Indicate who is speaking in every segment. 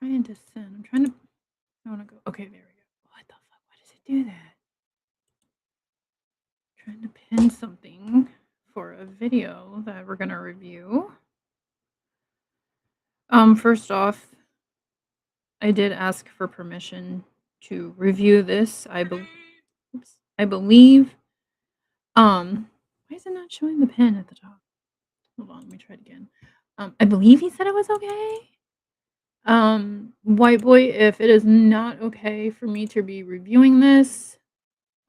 Speaker 1: trying to send. I'm trying to. I want to go. Okay, there we go. What the fuck? Why does it do that? Trying to pin something for a video that we're gonna review. First off, I did ask for permission to review this. I believe. Why is it not showing the pin at the top? Hold on, let me try it again. I believe he said it was okay. White boy, if it is not okay for me to be reviewing this,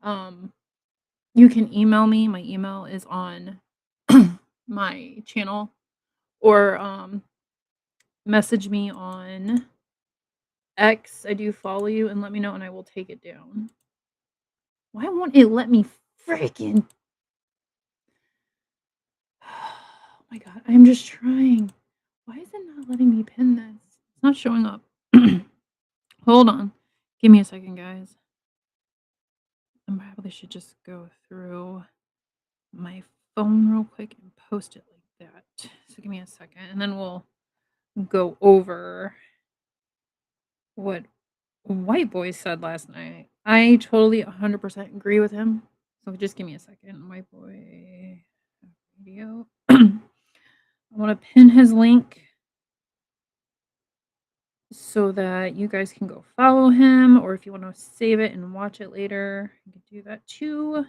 Speaker 1: you can email me. My email is on my channel, or message me on X. I do follow you, and let me know, and I will take it down. Why won't it let me freaking? Oh my god, I'm just trying. Why is it not letting me pin this? It's not showing up. Hold on. Give me a second, guys. I probably should just go through my phone real quick and post it like that. So give me a second, and then we'll go over what White Boy said last night. I totally 100% agree with him. So just give me a second. White Boy video. I want to pin his link so that you guys can go follow him, or if you want to save it and watch it later, you can do that too.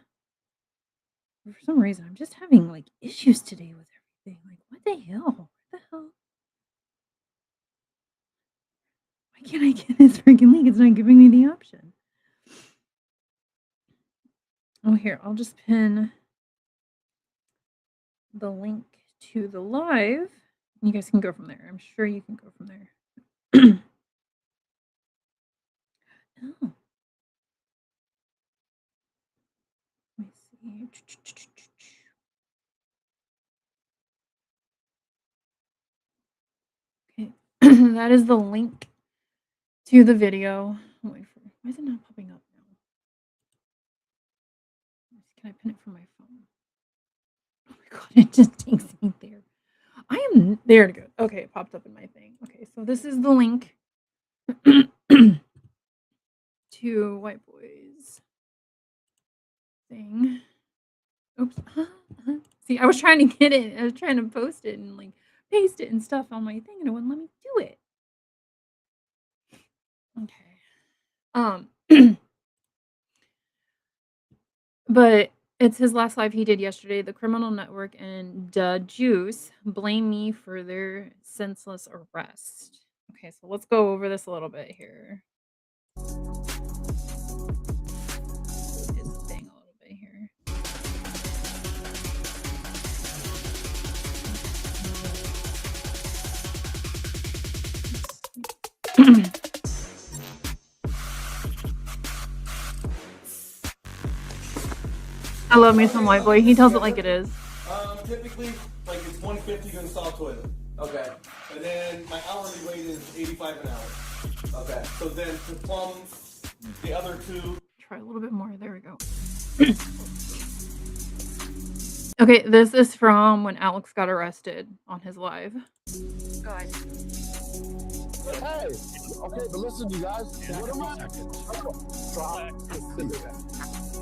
Speaker 1: For some reason, I'm just having like issues today with everything. Like, what the hell? What the hell? Why can't I get this freaking link? It's not giving me the option. Oh, here, I'll just pin the link to the live. You guys can go from there. I'm sure you can go from there. Oh. Let me see. Okay, that is the link to the video. Why is it not popping up now? Can I pin it from my phone? Oh my god, it just takes me there. I am there to go. Okay, it popped up in my thing. Okay, so this is the link to White Boy's thing. Oops. See, I was trying to get it. I was trying to post it and like paste it and stuff on my thing, and it wouldn't let me do it. Okay. But it's his last live he did yesterday. The Criminal Network and Da Juice blame me for their senseless arrest. Okay, so let's go over this a little bit here. His thing a little bit here. I love me some White Boy. He tells it like it is.
Speaker 2: Typically, like it's 150 to install a toilet. Okay. And then my hourly rate is 85 an hour. Okay. So then to plumb the other two.
Speaker 1: Try a little bit more. There we go. Okay, this is from when Alex got arrested on his live.
Speaker 3: Good.
Speaker 4: Hey, okay, but listen, you guys. What am I?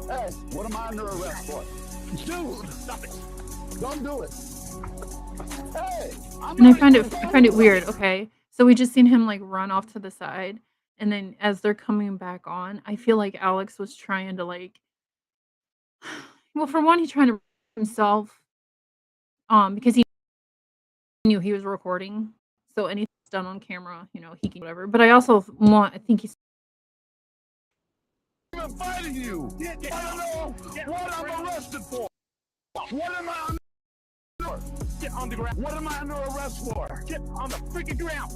Speaker 4: Hey, what am I under arrest for? Dude, stop it! Don't do it. Hey,
Speaker 1: and I find it weird. Okay, so we just seen him like run off to the side, and then as they're coming back on, I feel like Alex was trying to like. Well, for one, he's trying to himself, because he knew he was recording, so anything done on camera, you know, he can whatever. But I think he's.
Speaker 4: I'm fighting you. I don't know what I'm arrested for. What am I under? Get on the ground. What am I under arrest for? Get on the freaking ground.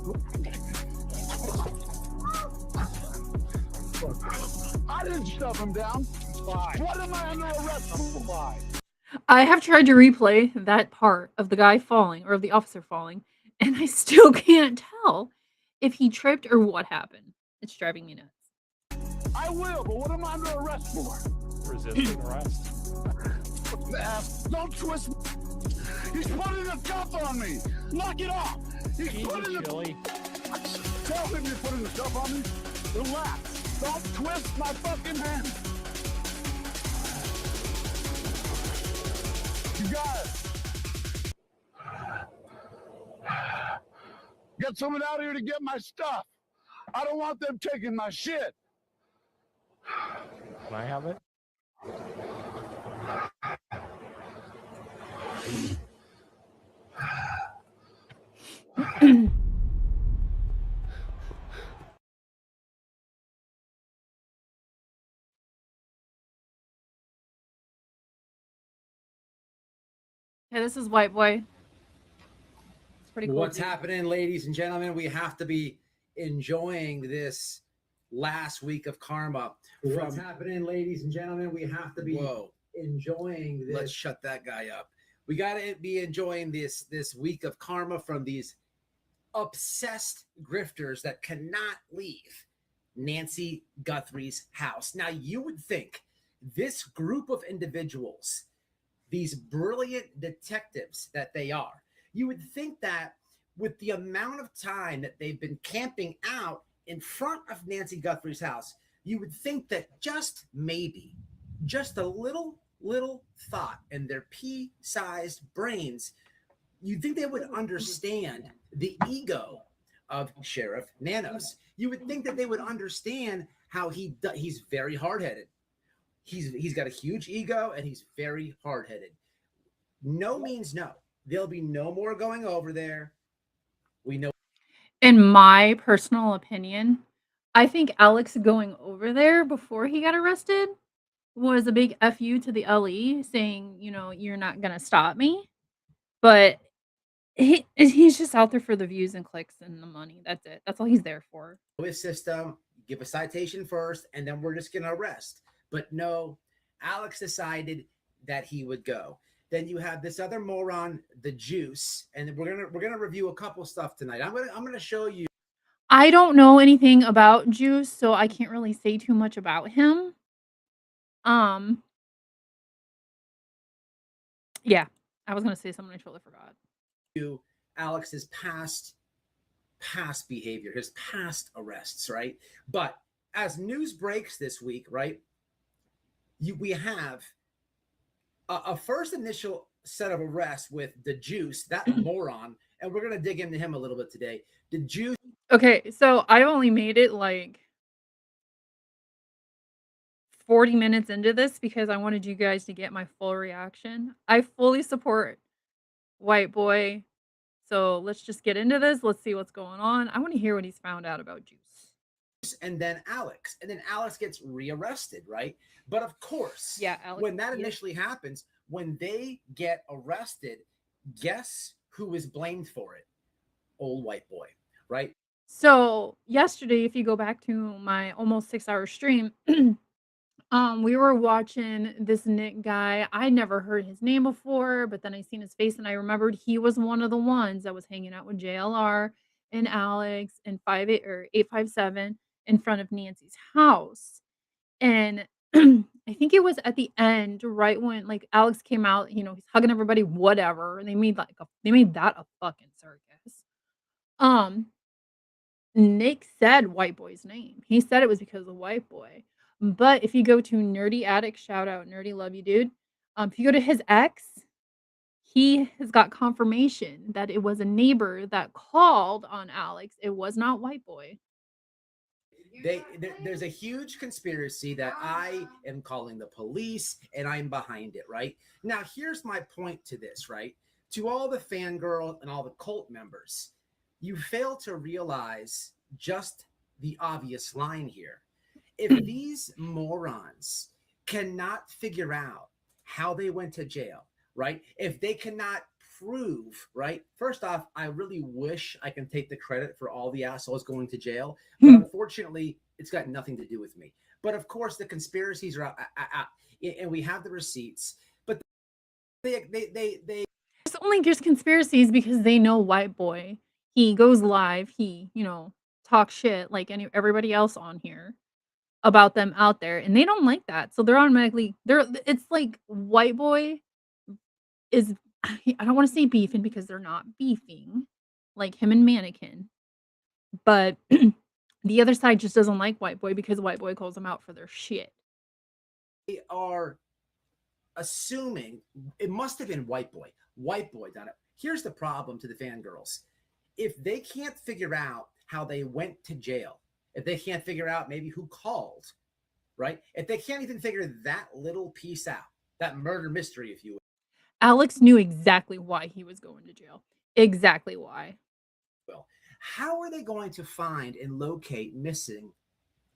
Speaker 4: I didn't shove him down. Fine. What am I under arrest for?
Speaker 1: I have tried to replay that part of the guy falling, or of the officer falling, and I still can't tell if he tripped or what happened. It's driving me nuts.
Speaker 4: I will, but what am I under arrest for?
Speaker 5: Resisting arrest.
Speaker 4: Don't twist me. He's putting a cuff on me. Knock it off. He's putting a...
Speaker 5: Chili.
Speaker 4: Tell him you're putting the stuff on me. Relax. Don't twist my fucking hand. You guys. Get someone out here to get my stuff. I don't want them taking my shit.
Speaker 5: Can I have it?
Speaker 1: Okay, this is White Boy. It's pretty cool.
Speaker 3: What's
Speaker 1: dude.
Speaker 3: happening, ladies and gentlemen? We have to be enjoying this last week of karma. What's happening, ladies and gentlemen? We have to be enjoying this. Let's shut that guy up. We got to be enjoying this week of karma from these obsessed grifters that cannot leave Nancy Guthrie's house. Now, you would think this group of individuals, these brilliant detectives that they are, you would think that with the amount of time that they've been camping out in front of Nancy Guthrie's house, you would think that just maybe, just a little thought in their pea-sized brains, you'd think they would understand the ego of Sheriff Nanos. You would think that they would understand how he's very hard-headed. He's got a huge ego and he's very hard-headed. No means no. There'll be no more going over there. We know.
Speaker 1: In my personal opinion, I think Alex going over there before he got arrested was a big FU to the LE, saying, you know, you're not gonna stop me. But he's just out there for the views and clicks and the money. That's it. That's all he's there for.
Speaker 3: His system, give a citation first, and then we're just gonna arrest. But no, Alex decided that he would go. Then you have this other moron, the Juice, and we're gonna review a couple stuff tonight. I'm gonna show you.
Speaker 1: I don't know anything about Juice, so I can't really say too much about him. Yeah, I was gonna say something, I totally forgot.
Speaker 3: Alex's past behavior, his past arrests, right? But as news breaks this week, right, we have a first initial set of arrests with the Juice, that moron, and we're gonna dig into him a little bit today. The Juice.
Speaker 1: Okay, so I only made it like 40 minutes into this because I wanted you guys to get my full reaction. I fully support White Boy. So let's just get into this. Let's see what's going on. I want to hear what he's found out about Juice.
Speaker 3: And then Alex. And then Alex gets rearrested, right? But of course,
Speaker 1: Yeah, Alex.
Speaker 3: when that initially happens, when they get arrested, guess who is blamed for it? Old White Boy, right?
Speaker 1: So yesterday, if you go back to my almost 6-hour stream, we were watching this Nick guy. I never heard his name before, but then I seen his face and I remembered he was one of the ones that was hanging out with JLR and Alex and 857 in front of Nancy's house. And I think it was at the end, right when like Alex came out, you know, he's hugging everybody, whatever. And they made that a fucking circus. Nick said White Boy's name. He said it was because of White Boy. But if you go to Nerdy Addict, shout out Nerdy, love you, dude. If you go to his ex, he has got confirmation that it was a neighbor that called on Alex. It was not White Boy.
Speaker 3: There's a huge conspiracy that I am calling the police and I'm behind it, right? Now, here's my point to this, right? To all the fangirl and all the cult members, you fail to realize just the obvious line here. If these morons cannot figure out how they went to jail, right? If they cannot prove, right? First off, I really wish I can take the credit for all the assholes going to jail, but unfortunately, it's got nothing to do with me. But of course, the conspiracies are out, and we have the receipts. But they
Speaker 1: It's only just conspiracies because they know White Boy. He goes live. He, you know, talks shit like everybody else on here about them out there, and they don't like that. So they're automatically it's like White Boy is, I don't want to say beefing because they're not beefing like him and Mannequin, But the other side just doesn't like White Boy because White Boy calls them out for their shit.
Speaker 3: They are assuming it must have been White Boy. White Boy done it. Here's the problem to the fangirls. If they can't figure out how they went to jail, if they can't figure out maybe who called, right? If they can't even figure that little piece out, that murder mystery, if you will.
Speaker 1: Alex knew exactly why he was going to jail. Exactly why.
Speaker 3: How are they going to find and locate missing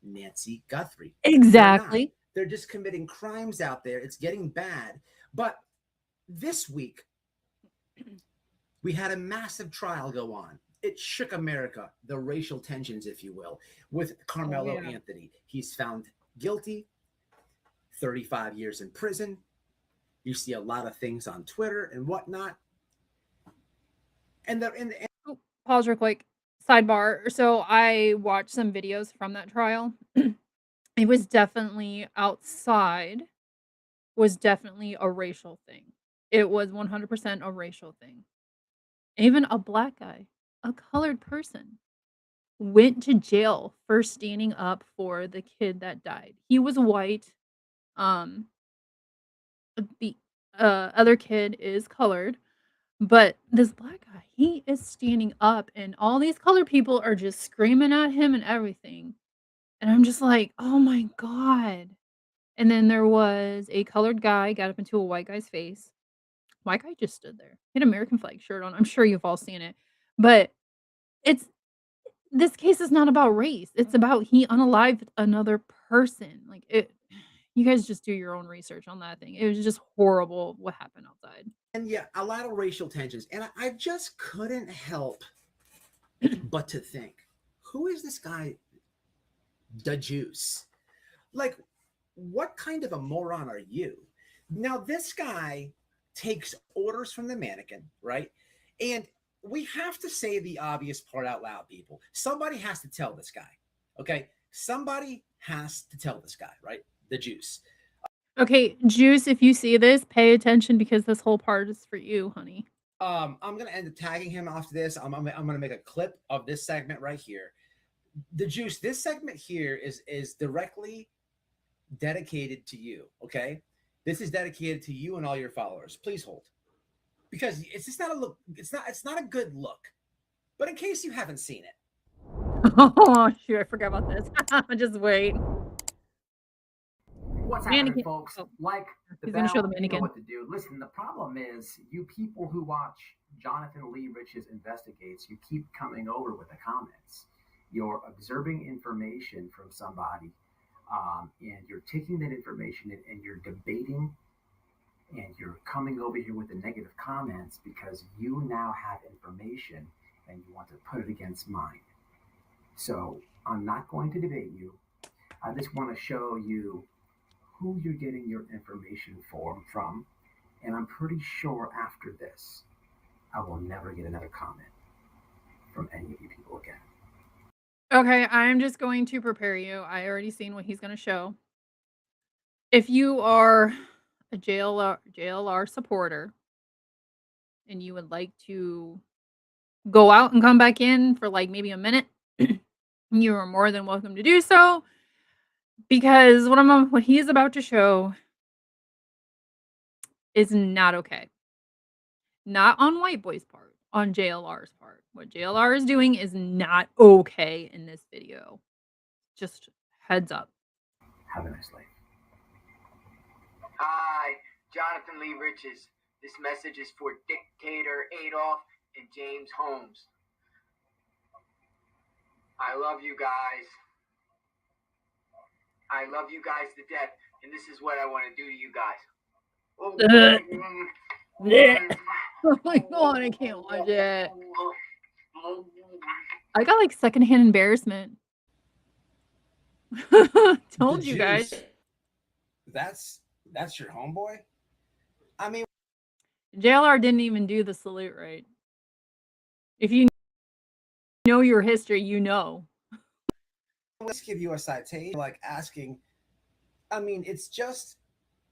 Speaker 3: Nancy Guthrie?
Speaker 1: Exactly.
Speaker 3: They're just committing crimes out there. It's getting bad. But this week, we had a massive trial go on. It shook America, the racial tensions, if you will, with Carmelo Anthony. He's found guilty, 35 years in prison. You see a lot of things on Twitter and whatnot. And
Speaker 1: pause real quick. Sidebar. So I watched some videos from that trial. It was definitely outside, was definitely a racial thing. It was 100% a racial thing. Even a black guy, a colored person, went to jail for standing up for the kid that died. He was white. The other kid is colored. But this black guy, he is standing up, and all these colored people are just screaming at him and everything. And I'm just like, oh my God. And then there was a colored guy got up into a white guy's face. White guy just stood there. He had an American flag shirt on. I'm sure you've all seen it. But this case is not about race. It's about he unalived another person. Like you guys just do your own research on that thing. It was just horrible what happened outside.
Speaker 3: And yeah, a lot of racial tensions. And I just couldn't help but to think, who is this guy, the Juice? Like, what kind of a moron are you? Now, this guy takes orders from the mannequin, right? And we have to say the obvious part out loud, people. Somebody has to tell this guy, okay? Somebody has to tell this guy, right? The Juice.
Speaker 1: Okay, Juice, if you see this, pay attention because this whole part is for you, honey.
Speaker 3: I'm gonna end up tagging him after this. I'm gonna make a clip of this segment right here. The Juice, this segment here is directly dedicated to you. Okay, this is dedicated to you and all your followers. Please hold, because it's just not a look. It's not a good look. But in case you haven't seen it,
Speaker 1: oh shoot, I forgot about this. Just wait.
Speaker 6: What's happening, folks? Like the
Speaker 1: He's
Speaker 6: bell,
Speaker 1: gonna show the
Speaker 6: you know
Speaker 1: mannequin.
Speaker 6: what to do. Listen, the problem is you people who watch Jonathan Lee Rich's Investigates, you keep coming over with the comments. You're observing information from somebody, and you're taking that information and you're debating, and you're coming over here with the negative comments because you now have information and you want to put it against mine. So I'm not going to debate you. I just want to show you who you're getting your information from, and I'm pretty sure after this, I will never get another comment from any of you people again.
Speaker 1: Okay, I'm just going to prepare you. I already seen what he's going to show. If you are a JLR supporter and you would like to go out and come back in for like maybe a minute, you are more than welcome to do so. Because what he is about to show is not okay. Not on White Boy's part, on JLR's part. What JLR is doing is not okay in this video. Just heads up.
Speaker 6: Have a nice life.
Speaker 7: Hi, Jonathan Lee Riches. This message is for Dictator Adolf and James Holmes. I love you guys. I love you guys to death, and this is what I want to do to you guys.
Speaker 1: Oh my God, I can't watch it. I got like secondhand embarrassment. Told you guys.
Speaker 3: That's your homeboy? I mean,
Speaker 1: JLR didn't even do the salute right. If you know your history, you know.
Speaker 3: Let's give you a citation, like asking. I mean, it's just,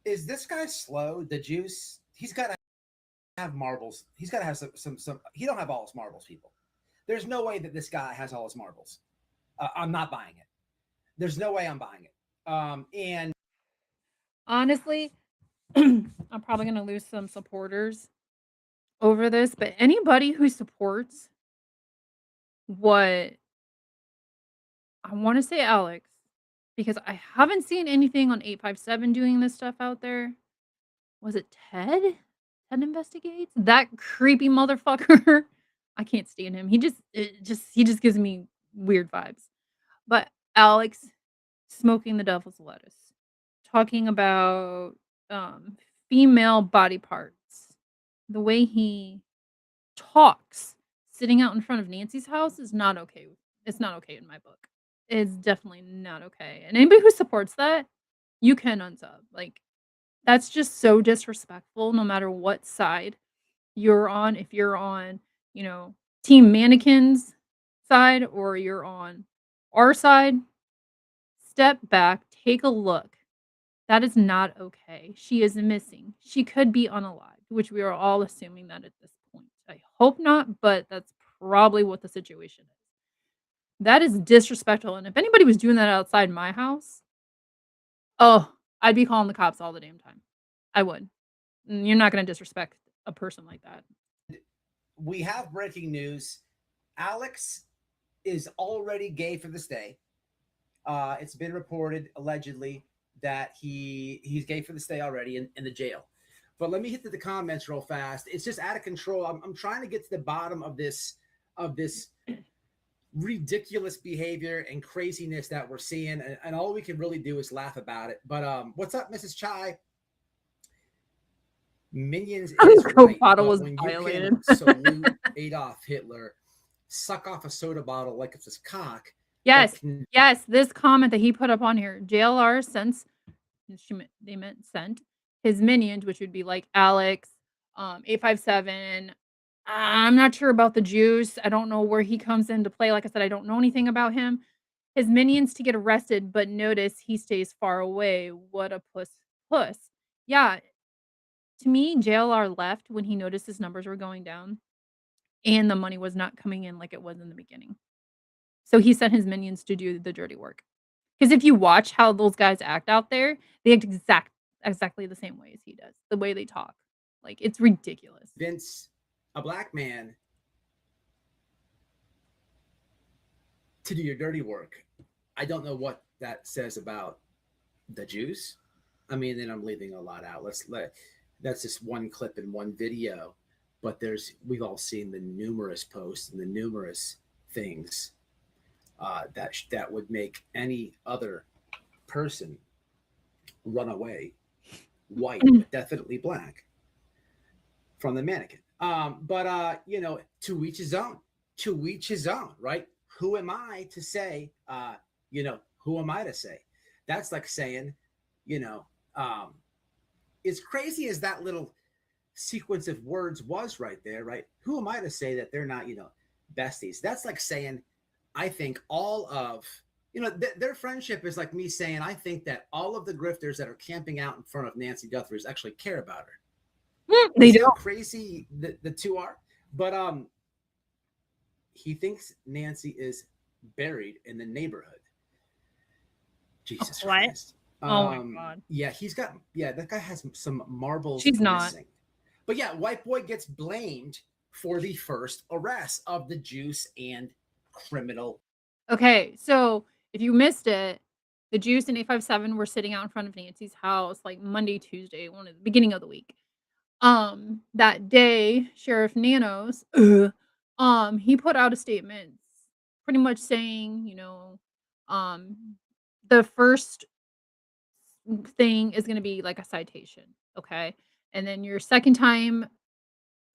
Speaker 3: is this guy slow? The Juice, he's got to have marbles. He's got to have some. He don't have all his marbles, people. There's no way that this guy has all his marbles. I'm not buying it. There's no way I'm buying it. And
Speaker 1: Honestly, I'm probably gonna lose some supporters over this, but anybody who supports what I want to say Alex, because I haven't seen anything on 857 doing this stuff out there. Was it Ted? Ted Investigates? That creepy motherfucker. I can't stand him. He just gives me weird vibes. But Alex smoking the devil's lettuce, talking about female body parts. The way he talks sitting out in front of Nancy's house is not okay. It's not okay in my book. It's definitely not okay. And anybody who supports that, you can unsub. Like, that's just so disrespectful no matter what side you're on. If you're on, you know, Team Mannequins side or you're on our side, step back, take a look. That is not okay. She is missing. She could be unalived, which we are all assuming that at this point. I hope not, but that's probably what the situation is. That is disrespectful. And if anybody was doing that outside my house, oh, I'd be calling the cops all the damn time. I would. You're not going to disrespect a person like that.
Speaker 3: we have breaking news. Alex is already gay for this day. It's been reported allegedly that he's gay for this day already in the jail. But let me hit the comments real fast. It's just out of control. I'm trying to get to the bottom of this ridiculous behavior and craziness that we're seeing, and all we can really do is laugh about it. But what's up, Mrs. Chai? Minions is right,
Speaker 1: bottle
Speaker 3: but
Speaker 1: was
Speaker 3: when
Speaker 1: violated.
Speaker 3: you can salute Adolf Hitler, suck off a soda bottle like it's his cock.
Speaker 1: Yes, yes, this comment that he put up on here, JLR sent his minions, which would be like Alex, 857. I'm not sure about the juice. I don't know where he comes into play. Like I said, I don't know anything about him. His minions to get arrested, but notice he stays far away. What a puss. Yeah, to me, JLR left when he noticed his numbers were going down and the money was not coming in like it was in the beginning. So he sent his minions to do the dirty work. Because if you watch how those guys act out there, they act exactly the same way as he does. The way they talk. Like, it's ridiculous.
Speaker 3: Vince, a black man, to do your dirty work. I don't know what that says about the Jews. I mean, then I'm leaving a lot out. That's just one clip in one video, but we've all seen the numerous posts and the numerous things that would make any other person run away, white, but definitely black, from the mannequin. But to each his own. To each his own, right? Who am I to say? Who am I to say? That's like saying, as crazy as that little sequence of words was right there, right? Who am I to say that they're not, besties? That's like saying, I think all of, their friendship is like me saying, I think that all of the grifters that are camping out in front of Nancy Guthrie actually care about her.
Speaker 1: They do.
Speaker 3: How crazy the two are. But he thinks Nancy is buried in the neighborhood. Jesus Christ.
Speaker 1: Oh my God.
Speaker 3: Yeah, that guy has some marbles.
Speaker 1: She's not.
Speaker 3: Missing. But yeah, white boy gets blamed for the first arrest of the juice and criminal.
Speaker 1: Okay, so if you missed it, the Juice and 857 were sitting out in front of Nancy's house like Monday, Tuesday, one of the beginning of the week. That day, Sheriff Nanos, he put out a statement pretty much saying, the first thing is going to be like a citation, okay? And then your second time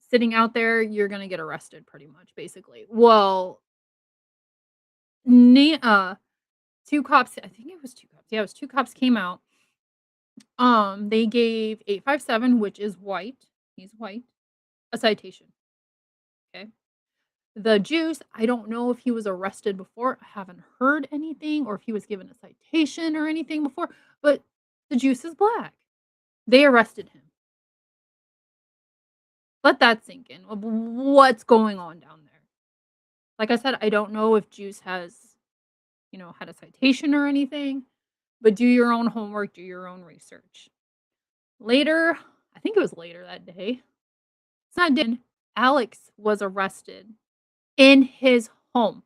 Speaker 1: sitting out there, you're going to get arrested pretty much, basically. Well, two cops, I think it was two cops. Yeah, it was two cops came out. They gave 857, which is white, he's white, a citation. Okay. The Juice, I don't know if he was arrested before. I haven't heard anything or if he was given a citation or anything before, but the Juice is black. They arrested him. Let that sink in. What's going on down there? Like I said, I don't know if Juice has, had a citation or anything, but do your own homework, do your own research. Later, I think it was later that day. It's not then. Alex was arrested in his home.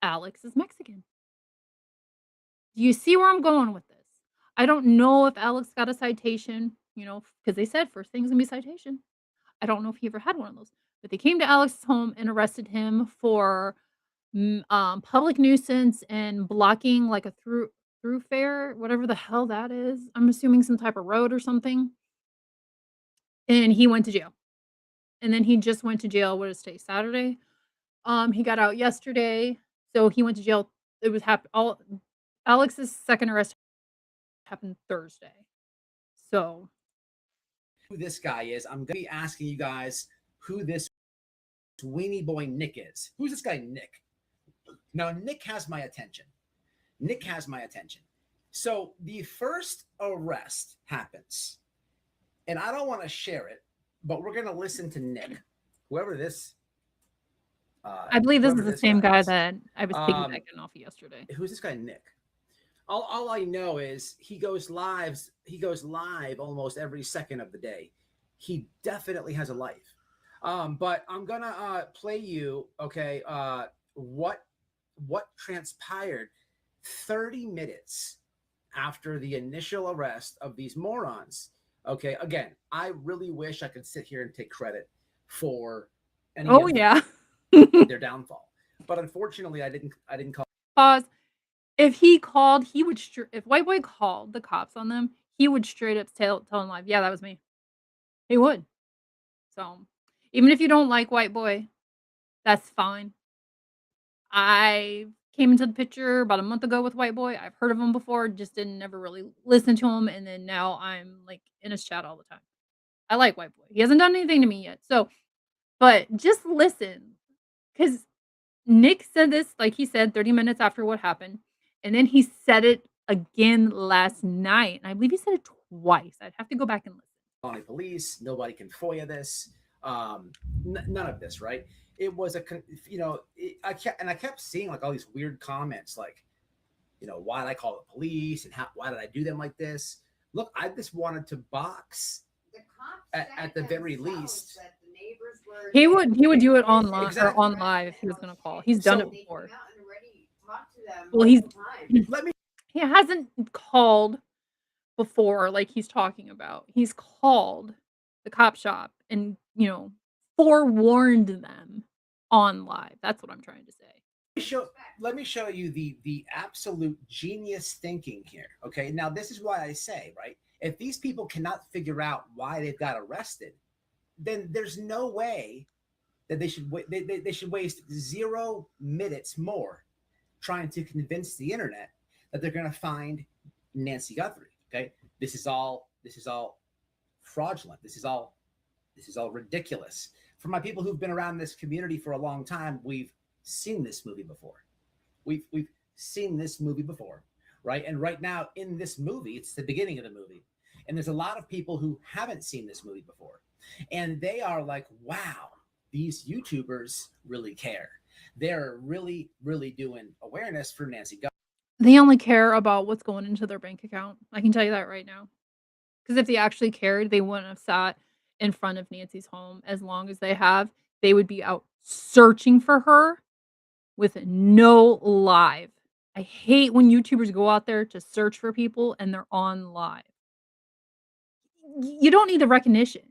Speaker 1: Alex is Mexican. Do you see where I'm going with this? I don't know if Alex got a citation, because they said first thing's gonna be citation. I don't know if he ever had one of those, but they came to Alex's home and arrested him for public nuisance and blocking like a throughfare, whatever the hell that is. I'm assuming some type of road or something. And he went to jail. And then he just went to jail. What is today? Saturday. He got out yesterday, so he went to jail. It was all Alex's second arrest happened Thursday. So
Speaker 3: Who this guy is, I'm gonna be asking you guys who this weenie boy Nick is. Who's this guy Nick? Now Nick has my attention. Nick has my attention. So the first arrest happens, and I don't want to share it, but we're gonna listen to Nick, whoever this.
Speaker 1: I believe this is
Speaker 3: whoever
Speaker 1: the same
Speaker 3: guy
Speaker 1: guy
Speaker 3: is.
Speaker 1: that I was piggybacking off yesterday.
Speaker 3: Who's this guy Nick? All I know is he goes live almost every second of the day. He definitely has a life. But I'm gonna play you, okay, what transpired 30 minutes after the initial arrest of these morons. Okay, again, I really wish I could sit here and take credit for any of
Speaker 1: Yeah.
Speaker 3: their downfall. But unfortunately, I didn't call.
Speaker 1: Pause. If he called, he would if White Boy called the cops on them, he would straight up tell them live, yeah, that was me. He would. So even if you don't like White Boy, that's fine. I came into the picture about a month ago with White Boy. I've heard of him before, just didn't never really listen to him, and then now I'm like in his chat all the time. I like White Boy. He hasn't done anything to me yet. So, but just listen. Because Nick said this, like he said, 30 minutes after what happened. And then he said it again last night. And I believe he said it twice. I'd have to go back and listen.
Speaker 3: County police, nobody can FOIA this. None of this, right? It was I kept seeing like all these weird comments, like, why did I call the police and why did I do them like this? Look, I just wanted to box at the very least.
Speaker 1: He would do it online or on live if he was going to call. He's done it before. Well, he hasn't called before like he's talking about. He's called the cop shop and, forewarned them on live. That's what I'm trying to say.
Speaker 3: Let me show you the absolute genius thinking here. Okay, now this is why I say, right, if these people cannot figure out why they've got arrested, then there's no way that they should waste 0 minutes more trying to convince the internet that they're going to find Nancy Guthrie. Okay, this is all fraudulent. This is all ridiculous. For my people who've been around this community for a long time, we've seen this movie before. We've seen this movie before, right? And right now in this movie, it's the beginning of the movie, and there's a lot of people who haven't seen this movie before, and they are like, wow, these YouTubers really care. They're really, really doing awareness for Nancy Guthrie.
Speaker 1: They only care about what's going into their bank account. I can tell you that right now. Because if they actually cared, they wouldn't have sat in front of Nancy's home as long as they have. They would be out searching for her with no live. I hate when YouTubers go out there to search for people and they're on live. You don't need the recognition.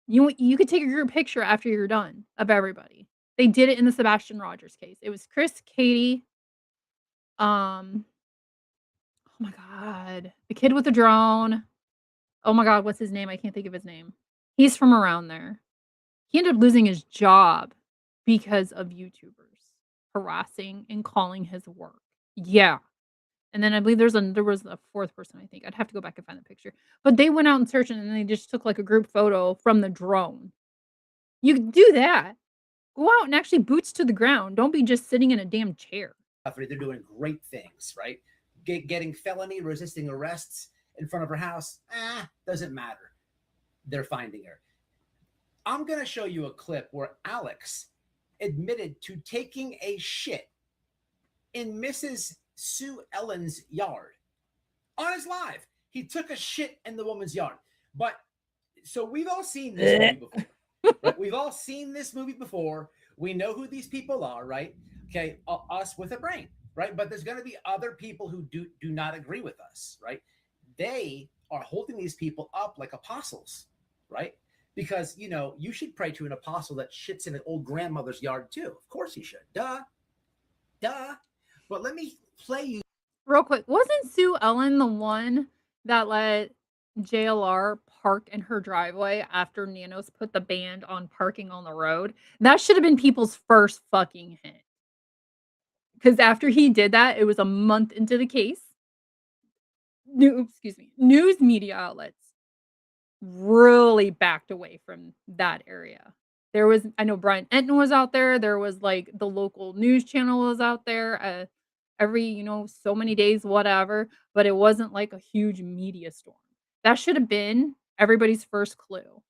Speaker 1: You could take a group picture after you're done of everybody. They did it in the Sebastian Rogers case. It was Chris, Katie, oh my god, the kid with the drone. Oh my god, what's his name? I can't think of his name. He's from around there. He ended up losing his job because of YouTubers harassing and calling his work. Yeah. And then I believe there was a fourth person, I think. I'd have to go back and find the picture. But they went out and searched and then they just took like a group photo from the drone. You can do that. Go out and actually boots to the ground. Don't be just sitting in a damn chair.
Speaker 3: They're doing great things, right? Getting felony resisting arrests in front of her house, doesn't matter. They're finding her. I'm going to show you a clip where Alex admitted to taking a shit in Mrs. Sue Ellen's yard on his live. He took a shit in the woman's yard. But so we've all seen this movie before. Right? We've all seen this movie before. We know who these people are, right? Okay, us with a brain, right? But there's going to be other people who do not agree with us, right? They are holding these people up like apostles, right? Because, you know, you should pray to an apostle that shits in an old grandmother's yard too. Of course you should. Duh. But let me play you.
Speaker 1: Real quick, wasn't Sue Ellen the one that let JLR park in her driveway after Nanos put the ban on parking on the road? That should have been people's first fucking hit. Because after he did that, it was a month into the case. News media outlets really backed away from that area. There was, I know Brian Enton was out there. There was like the local news channel was out there every, you know, so many days, whatever. But it wasn't like a huge media storm. That should have been everybody's first clue.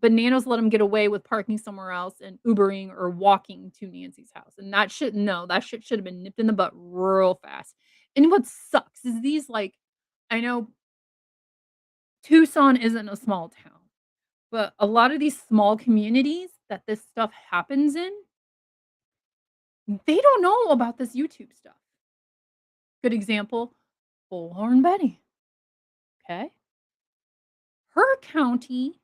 Speaker 1: But Nanos let him get away with parking somewhere else and Ubering or walking to Nancy's house. And that shit should have been nipped in the butt real fast. And what sucks is these, like, I know Tucson isn't a small town, but a lot of these small communities that this stuff happens in, they don't know about this YouTube stuff. Good example, Bullhorn Betty. Okay. Her county,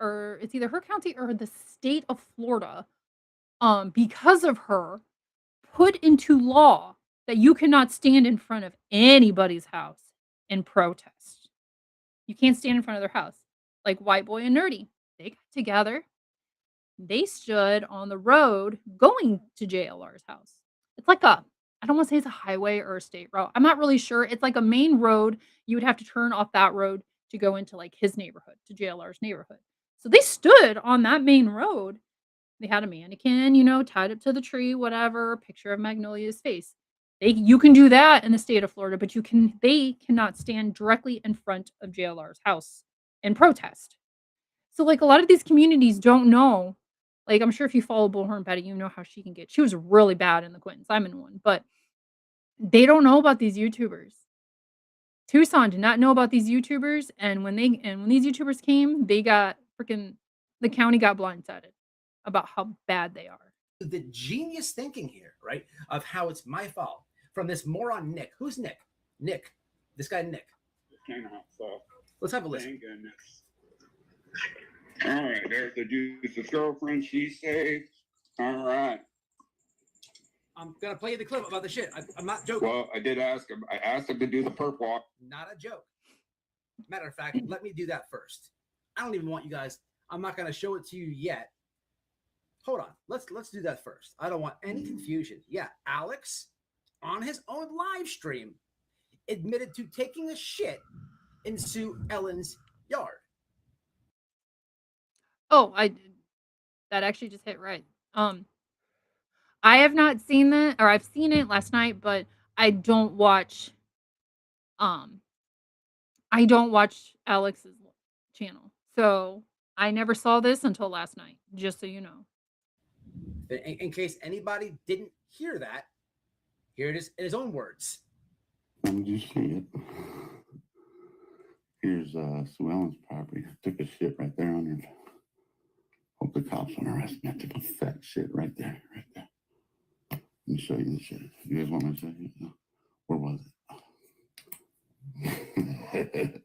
Speaker 1: or it's either her county or the state of Florida, because of her, put into law that you cannot stand in front of anybody's house and protest. You can't stand in front of their house. Like White Boy and Nerdy, they got together. They stood on the road going to JLR's house. It's like I don't want to say it's a highway or a state road. I'm not really sure. It's like a main road. You would have to turn off that road to go into like his neighborhood, to JLR's neighborhood. So they stood on that main road. They had a mannequin, you know, tied up to the tree, whatever, picture of Magnolia's face. You can do that in the state of Florida, but they cannot stand directly in front of JLR's house and protest. So like a lot of these communities don't know. Like I'm sure if you follow Bullhorn Betty, you know how she can get. She was really bad in the Quentin Simon one, but they don't know about these YouTubers. Tucson did not know about these YouTubers, and when these YouTubers came, they got the county got blindsided about how bad they are.
Speaker 3: The genius thinking here, right, of how it's my fault from this moron Nick. Who's Nick? Nick. This guy Nick. Let's have a listen.
Speaker 8: Thank goodness. All right, there's the juice's girlfriend. She's safe. All right.
Speaker 3: I'm gonna play you the clip about the shit. I'm not joking.
Speaker 8: Well, I did ask him. I asked him to do the perp walk.
Speaker 3: Not a joke. Matter of fact, let me do that first. I don't even want you guys. I'm not gonna show it to you yet. Hold on. Let's do that first. I don't want any confusion. Yeah, Alex, on his own live stream, admitted to taking a shit in Sue Ellen's yard.
Speaker 1: Oh, that actually just hit right. I have not seen that, or I've seen it last night, but I don't watch Alex's channel. So I never saw this until last night, just so you know.
Speaker 3: In case anybody didn't hear that, here it is in his own words.
Speaker 8: Let me just see it. Here's Sue Ellen's property. Took a shit right there on her. Hope the cops won't arrest me. I took a fat shit right there, right there. Let me show you the shit. You guys want me to show you? No. Where was it?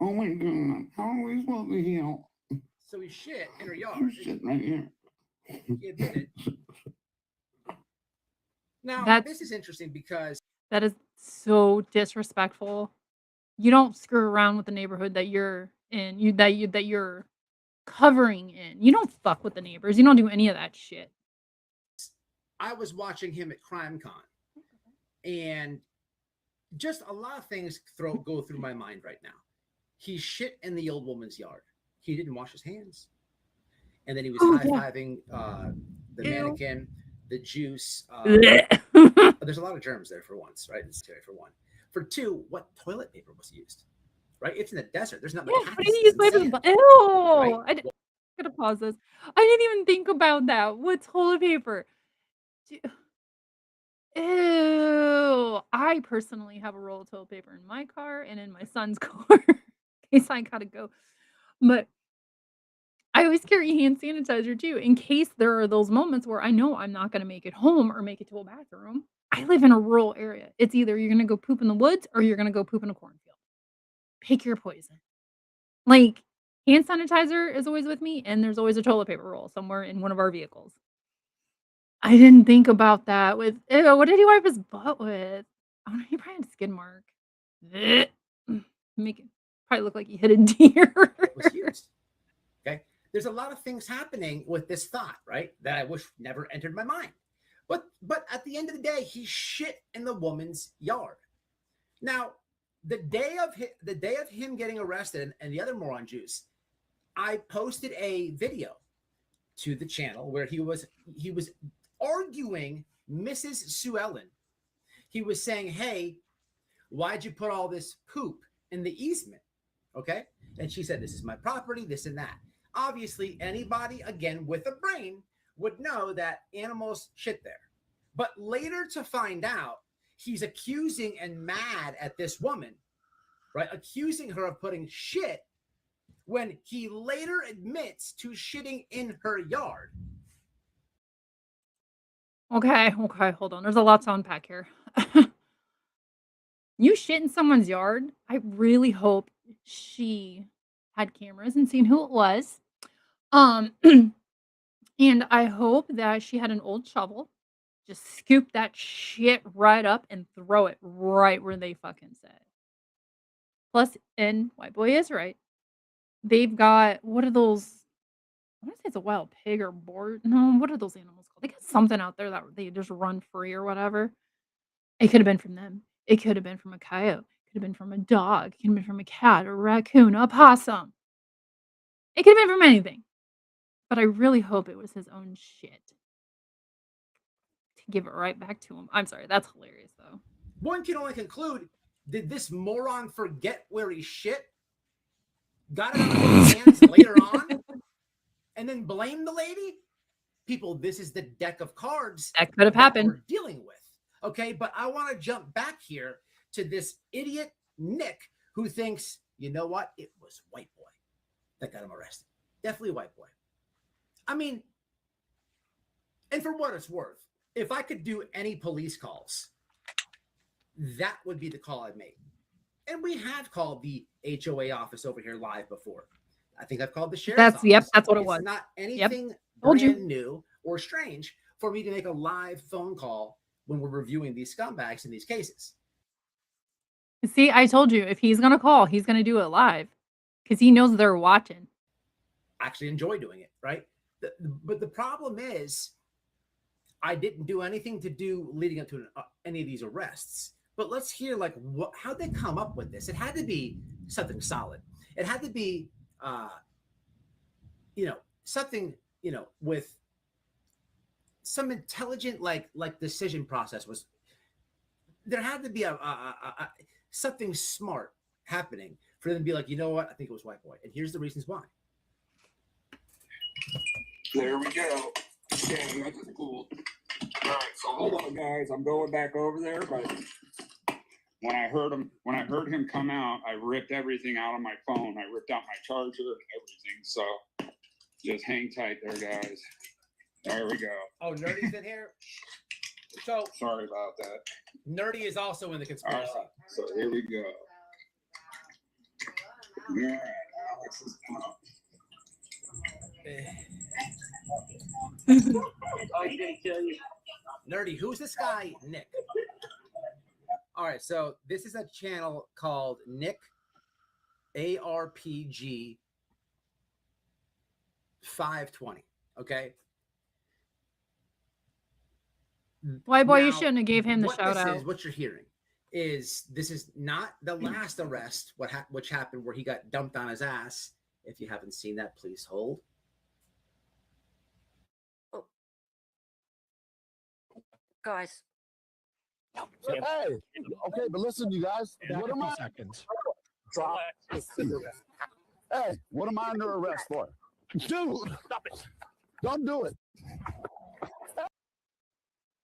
Speaker 8: Oh my God. How are we supposed to heal?
Speaker 3: So he shit in her yard.
Speaker 8: Here's shit right here.
Speaker 3: He admitted. Now, this is interesting because
Speaker 1: that is so disrespectful. You don't screw around with the neighborhood that you're in, that you're covering in. You don't fuck with the neighbors. You don't do any of that shit.
Speaker 3: I was watching him at CrimeCon, and just a lot of things go through my mind right now. He shit in the old woman's yard. He didn't wash his hands, and then he was high-fiving the mannequin, the juice. There's a lot of germs there for once, right? It's scary for one. For two, what toilet paper was used? Right? It's in the desert. There's not much.
Speaker 1: What do you use? Ew! Right? gonna pause this. I didn't even think about that. What toilet paper? Do- Ew. I personally have a roll of toilet paper in my car and in my son's car in case I gotta go. But I always carry hand sanitizer too, in case there are those moments where I know I'm not gonna make it home or make it to a bathroom. I live in a rural area. It's either you're gonna go poop in the woods or you're gonna go poop in a cornfield. Pick your poison. Like, hand sanitizer is always with me, and there's always a toilet paper roll somewhere in one of our vehicles. I didn't think about that with ew, what did he wipe his butt with? Oh, no, he probably had a skid mark. Blech. Make it probably look like he hit a deer.
Speaker 3: Was used. Okay. There's a lot of things happening with this thought, right? That I wish never entered my mind. But at the end of the day, he shit in the woman's yard. Now, the day of him getting arrested and the other moron juice, I posted a video to the channel where he was arguing Mrs. Sue Ellen. He was saying, "Hey, why'd you put all this poop in the easement?" Okay. And she said, "This is my property, this and that." Obviously, anybody, again, with a brain would know that animals shit there. But later to find out, he's accusing and mad at this woman, right? Accusing her of putting shit when he later admits to shitting in her yard.
Speaker 1: Okay, hold on. There's a lot to unpack here. You shit in someone's yard? I really hope she had cameras and seen who it was. And I hope that she had an old shovel. Just scoop that shit right up and throw it right where they fucking said. Plus, and White Boy is right. They've got what are those? I want to say it's a wild pig or boar. No, what are those animals called? They got something out there that they just run free or whatever. It could have been from them. It could have been from a coyote. It could have been from a dog. It could have been from a cat, a raccoon, a possum. It could have been from anything. But I really hope it was his own shit. To give it right back to him. I'm sorry, that's hilarious though.
Speaker 3: One can only conclude, did this moron forget where he shit? Got it on his hands later on? And then blame the lady? People, this is the deck of cards
Speaker 1: that could have happened.
Speaker 3: We're dealing with. Okay, but I want to jump back here to this idiot Nick who thinks, you know what? It was White Boy that got him arrested. Definitely White Boy. I mean, and for what it's worth, if I could do any police calls, that would be the call I'd make. And we have called the HOA office over here live before. I think I've called the sheriff's office.
Speaker 1: Yep, that's what it was.
Speaker 3: It's not anything brand new or strange for me to make a live phone call when we're reviewing these scumbags in these cases.
Speaker 1: See, I told you, if he's going to call, he's going to do it live because he knows they're watching.
Speaker 3: I actually enjoy doing it, right? But the problem is, I didn't do anything to do leading up to any of these arrests. But let's hear like how they come up with this. It had to be something solid. It had to be, something with some intelligent like decision process. Was there had to be a something smart happening for them to be like, you know what? I think it was White Boy, and here's the reasons why.
Speaker 9: There we go. Okay, that's cool. All right, so hold on, guys. I'm going back over there, but when I heard him come out, I ripped everything out of my phone. I ripped out my charger and everything. So just hang tight there, guys. There we go.
Speaker 3: Oh, Nerdy's in here. So
Speaker 9: sorry about that.
Speaker 3: Nerdy is also in the conspiracy.
Speaker 9: So here we go. All right, Alex is out.
Speaker 3: Nerdy, who's this guy? Nick. All right, so this is a channel called Nick ARPG 520. Okay.
Speaker 1: White Boy, you shouldn't have gave him the shout out.
Speaker 3: What you're hearing is this is not the last arrest. Which happened where he got dumped on his ass. If you haven't seen that, please hold.
Speaker 10: Guys.
Speaker 4: Hey, okay, but listen, you guys. What am I?
Speaker 5: Seconds.
Speaker 4: Hey, what am I under arrest for? Dude, stop it. Don't do it.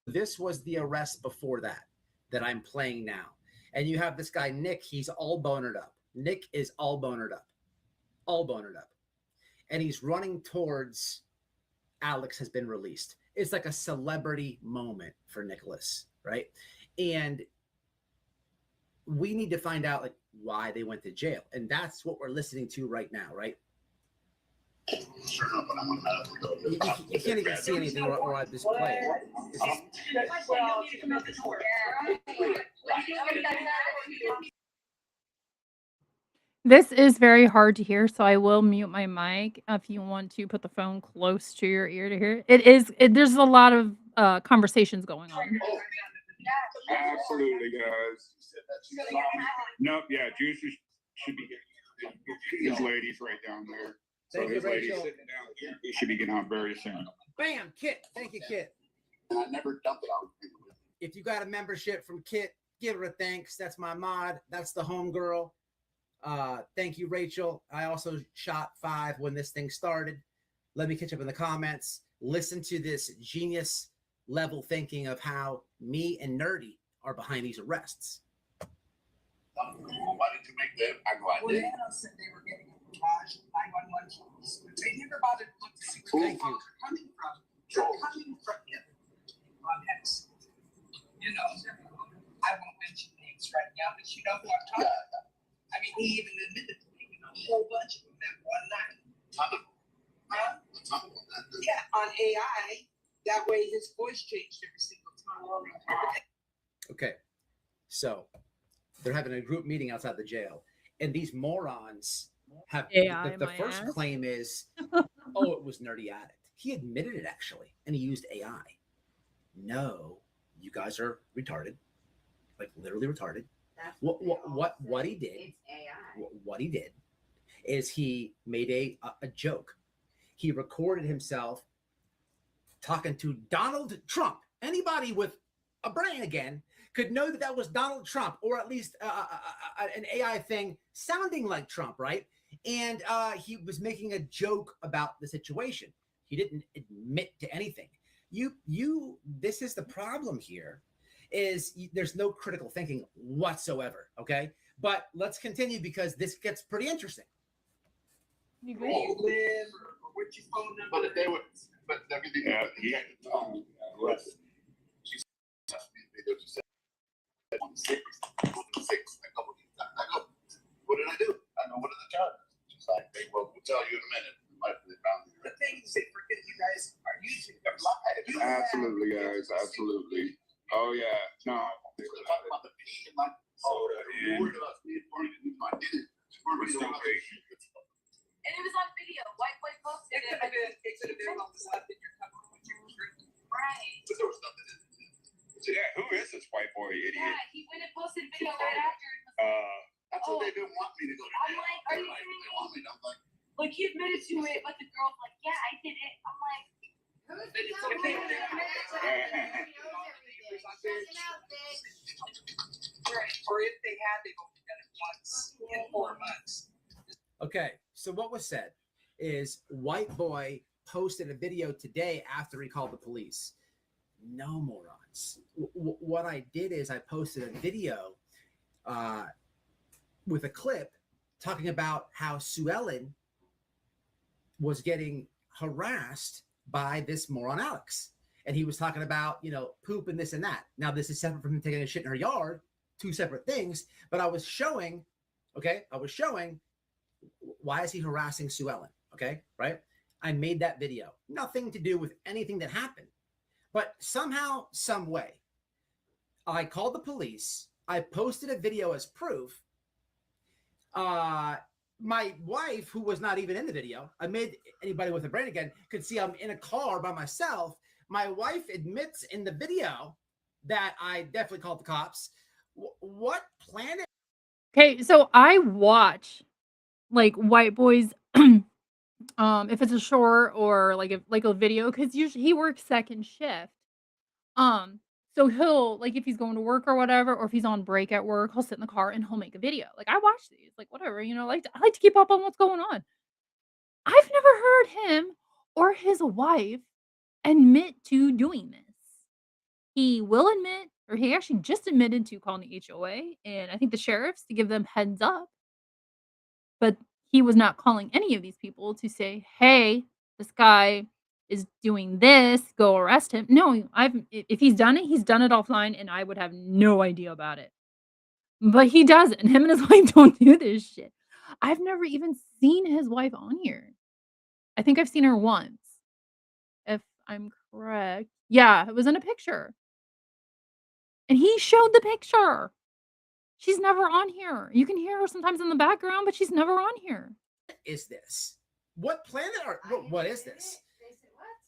Speaker 3: This was the arrest before that I'm playing now. And you have this guy, Nick, he's all bonered up. Nick is all bonered up. All bonered up. And he's running towards Alex has been released. It's like a celebrity moment for Nicholas, right? And we need to find out like why they went to jail. And that's what we're listening to right now, right?
Speaker 8: Sure enough, but I'm gonna have to go.
Speaker 3: You can't even see anything or I just play it.
Speaker 1: This is very hard to hear, so I will mute my mic if you want to put the phone close to your ear to hear. There's a lot of conversations going on.
Speaker 9: Absolutely, guys. Nope, yeah, Juicy should be getting his ladies right down there. So
Speaker 3: Thank you,
Speaker 9: his lady's
Speaker 3: Rachel.
Speaker 9: sitting down here. He should be getting out very soon.
Speaker 3: Bam, Kit. Thank you, Kit.
Speaker 8: And I never dumped it out.
Speaker 3: If you got a membership from Kit, give her a thanks. That's my mod. That's the home girl. Thank you, Rachel. I also shot 5 when this thing started. Let me catch up in the comments. Listen to this genius level thinking of how me and Nerdy are behind these arrests.
Speaker 8: Why did you make that? I go, I
Speaker 11: Well,
Speaker 8: did.
Speaker 11: they said they were getting a barrage of 911 calls, but they never bothered to look to see where the
Speaker 3: Thank
Speaker 11: calls are coming from. They're coming from him on X. You know, I won't mention names right now, but you know who I'm talking about. I mean, he even admitted to making a whole bunch of them that one night. Yeah, on AI. That way his voice changed every single time.
Speaker 3: Okay. So they're having a group meeting outside the jail. And these morons have
Speaker 1: AI,
Speaker 3: the
Speaker 1: my
Speaker 3: first
Speaker 1: ass.
Speaker 3: claim is, oh, it was Nerdy Addict. He admitted it actually, and he used AI. No, you guys are retarded, like literally retarded. What he did? What he did is he made a joke. He recorded himself talking to Donald Trump. Anybody with a brain again could know that was Donald Trump, or at least an AI thing sounding like Trump, right? And he was making a joke about the situation. He didn't admit to anything. This is the problem here, is there's no critical thinking whatsoever, okay? But let's continue because this gets pretty interesting.
Speaker 1: You
Speaker 11: Where you live or what's your phone number?
Speaker 8: But if they would, but everything.
Speaker 9: Yeah, he had to tell me.
Speaker 8: She said, on 6, a couple of times. I go, what did I do? I know, what are the charges? She's like, hey, well, we'll tell you in a minute.
Speaker 11: The thing is, they forget you guys are using their
Speaker 9: Absolutely, guys. Absolutely. Oh, yeah. No.
Speaker 8: They were talking about the P and like, oh, you worried about me? I did it.
Speaker 9: We're still patient.
Speaker 10: And it was on video. White boy posted it.
Speaker 11: It could have been on the left in your cover when you were drinking.
Speaker 10: Right.
Speaker 8: But there was nothing in it.
Speaker 9: Yeah, who is this white boy idiot?
Speaker 10: Yeah, he went and posted a video right after.
Speaker 8: That's what they didn't want me to go to
Speaker 10: I'm
Speaker 8: jail.
Speaker 10: like, are you
Speaker 8: Like,
Speaker 10: kidding
Speaker 8: they want me to, I'm
Speaker 10: Like, he admitted to it, but the girl's like, yeah, I did it. I'm like, who's the
Speaker 11: Or if they had, they've only done it once in 4 months.
Speaker 3: Okay, so what was said is white boy posted a video today after he called the police. No, morons. What I did is I posted a video with a clip talking about how Sue Ellen was getting harassed by this moron Alex. And he was talking about, poop and this and that. Now, this is separate from him taking a shit in her yard, 2 separate things. But I was showing why is he harassing Sue Ellen? Okay, right? I made that video. Nothing to do with anything that happened. But somehow, some way, I called the police. I posted a video as proof. My wife, who was not even in the video, I made anybody with a brain again, could see I'm in a car by myself. My wife admits in the video that I definitely called the cops. What planet?
Speaker 1: Okay, so I watch like white boys if it's a short or like a video, because usually he works second shift. So he'll, like, if he's going to work or whatever, or if he's on break at work, he'll sit in the car and he'll make a video. Like, I watch these, like, whatever, I like to keep up on what's going on. I've never heard him or his wife admit to doing this. He will admit, or he actually just admitted to calling the HOA and I think the sheriffs to give them heads up. But he was not calling any of these people to say, "Hey, this guy is doing this, go arrest him." No, if he's done it, he's done it offline and I would have no idea about it. But he doesn't. Him and his wife don't do this shit. I've never even seen his wife on here. I think I've seen her once, if I'm correct. Yeah, it was in a picture. And he showed the picture. She's never on here. You can hear her sometimes in the background, but she's never on here.
Speaker 3: Is this? What planet are what is this?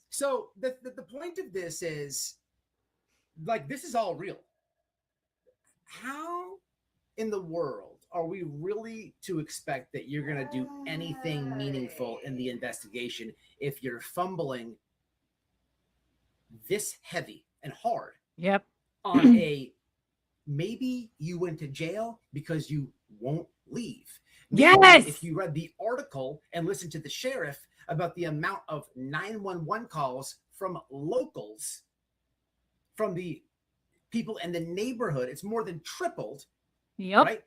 Speaker 3: So the point of this is like this is all real. How in the world are we really to expect that you're going to do anything meaningful in the investigation if you're fumbling this heavy and hard?
Speaker 1: Yep.
Speaker 3: On a maybe you went to jail because you won't leave. Maybe
Speaker 1: Yes.
Speaker 3: If you read the article and listened to the sheriff about the amount of 911 calls from locals, from the people in the neighborhood, it's more than tripled.
Speaker 1: Yep.
Speaker 3: Right?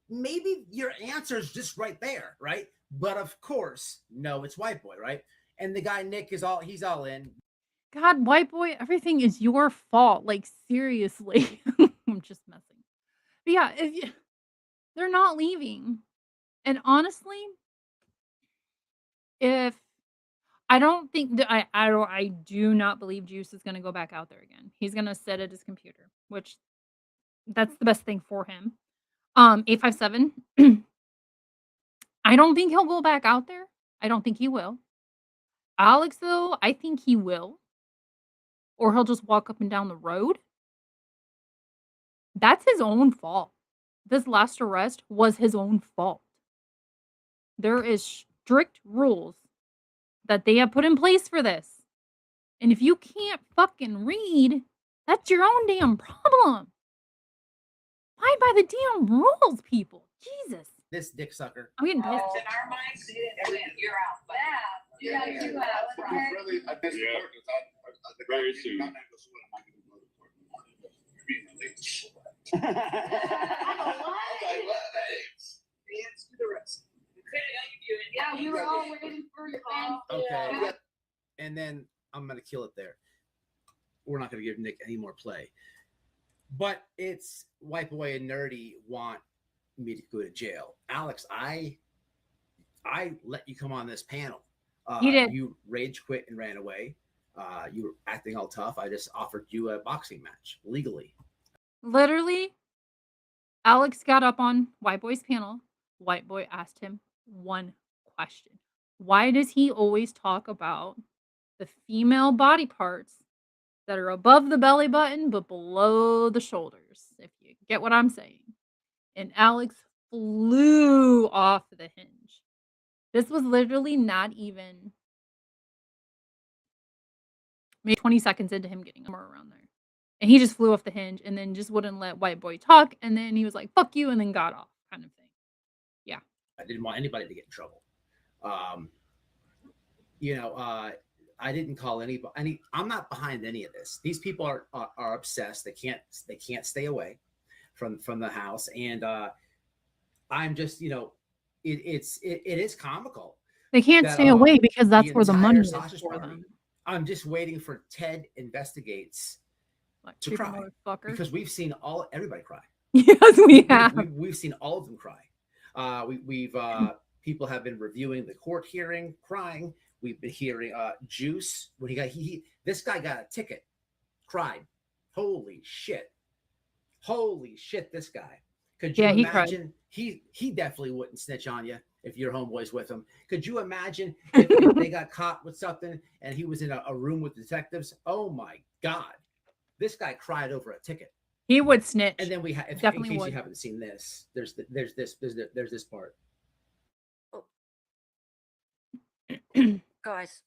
Speaker 3: Maybe your answer is just right there, right? But of course, no, it's white boy, right? And the guy Nick he's all in.
Speaker 1: God, white boy, everything is your fault. Like, seriously. I'm just messing. But yeah, they're not leaving. And honestly, if I don't think that I do not believe Juice is going to go back out there again. He's going to sit at his computer, which that's the best thing for him. 857. I don't think he'll go back out there. I don't think he will. Alex, though, I think he will. Or he'll just walk up and down the road. That's his own fault. This last arrest was his own fault. There is strict rules that they have put in place for this. And if you can't fucking read, that's your own damn problem. Abide by the damn rules, people. Jesus.
Speaker 3: This dick sucker.
Speaker 1: I'm getting pissed.
Speaker 11: In our minds, you're out. But yeah, you out.
Speaker 8: Really, I miss
Speaker 9: Yeah.
Speaker 8: work. The
Speaker 9: Very soon.
Speaker 8: not go to work. I'm not gonna go to work in the morning. You're being late.
Speaker 11: Dance to the rest. Yeah, we were all waiting for your call.
Speaker 3: Okay. And then I'm going to kill it there. We're not going to give Nick any more play. But it's White Boy and Nerdy want me to go to jail. Alex, I let you come on this panel.
Speaker 1: You did.
Speaker 3: You rage quit and ran away. You were acting all tough. I just offered you a boxing match legally.
Speaker 1: Literally, Alex got up on White Boy's panel. White Boy asked him one question. Why does he always talk about the female body parts that are above the belly button but below the shoulders? If you get what I'm saying. And Alex flew off the hinge. This was literally not even maybe 20 seconds into him getting somewhere around there. And he just flew off the hinge and then just wouldn't let White Boy talk. And then he was like, fuck you, and then got off kind of thing. Yeah.
Speaker 3: I didn't want anybody to get in trouble. I didn't call anybody. I'm not behind any of this. These people are obsessed. They can't stay away from the house. And I'm just, it is comical.
Speaker 1: They can't stay away because that's where the money is for them.
Speaker 3: I'm just waiting for Ted Investigates to cry because we've seen everybody cry.
Speaker 1: Yes, we have.
Speaker 3: We've seen all of them cry. We've people have been reviewing the court hearing, crying. We've been hearing Juice when this guy got a ticket, cried. Holy shit, this guy. Could you imagine? He definitely wouldn't snitch on you if your homeboy's with him. Could you imagine if they got caught with something and he was in a room with detectives? Oh my God, this guy cried over a ticket.
Speaker 1: He would snitch.
Speaker 3: And then we have,
Speaker 1: definitely
Speaker 3: in case
Speaker 1: would.
Speaker 3: you haven't seen this, there's this part.
Speaker 12: Guys.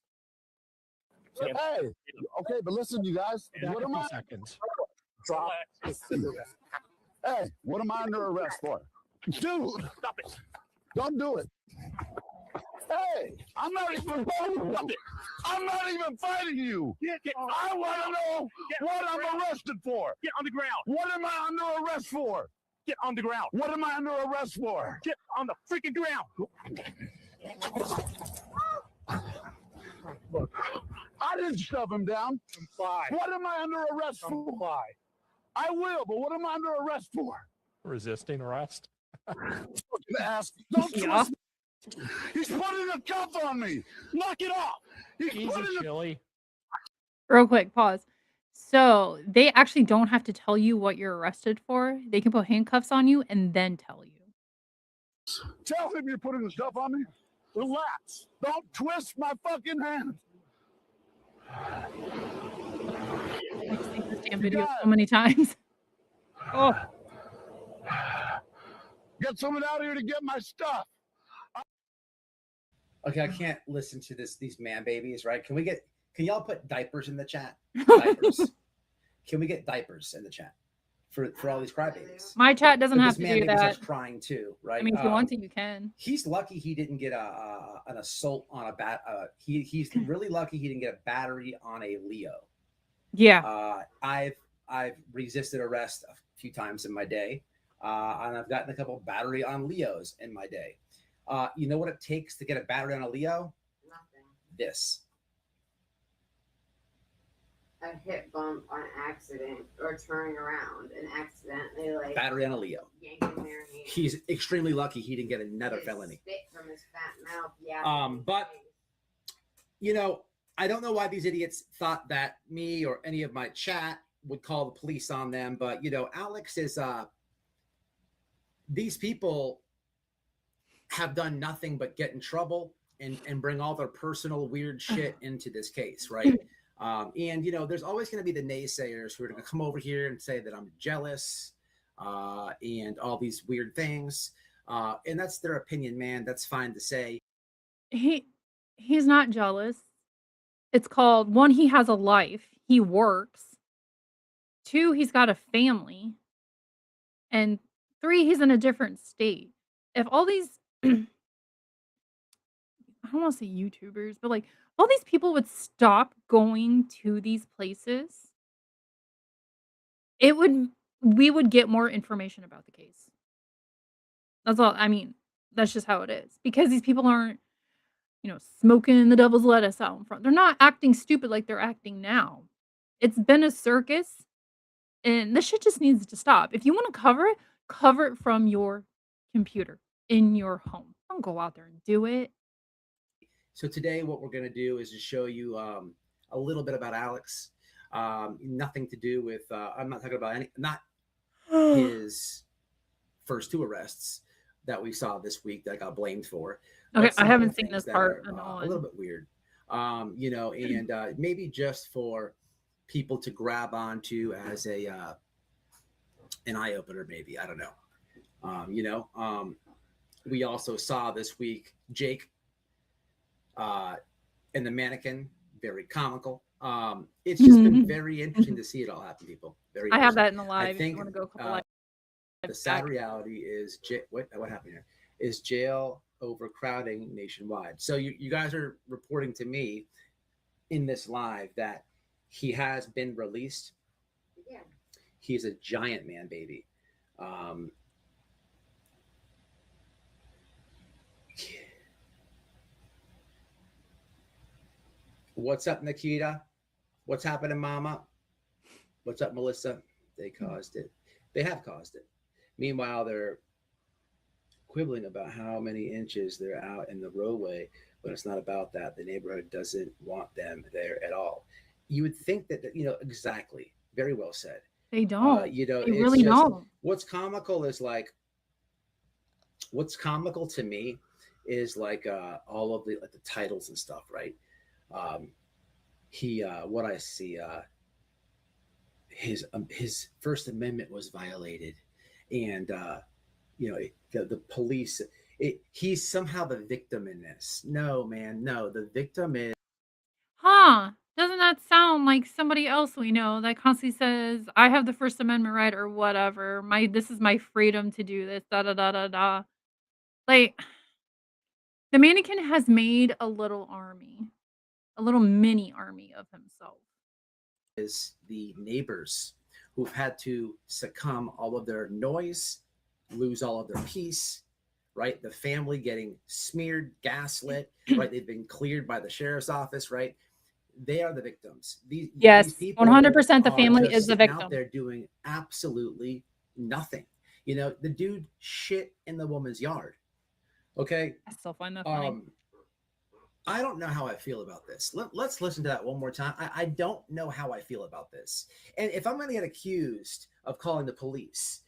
Speaker 4: Hey, okay, but listen, you guys. What am I?
Speaker 5: Seconds.
Speaker 4: Hey, what am I under arrest for? Dude, stop it. Don't do it. Hey, I'm not even fighting. I'm not even fighting you. I want to know what I'm arrested for. Get on the ground. What am I under arrest for? Get on the ground. What am I under arrest for? Get on the freaking ground. Look, I didn't shove him down. Comply. What am I under arrest for? Comply. I will, but what am I under arrest for?
Speaker 5: Resisting arrest.
Speaker 4: Don't twist me. He's putting a cuff on me. Knock it off. He's
Speaker 5: Easy,
Speaker 4: putting a
Speaker 5: Chili.
Speaker 1: Real quick, pause. So they actually don't have to tell you what you're arrested for. They can put handcuffs on you and then tell you.
Speaker 4: Tell him you're putting the stuff on me. Relax. Don't twist my fucking hand.
Speaker 1: I've seen this damn video so many times. Oh,
Speaker 4: Get someone out here to get my stuff.
Speaker 3: Okay, I can't listen to these man babies, right? Can y'all put diapers in the chat? Diapers. Can we get diapers in the chat for all these crybabies?
Speaker 1: my chat doesn't
Speaker 3: But
Speaker 1: have
Speaker 3: this
Speaker 1: to
Speaker 3: man
Speaker 1: do
Speaker 3: baby starts
Speaker 1: that.
Speaker 3: crying too, right?
Speaker 1: I mean, if you want to, you can.
Speaker 3: He's lucky he didn't get an assault on a bat. He's really lucky he didn't get a battery on a Leo.
Speaker 1: Yeah.
Speaker 3: I've resisted arrest a few times in my day, and I've gotten a couple battery on Leos in my day. You know what it takes to get a battery on a Leo?
Speaker 12: Nothing.
Speaker 3: This.
Speaker 12: A hip bump on accident or turning around and accidentally like
Speaker 3: Battery on a Leo.
Speaker 12: yanking their hand.
Speaker 3: He's extremely lucky he didn't get another felony.
Speaker 12: Spit from his fat mouth. Yeah.
Speaker 3: But you know, I don't know why these idiots thought that me or any of my chat would call the police on them, but you know, Alex is these people have done nothing but get in trouble and bring all their personal weird shit into this case, right? And you know, there's always going to be the naysayers who are going to come over here and say that I'm jealous and all these weird things. And that's their opinion, man. That's fine to say.
Speaker 1: He's not jealous. It's called, one, he has a life. He works. Two, he's got a family. And three, he's in a different state. If all these I don't want to say YouTubers, but like all these people would stop going to these places, we would get more information about the case. That's all. I mean, that's just how it is. Because these people aren't, smoking the devil's lettuce out in front. They're not acting stupid like they're acting now. It's been a circus, and this shit just needs to stop. If you want to cover it from your computer in your home. Don't go out there and do it.
Speaker 3: So today what we're going to do is just show you a little bit about Alex. Nothing to do with, I'm not talking about not his first two arrests that we saw this week that I got blamed for.
Speaker 1: Okay,
Speaker 3: I
Speaker 1: haven't seen this part at
Speaker 3: a
Speaker 1: all.
Speaker 3: little bit weird. And maybe just for people to grab onto as an eye opener, maybe, I don't know. We also saw this week Jake and the mannequin, very comical. It's just been very interesting to see it all happen, people. Very.
Speaker 1: I have that in the
Speaker 3: I
Speaker 1: live. If
Speaker 3: think
Speaker 1: you want to go a couple live.
Speaker 3: the sad reality is what happened here is jail overcrowding nationwide. So you guys are reporting to me in this live that he has been released.
Speaker 12: Yeah.
Speaker 3: He's a giant man baby. What's up, Nikita? What's happening, Mama? What's up, Melissa? They caused it. They have caused it. Meanwhile, they're quibbling about how many inches they're out in the roadway, but it's not about that. The neighborhood doesn't want them there at all. You would think that, exactly. Very well said.
Speaker 1: They don't.
Speaker 3: They
Speaker 1: really don't.
Speaker 3: What's comical to me is like all of the titles and stuff, right? What I see, his First Amendment was violated, and the police. He's somehow the victim in this. No, man, no. The victim is.
Speaker 1: Huh? Doesn't that sound like somebody else we know that constantly says, "I have the First Amendment right" or whatever. This is my freedom to do this. Da da da da da. Like, The mannequin has made a little army, a little mini army of himself.
Speaker 3: Is the neighbors who've had to succumb all of their noise, lose all of their peace, right? The family getting smeared, gaslit, right? They've been cleared by the sheriff's office, right? They are the victims.
Speaker 1: Yes,
Speaker 3: These people
Speaker 1: 100% the
Speaker 3: are
Speaker 1: family
Speaker 3: just
Speaker 1: is the
Speaker 3: sitting
Speaker 1: victim.
Speaker 3: out there doing absolutely nothing. You know, the dude shit in the woman's yard. Okay.
Speaker 1: I still find that funny.
Speaker 3: I don't know how I feel about this. Let's listen to that one more time. I don't know how I feel about this. And if I'm going to get accused of calling the police,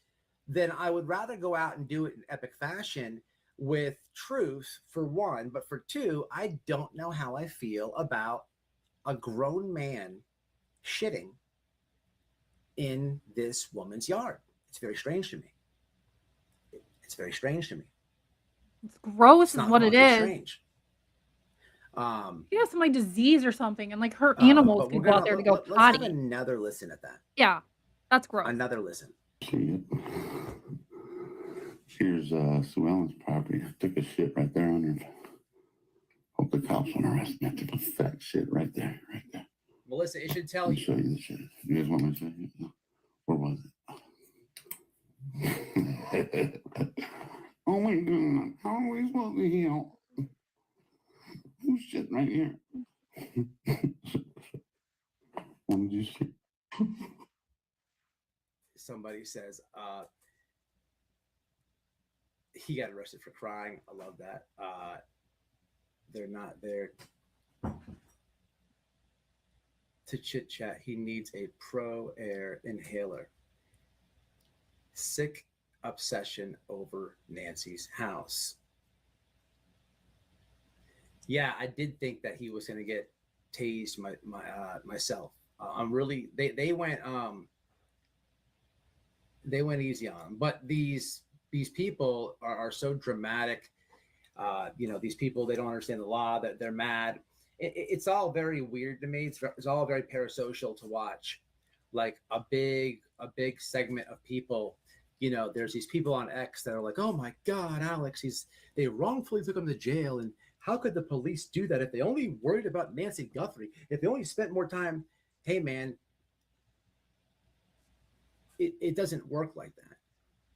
Speaker 3: then I would rather go out and do it in epic fashion with truth, for one. But for two, I don't know how I feel about a grown man shitting in this woman's yard. It's very strange to me. It's very strange to me.
Speaker 1: It's gross,
Speaker 3: It's
Speaker 1: is what it
Speaker 3: it's
Speaker 1: is.
Speaker 3: strange.
Speaker 1: He has some like disease or something, and like her animals
Speaker 3: but
Speaker 1: could
Speaker 3: we're
Speaker 1: go out
Speaker 3: gonna
Speaker 1: there to go
Speaker 3: let's have
Speaker 1: potty.
Speaker 3: another listen at that.
Speaker 1: Yeah, that's gross.
Speaker 3: Another listen.
Speaker 8: See it? Here's Sue Ellen's property. I took a shit right there under it. Hope the cops won't arrest me. I took a fat shit right there, right there.
Speaker 3: Melissa, it should tell
Speaker 8: Let me
Speaker 3: you.
Speaker 8: show you the shit. You guys want me to show you? No. Where was it? Oh my god! How are we supposed to heal? Who's shit right here? What did you see?
Speaker 3: Somebody says he got arrested for crying. I love that. They're not there to chit chat. He needs a Pro Air inhaler. Sick obsession over Nancy's house. Yeah, I did think that he was going to get tased myself. I'm really they went easy on him, but these people are so dramatic. You know, these people, they don't understand the law, that they're mad. It's all very weird to me. It's all very parasocial to watch. Like a big segment of people, you know, there's these people on X that are like, oh my God, Alex, they wrongfully took him to jail. And how could the police do that if they only worried about Nancy Guthrie? If they only spent more time, hey man, it doesn't work like that.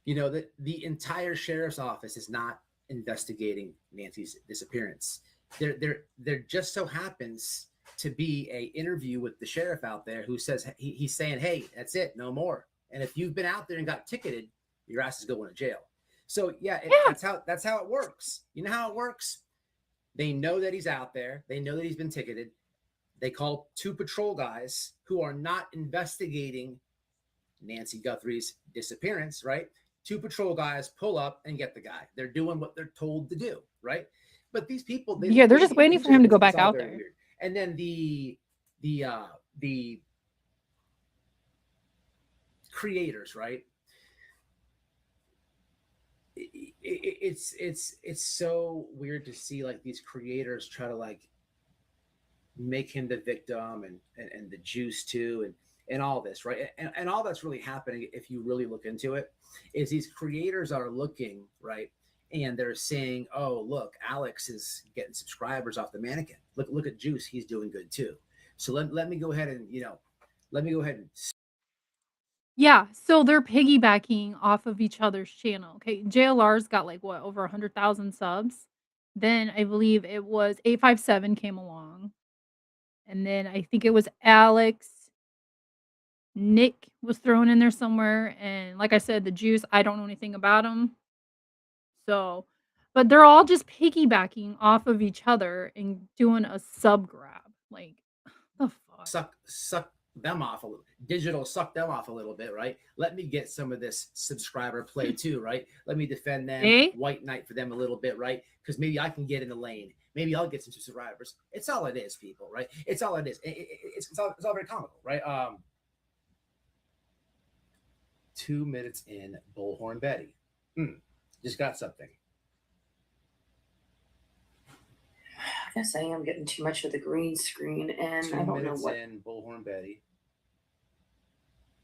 Speaker 3: You know, that the entire sheriff's office is not investigating Nancy's disappearance. There just so happens to be a interview with the sheriff out there who says he's saying, hey, that's it, no more. And if you've been out there and got ticketed, your ass is going to jail. So yeah, that's how it works. You know how it works? They know that he's out there. They know that he's been ticketed. They call 2 patrol guys who are not investigating Nancy Guthrie's disappearance, right? 2 patrol guys pull up and get the guy. They're doing what they're told to do, right? But these people,
Speaker 1: they're just waiting for him to go back out there.
Speaker 3: Weird. And then the creators, right? It's so weird to see like these creators try to like make him the victim and the juice too and all this, right? And all that's really happening, if you really look into it, is these creators are looking, right, and they're saying, oh look, Alex is getting subscribers off the mannequin. Look at Juice, he's doing good too. So let me go ahead and
Speaker 1: Yeah, so they're piggybacking off of each other's channel. Okay, JLR's got like what, over 100,000 subs. Then I believe it was 857 came along. And then I think it was Alex. Nick was thrown in there somewhere. And like I said, the Juice, I don't know anything about him. So, but they're all just piggybacking off of each other and doing a sub grab. Like, the fuck?
Speaker 3: suck them off a little. Digital suck them off a little bit, right? Let me get some of this subscriber play too, right? Let me defend them, white knight for them a little bit, right? Because maybe I can get in the lane. Maybe I'll get some subscribers. It's all it is, people, right? It's all it is. It's all very comical, right? 2 minutes in, Bullhorn Betty. Just got something.
Speaker 13: I guess I am getting too much of the green screen, and
Speaker 3: 2
Speaker 13: I don't know
Speaker 3: minutes
Speaker 13: what.
Speaker 3: in, Bullhorn Betty.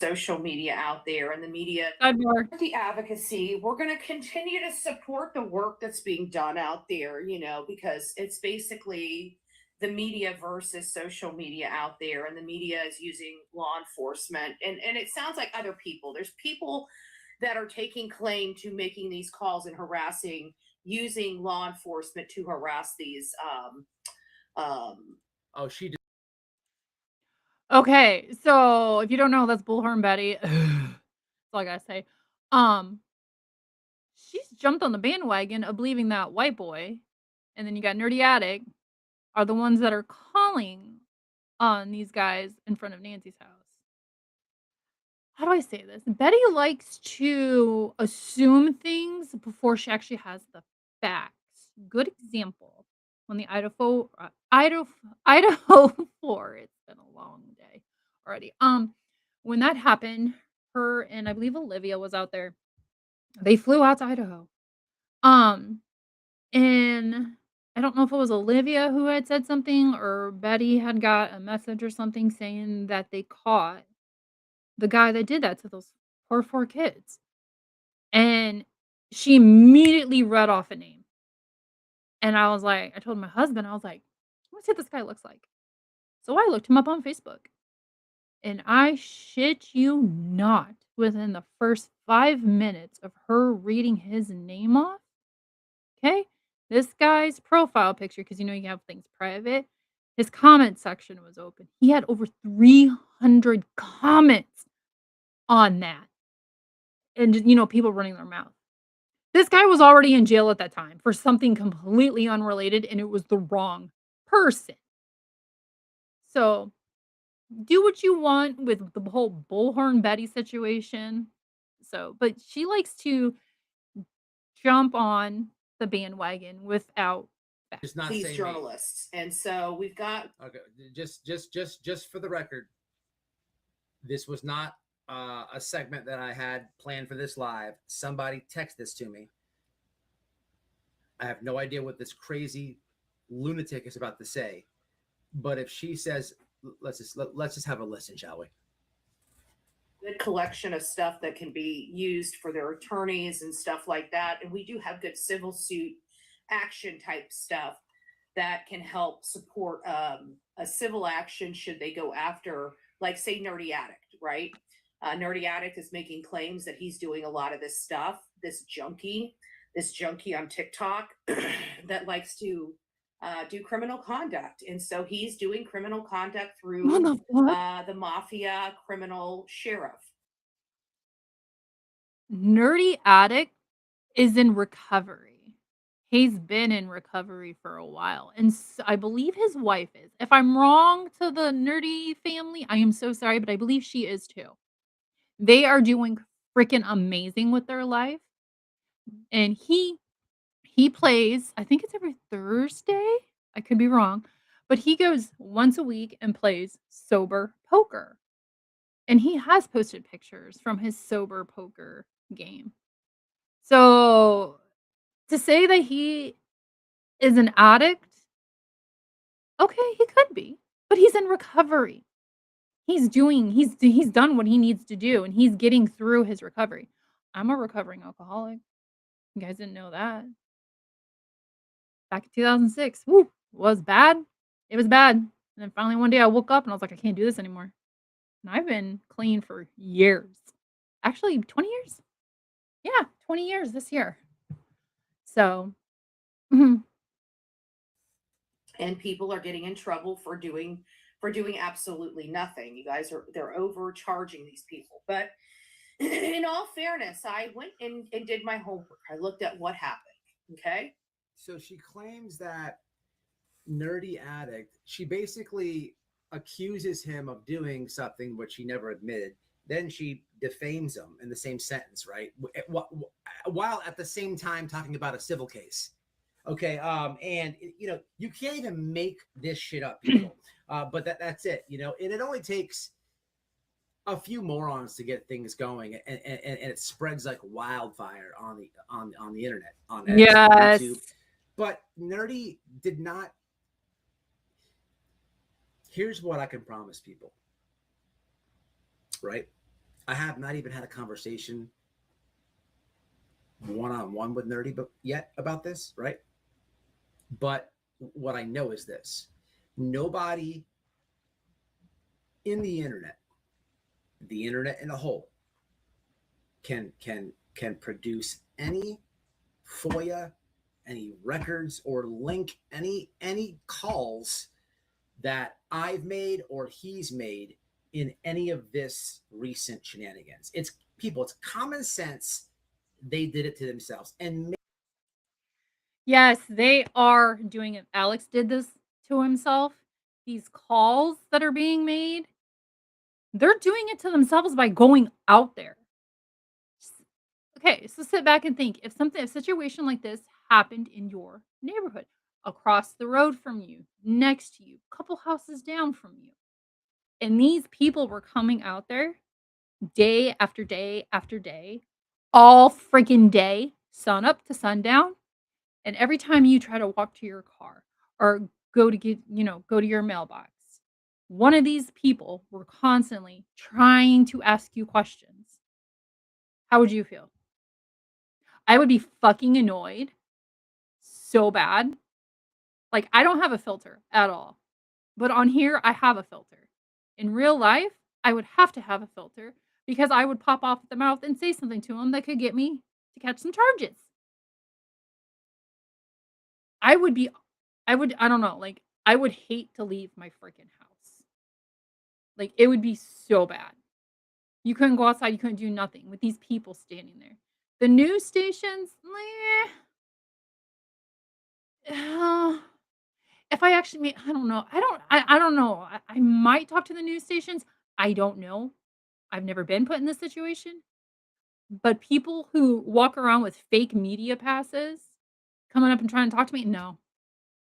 Speaker 13: social media out there and the media,
Speaker 1: Sidebar.
Speaker 13: the advocacy. We're going to continue to support the work that's being done out there, because it's basically the media versus social media out there, and the media is using law enforcement. And it sounds like other people. There's people that are taking claim to making these calls and harassing, using law enforcement to harass these.
Speaker 3: Oh, she did.
Speaker 1: Okay, so if you don't know, that's Bullhorn Betty. That's all I gotta say. She's jumped on the bandwagon of believing that white boy, and then you got Nerdy Attic, are the ones that are calling on these guys in front of Nancy's house. How do I say this? Betty likes to assume things before she actually has the facts. Good example, when the Idaho 4, it's been a long day already. When that happened, her and I believe Olivia was out there. They flew out to Idaho. And I don't know if it was Olivia who had said something or Betty had got a message or something saying that they caught the guy that did that to those poor 4 kids. And she immediately read off a name. And I was like, I told my husband, I was like, let's see what this guy looks like. So I looked him up on Facebook. And I shit you not, within the first 5 minutes of her reading his name off, okay, this guy's profile picture, because you have things private, his comment section was open. He had over 300 comments on that. And, people running their mouth. This guy was already in jail at that time for something completely unrelated, and it was the wrong person. So, do what you want with the whole Bullhorn Betty situation. So, but she likes to jump on the bandwagon without facts.
Speaker 3: Just not
Speaker 13: these
Speaker 3: saying me.
Speaker 13: journalists. And so we've got
Speaker 3: Okay, just for the record, this was not a segment that I had planned for this live. Somebody text this to me. I have no idea what this crazy lunatic is about to say, but if she says, let's just have a listen, shall we?
Speaker 13: good collection of stuff that can be used for their attorneys and stuff like that. And we do have good civil suit action type stuff that can help support a civil action should they go after, like, say, Nerdy Addict, right? Nerdy Addict is making claims that he's doing a lot of this stuff, this junkie on TikTok that likes to do criminal conduct. And so he's doing criminal conduct through the mafia criminal sheriff.
Speaker 1: Nerdy Addict is in recovery. He's been in recovery for a while. And I believe his wife is. If I'm wrong to the Nerdy family, I am so sorry, but I believe she is too. They are doing freaking amazing with their life. And he plays, I think it's every Thursday. I could be wrong, but he goes once a week and plays sober poker. And he has posted pictures from his sober poker game. So to say that he is an addict, okay, he could be, but he's in recovery. He's done what he needs to do, and he's getting through his recovery. I'm a recovering alcoholic. You guys didn't know that. Back in 2006, was bad. It was bad. And then finally one day I woke up and I was like, I can't do this anymore. And I've been clean for years. Actually, 20 years? Yeah, 20 years this year. So,
Speaker 13: and people are getting in trouble for doing absolutely nothing. You guys they're overcharging these people. But in all fairness, I went and did my homework. I looked at what happened. Okay.
Speaker 3: So she claims that Nerdy Addict, she basically accuses him of doing something which he never admitted. Then she defames him in the same sentence, right? While at the same time talking about a civil case. Okay. And you can't even make this shit up, people. But that's it, and it only takes a few morons to get things going, and it spreads like wildfire on the internet, on
Speaker 1: yes.
Speaker 3: YouTube. But Nerdy did not. Here's what I can promise people, right? I have not even had a conversation one-on-one with Nerdy yet about this, right? But what I know is this: nobody in the internet in a whole, can produce any FOIA, any records, or link any calls that I've made or he's made in any of this recent shenanigans. It's common sense. They did it to themselves. And
Speaker 1: Yes, they are doing it. Alex did this to himself. These calls that are being made, they're doing it to themselves by going out there. Okay, so sit back and think. If a situation like this happened in your neighborhood, across the road from you, next to you, a couple houses down from you, and these people were coming out there day after day after day, all freaking day, sun up to sundown, and every time you try to walk to your car or go to your mailbox, one of these people were constantly trying to ask you questions. How would you feel? I would be fucking annoyed so bad. Like, I don't have a filter at all. But on here, I have a filter. In real life, I would have to have a filter because I would pop off at the mouth and say something to him that could get me to catch some charges. I don't know, like, I would hate to leave my freaking house. Like, it would be so bad. You couldn't go outside, you couldn't do nothing with these people standing there. The news stations, if I actually mean, I don't know. I don't know. I might talk to the news stations. I don't know. I've never been put in this situation. But people who walk around with fake media passes coming up and trying to talk to me, no.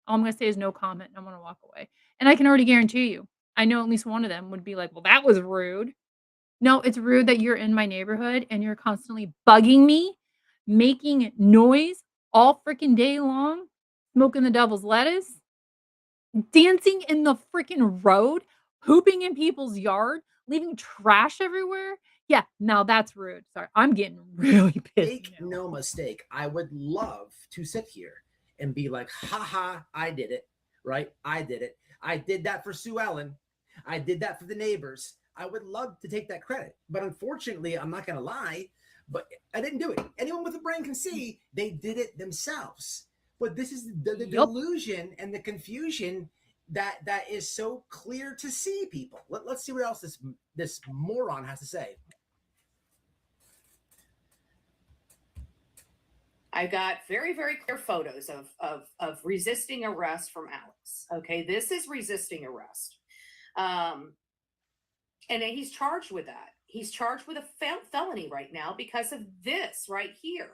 Speaker 1: All I'm gonna say is no comment, and I'm gonna walk away. And I can already guarantee you, I know at least one of them would be like, "Well, that was rude." No, it's rude that you're in my neighborhood and you're constantly bugging me, making noise all freaking day long, smoking the devil's lettuce, dancing in the freaking road, pooping in people's yard, leaving trash everywhere. Yeah, now that's rude. Sorry, I'm getting really pissed.
Speaker 3: Make no mistake, I would love to sit here and be like, haha, I did it, right? I did it. I did that for Sue Ellen. I did that for the neighbors. I would love to take that credit. But unfortunately, I'm not going to lie, but I didn't do it. Anyone with a brain can see they did it themselves. But this is the delusion and the confusion that is so clear to see, people. Let's see what else this moron has to say.
Speaker 13: I got very, very clear photos of resisting arrest from Alex. Okay, this is resisting arrest. And he's charged with that. He's charged with a felony right now because of this right here.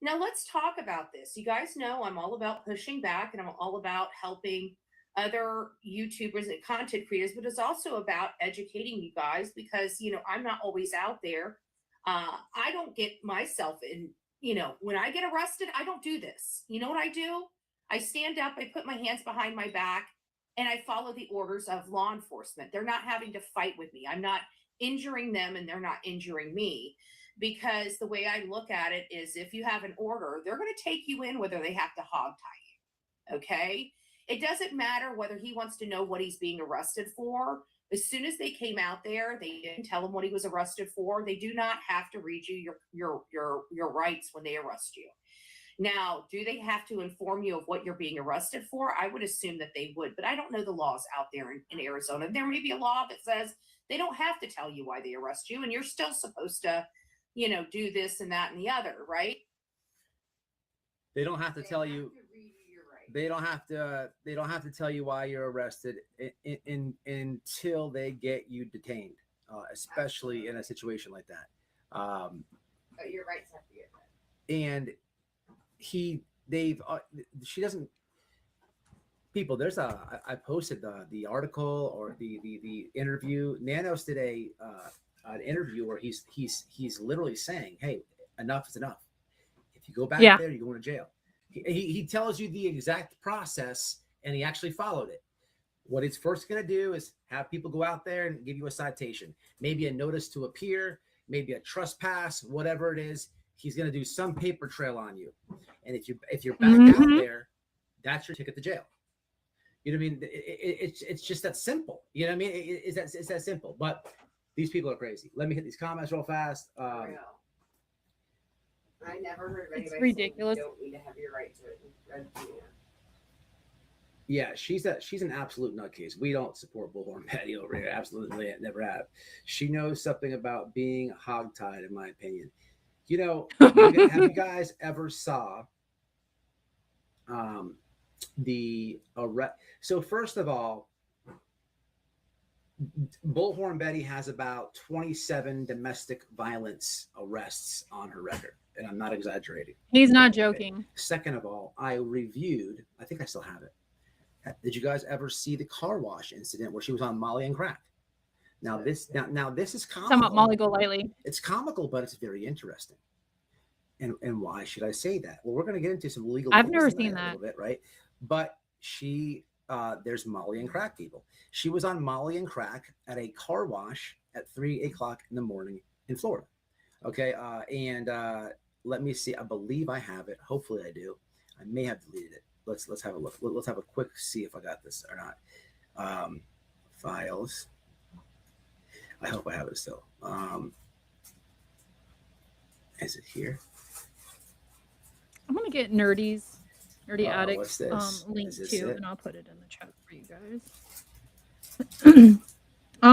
Speaker 13: Now, let's talk about this. You guys know I'm all about pushing back and I'm all about helping other YouTubers and content creators, but it's also about educating you guys because, I'm not always out there. I don't get myself in, when I get arrested, I don't do this. You know what I do? I stand up, I put my hands behind my back, and I follow the orders of law enforcement. They're not having to fight with me. I'm not injuring them and they're not injuring me, because the way I look at it is if you have an order, they're going to take you in whether they have to hog tie you. Okay. It doesn't matter whether he wants to know what he's being arrested for. As soon as they came out there, they didn't tell him what he was arrested for. They do not have to read you your rights when they arrest you. Now, do they have to inform you of what you're being arrested for? I would assume that they would, but I don't know the laws out there in Arizona. There may be a law that says they don't have to tell you why they arrest you, and you're still supposed to, do this and that and the other, right?
Speaker 3: They don't have to tell you. They don't have to tell you why you're arrested until they get you detained, especially in a situation like that.
Speaker 12: But your rights have to get that.
Speaker 3: And she doesn't. People, I posted the article or the interview. Nanos did an interview where he's literally saying, "Hey, enough is enough. If you go back there, you're going to jail." He tells you the exact process, and he actually followed it. What he's first going to do is have people go out there and give you a citation, maybe a notice to appear, maybe a trespass, whatever it is. He's going to do some paper trail on you. And if you're back out there, that's your ticket to jail. You know what I mean? It's just that simple. You know what I mean? It's that simple. But these people are crazy. Let me hit these comments real fast.
Speaker 12: I never heard of anybody
Speaker 1: It's ridiculous.
Speaker 12: saying you don't need to have your right to it.
Speaker 3: Yeah, she's an absolute nutcase. We don't support Bullhorn Betty over here. Absolutely, never have. She knows something about being hogtied, in my opinion. You know, have you guys ever saw the arrest? So first of all, Bullhorn Betty has about 27 domestic violence arrests on her record, and I'm not exaggerating.
Speaker 1: He's not joking.
Speaker 3: Second of all, I think I still have it. Did you guys ever see the car wash incident where she was on Molly and crack? Now this is comical.
Speaker 1: Talking about Molly Golightly.
Speaker 3: It's comical, but it's very interesting. And why should I say that? Well, we're going to get into some legal.
Speaker 1: I've never seen that
Speaker 3: a little bit, right? But there's Molly and crack people. She was on Molly and crack at a car wash at 3 o'clock in the morning in Florida. Okay, and let me see. I believe I have it. Hopefully, I do. I may have deleted it. Let's have a look. Let's have a quick see if I got this or not. Files. I hope I have it still. Is it here?
Speaker 1: I'm gonna get Nerdy
Speaker 3: what's
Speaker 1: Addicts
Speaker 3: this?
Speaker 1: link
Speaker 3: Is this
Speaker 1: too,
Speaker 3: it?
Speaker 1: and I'll put it in the chat for you guys.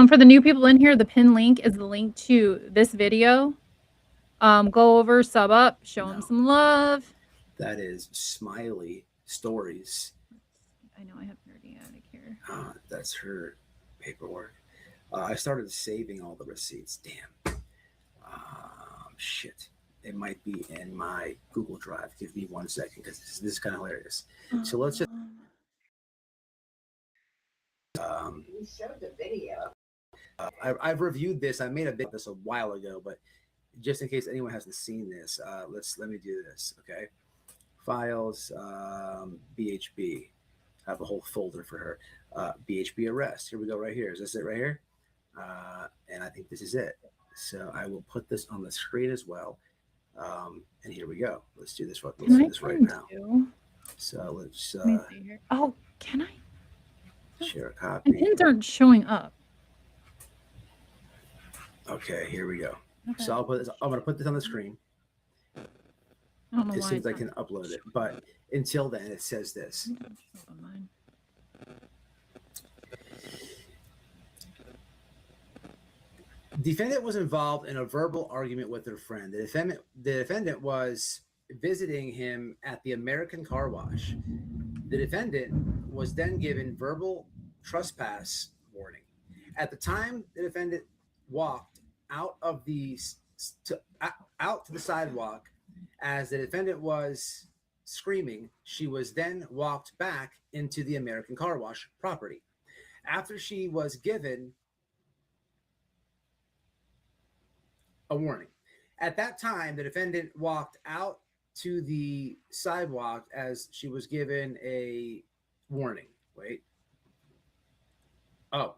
Speaker 1: For the new people in here, the pin link is the link to this video. Go over, sub up, show them some love.
Speaker 3: That is Smiley Stories.
Speaker 1: I know I have Nerdy Addict here.
Speaker 3: That's her paperwork. I started saving all the receipts. Damn. Shit. It might be in my Google Drive. Give me 1 second because this is kind of hilarious. So let's just.
Speaker 12: You showed the video.
Speaker 3: I've reviewed this. I made a bit of this a while ago, but just in case anyone hasn't seen this, let me do this. Okay. Files, BHB. I have a whole folder for her. BHB arrest. Here we go. Right here. Is this it right here? And I think this is it. So I will put this on the screen as well. And here we go. Let's do this. Let's do this right now. So let's
Speaker 1: Let me see here. Oh, can I?
Speaker 3: share a
Speaker 1: My
Speaker 3: copy.
Speaker 1: pins aren't showing up.
Speaker 3: Okay, here we go.
Speaker 1: Okay.
Speaker 3: So I'm going to put this on the screen
Speaker 1: I don't know
Speaker 3: as
Speaker 1: why
Speaker 3: soon as I
Speaker 1: it's
Speaker 3: can upload it. But until then, it says this. Defendant was involved in a verbal argument with her friend. The defendant was visiting him at the American Car Wash. The defendant was then given verbal trespass warning. At the time, the defendant walked out to the sidewalk. As the defendant was screaming, she was then walked back into the American Car Wash property. After she was given a warning. At that time, the defendant walked out to the sidewalk as she was given a warning. Wait. Oh.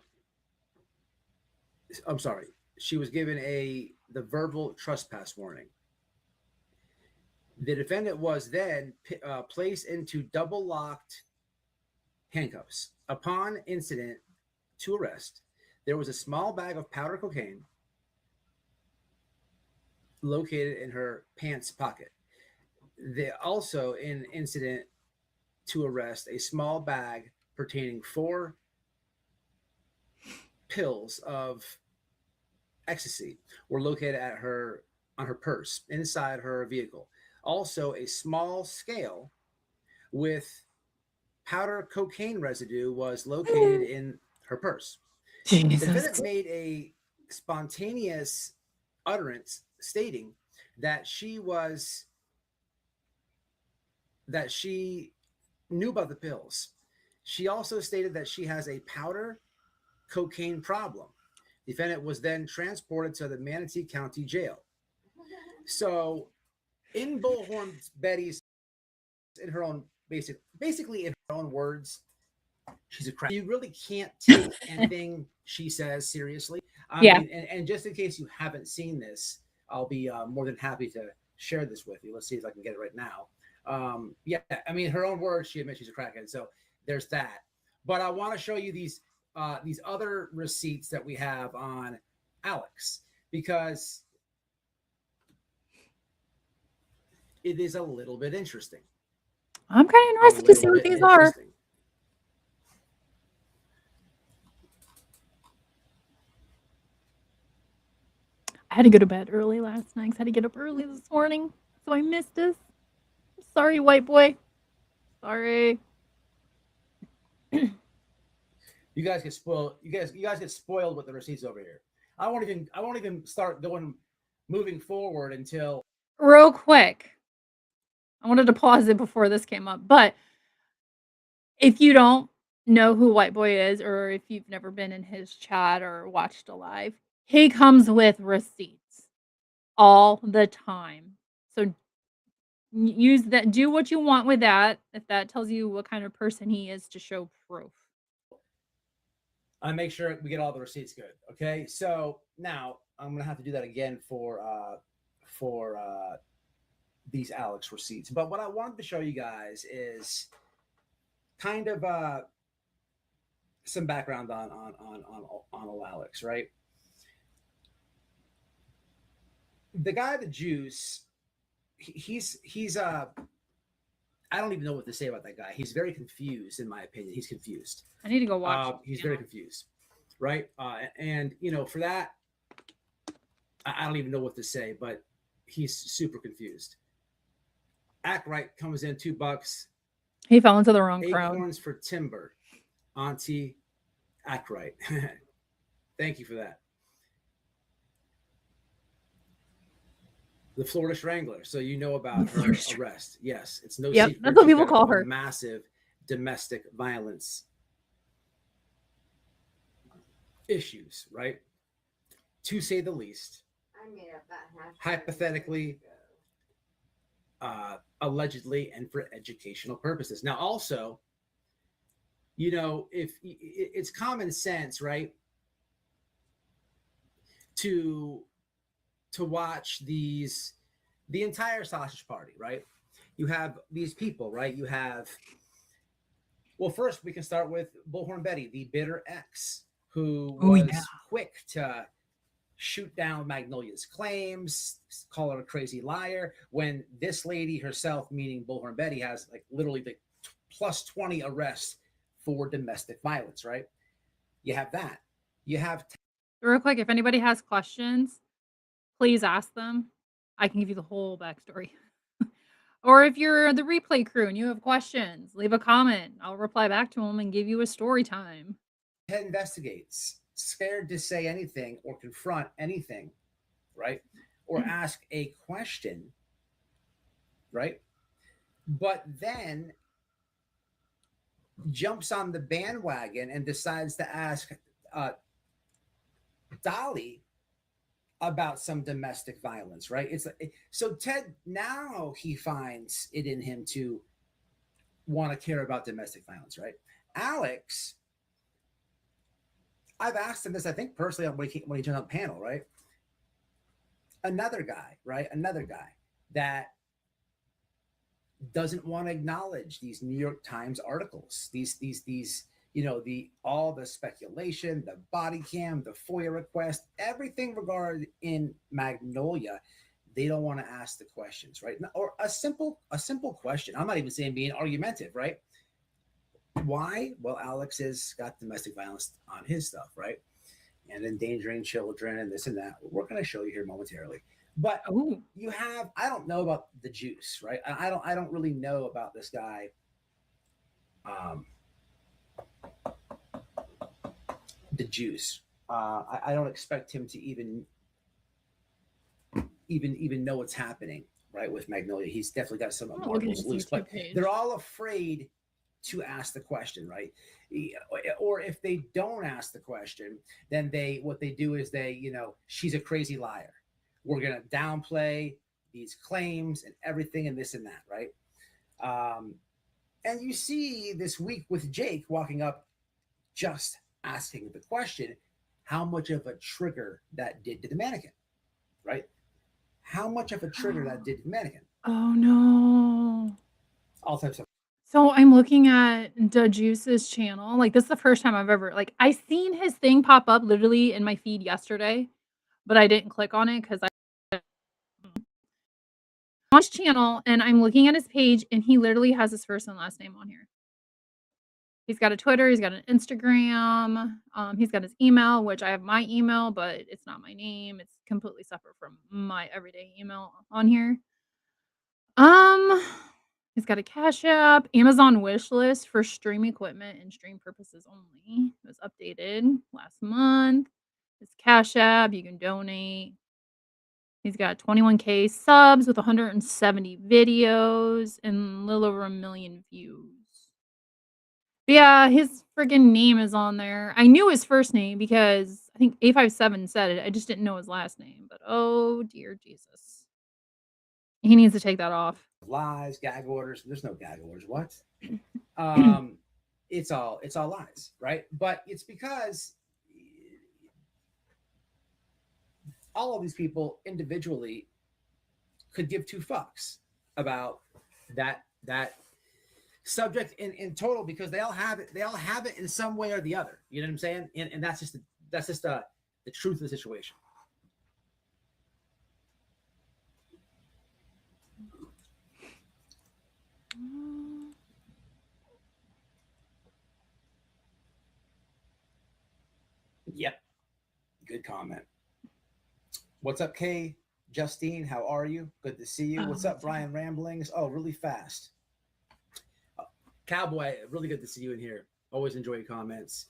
Speaker 3: I'm sorry. She was given the verbal trespass warning. The defendant was then placed into double-locked handcuffs. Upon incident to arrest, there was a small bag of powder cocaine located in her pants pocket. Also, in incident to arrest, a small bag pertaining 4 pills of ecstasy were located on her purse inside her vehicle. Also, a small scale with powder cocaine residue was located in her purse.
Speaker 1: Jesus.
Speaker 3: The defendant made a spontaneous utterance stating that she knew about the pills. She also stated that she has a powder cocaine problem. The defendant was then transported to the Manatee County Jail. So, in Bullhorn Betty's, in her own basically in her own words, she's a crack. You really can't take anything she says seriously.
Speaker 1: Yeah.
Speaker 3: And just in case you haven't seen this, I'll be more than happy to share this with you. Let's see if I can get it right now. Yeah, I mean, her own words, she admits she's a crackhead. So there's that. But I want to show you these other receipts that we have on Alex, because it is a little bit interesting.
Speaker 1: I'm kind of interested to see what these are. I had to go to bed early last night. I had to get up early this morning, so I missed this. Sorry, white boy. Sorry.
Speaker 3: You guys get spoiled. You guys get spoiled with the receipts over here. I won't even start moving forward until
Speaker 1: Real quick. I wanted to pause it before this came up, but if you don't know who White Boy is, or if you've never been in his chat or watched a live, he comes with receipts all the time. So use that, do what you want with that. If that tells you what kind of person he is, to show proof.
Speaker 3: I make sure we get all the receipts good. Okay, so now I'm gonna have to do that again for these Alex receipts. But what I wanted to show you guys is kind of some background on old Alex, right? The guy, the Juice, he's I don't even know what to say about that guy. He's very confused, in my opinion. He's confused.
Speaker 1: I need to go watch.
Speaker 3: He's very confused, right? And for that, I don't even know what to say, but he's super confused. Act Right comes in $2.
Speaker 1: He fell into the wrong crowd.
Speaker 3: Acorns for Timber, Auntie Act Right. Thank you for that. The Florida Strangler. So you know about her arrest. Yes, it's no secret.
Speaker 1: That's what people call her.
Speaker 3: Massive domestic violence issues, right? To say the least.
Speaker 12: I made up that
Speaker 3: hypothetically, allegedly, and for educational purposes. Now, also, if it's common sense, right, to watch the entire sausage party, right? You have these people, right? You have, well, first we can start with Bullhorn Betty, the bitter ex, who was quick to shoot down Magnolia's claims, call her a crazy liar, when this lady herself, meaning Bullhorn Betty, has like literally the plus 20 arrests for domestic violence, right? You have that. You have
Speaker 1: Real quick, if anybody has questions, please ask them. I can give you the whole backstory. Or if you're the replay crew and you have questions, leave a comment. I'll reply back to them and give you a story time.
Speaker 3: Ted investigates, scared to say anything or confront anything, right? Or ask a question, right? But then jumps on the bandwagon and decides to ask Dolly about some domestic violence, right? It's so Ted, now he finds it in him to want to care about domestic violence, right? Alex, I've asked him this, I think personally, when he joined on the panel, right? Another guy, right? Another guy that doesn't want to acknowledge these New York Times articles, these all the speculation, the body cam, the FOIA request, everything regarding in Magnolia. They don't want to ask the questions, right? Or a simple question. I'm not even saying being argumentative, right? Why? Well, Alex has got domestic violence on his stuff, right? And endangering children and this and that. We're going to show you here momentarily. But you have, I don't know about the Juice, right? I don't really know about this guy. The Juice. I don't expect him to even know what's happening, right, with Magnolia. He's definitely got some marbles loose, but they're all afraid to ask the question, right? Or if they don't ask the question, then what they do is she's a crazy liar. We're going to downplay these claims and everything and this and that, right? And you see this week with Jake walking up, just asking the question, how much of a trigger that did to the mannequin, right? How much of a trigger that did to the mannequin.
Speaker 1: Oh no.
Speaker 3: All types of.
Speaker 1: So I'm looking at Da Juice's channel. Like, this is the first time I've ever I seen his thing pop up literally in my feed yesterday, but I didn't click on it because I on his channel and I'm looking at his page and he literally has his first and last name on here. He's got a Twitter, he's got an Instagram, he's got his email, which I have my email, but it's not my name. It's completely separate from my everyday email on here. He's got a Cash App, Amazon wish list for stream equipment and stream purposes only. It was updated last month. His Cash App, you can donate. He's got 21K subs with 170 videos and a little over 1 million views. Yeah, his friggin' name is on there. I knew his first name because I think A57 said it. I just didn't know his last name, but oh dear Jesus. He needs to take that off.
Speaker 3: Lies, gag orders. There's no gag orders. What? It's all lies, right? But it's because all of these people individually could give two fucks about that subject in total, because they all have it in some way or the other. You know what I'm saying? And that's just the truth of the situation. Yep. Good comment. What's up, Kay? Justine, how are you? Good to see you. What's up, Brian Ramblings? Oh, really fast. Cowboy, really good to see you in here. Always enjoy your comments.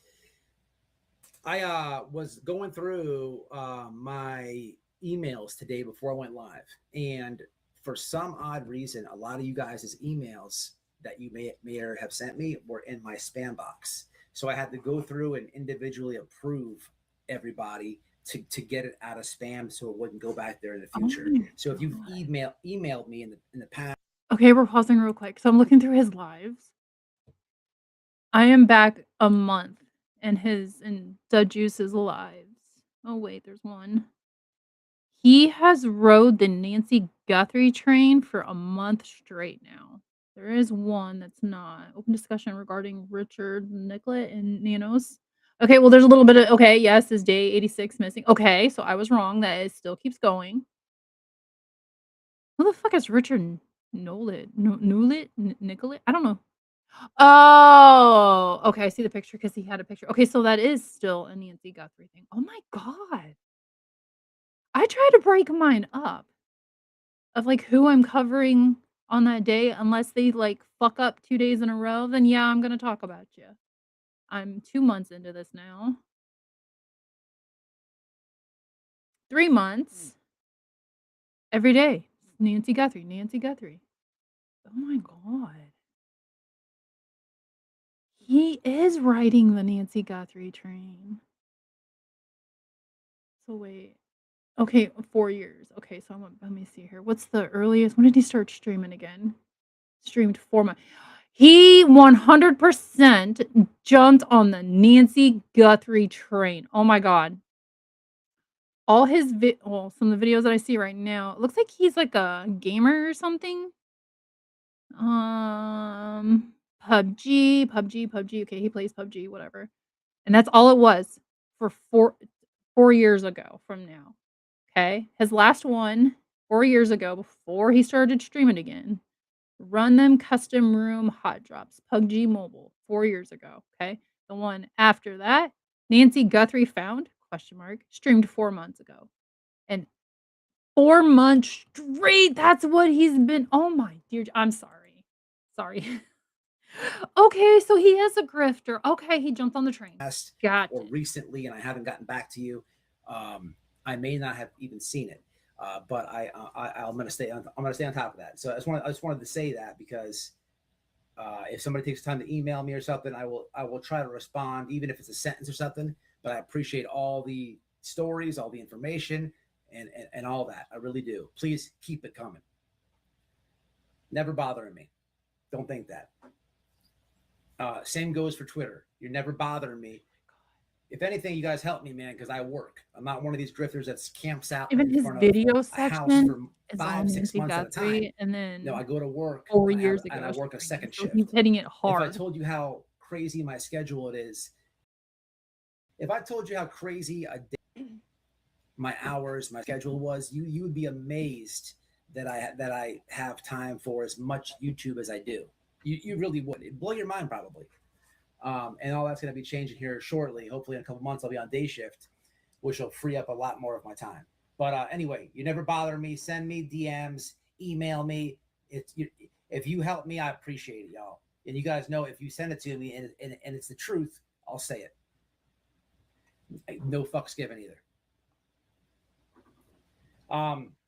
Speaker 3: I was going through my emails today before I went live, and for some odd reason, a lot of you guys' emails that you may have sent me were in my spam box. So I had to go through and individually approve everybody to get it out of spam so it wouldn't go back there in the future. So if you've emailed me in the past.
Speaker 1: Okay, we're pausing real quick. So I'm looking through his lives. I am back a month in Da Juice's lives. Oh wait, there's one. He has rode the Nancy Guthrie train for a month straight now. There is one that's not. Open discussion regarding Richard Nicollet and Nanos. Okay, well, there's a little bit of, okay, yes, is day 86 missing? Okay, so I was wrong. That it still keeps going. Who the fuck is Richard Nicollet? Nicollet? I don't know. Oh, okay, I see the picture because he had a picture. Okay, so that is still a Nancy Guthrie thing. Oh my god. I try to break mine up of, like, who I'm covering on that day, unless they, like, fuck up 2 days in a row, then yeah, I'm gonna talk about you. I'm 2 months into this now. 3 months. Every day. Nancy Guthrie, Nancy Guthrie. Oh my god. He is riding the Nancy Guthrie train. So wait. Okay, 4 years. Okay, so let me see here. What's the earliest? When did he start streaming again? Streamed 4 months. He 100% jumped on the Nancy Guthrie train. Oh my god. All his some of the videos that I see right now, it looks like he's like a gamer or something. PUBG. Okay, he plays PUBG, whatever. And that's all it was for 4 years ago from now. Okay? His last one 4 years ago before he started streaming again. Run Them Custom Room Hot Drops, PUBG Mobile, 4 years ago, okay? The one after that, Nancy Guthrie Found, ? Streamed 4 months ago. And 4 months straight, that's what he's been. Oh my dear, I'm sorry. Sorry. Okay, so he is a grifter. Okay, he jumped on the train. Got
Speaker 3: or recently, and I haven't gotten back to you. I may not have even seen it, but I'm gonna stay on top of that. So I just wanted to say that, because if somebody takes time to email me or something, I will try to respond, even if it's a sentence or something. But I appreciate all the stories, all the information, and all that. I really do. Please keep it coming. Never bothering me. Don't think that. Same goes for Twitter. You're never bothering me. if anything, you guys help me, man, because I work. I'm not one of these drifters that camps out
Speaker 1: Even
Speaker 3: in
Speaker 1: his
Speaker 3: front
Speaker 1: video
Speaker 3: of a house
Speaker 1: section
Speaker 3: for
Speaker 1: is
Speaker 3: 5,
Speaker 1: on
Speaker 3: 6
Speaker 1: Nancy
Speaker 3: months at a time.
Speaker 1: Guthrie, and then
Speaker 3: No, I go to work
Speaker 1: 4
Speaker 3: and
Speaker 1: years
Speaker 3: I
Speaker 1: ago,
Speaker 3: work a
Speaker 1: she
Speaker 3: second
Speaker 1: so
Speaker 3: shift.
Speaker 1: he's hitting it
Speaker 3: If I
Speaker 1: hard.
Speaker 3: told you how crazy my schedule it is, if I told you how crazy a day, my hours, my schedule was, you would be amazed that I have time for as much YouTube as I do. You really would. It'd blow your mind probably. And all that's going to be changing here shortly. Hopefully in a couple months I'll be on day shift, which will free up a lot more of my time. But anyway, you never bother me. Send me DMs, email me. If you help me, I appreciate it, y'all. And you guys know if you send it to me and it's the truth, I'll say it. No fucks given either.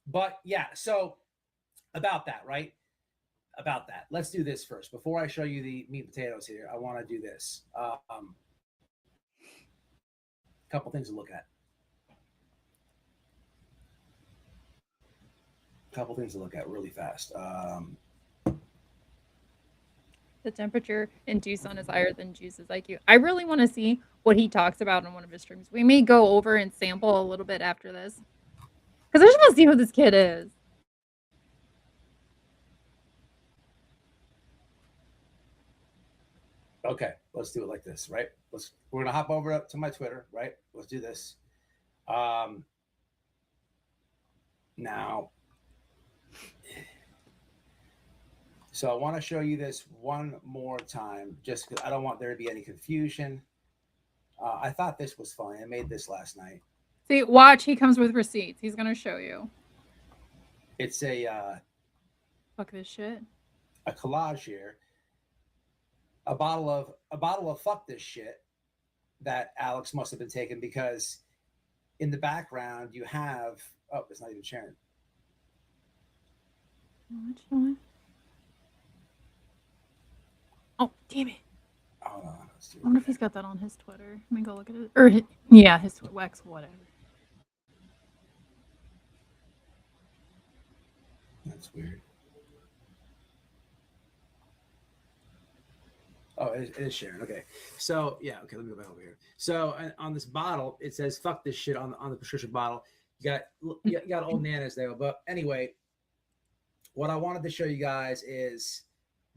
Speaker 3: But yeah, so about that, right? About that. Let's do this first. Before I show you the meat and potatoes here, I want to do this. Couple things to look at. Couple things to look at really fast.
Speaker 1: The temperature in Tucson is higher than Juice's IQ. I really want to see what he talks about in one of his streams. We may go over and sample a little bit after this. Because I just want to see who this kid is.
Speaker 3: Okay, let's do it like this, right? We're gonna hop over to my Twitter, right? Let's do this. Now, so I want to show you this one more time, just because I don't want there to be any confusion. I thought this was funny. I made this last night.
Speaker 1: See, watch. He comes with receipts. He's gonna show you.
Speaker 3: It's a
Speaker 1: Fuck this shit.
Speaker 3: a collage here. A bottle of fuck this shit that Alex must have been taking, because in the background you have it's not even sharing.
Speaker 1: Oh, damn it.
Speaker 3: Hold on.
Speaker 1: I wonder if he's got that on his Twitter. Let me go look at it. Or yeah, his Wax, whatever.
Speaker 3: That's weird. Oh, it is sharing. Okay. So yeah, okay, let me go back over here. So on this bottle, it says fuck this shit on the prescription bottle. You got old nanas there. But anyway, what I wanted to show you guys is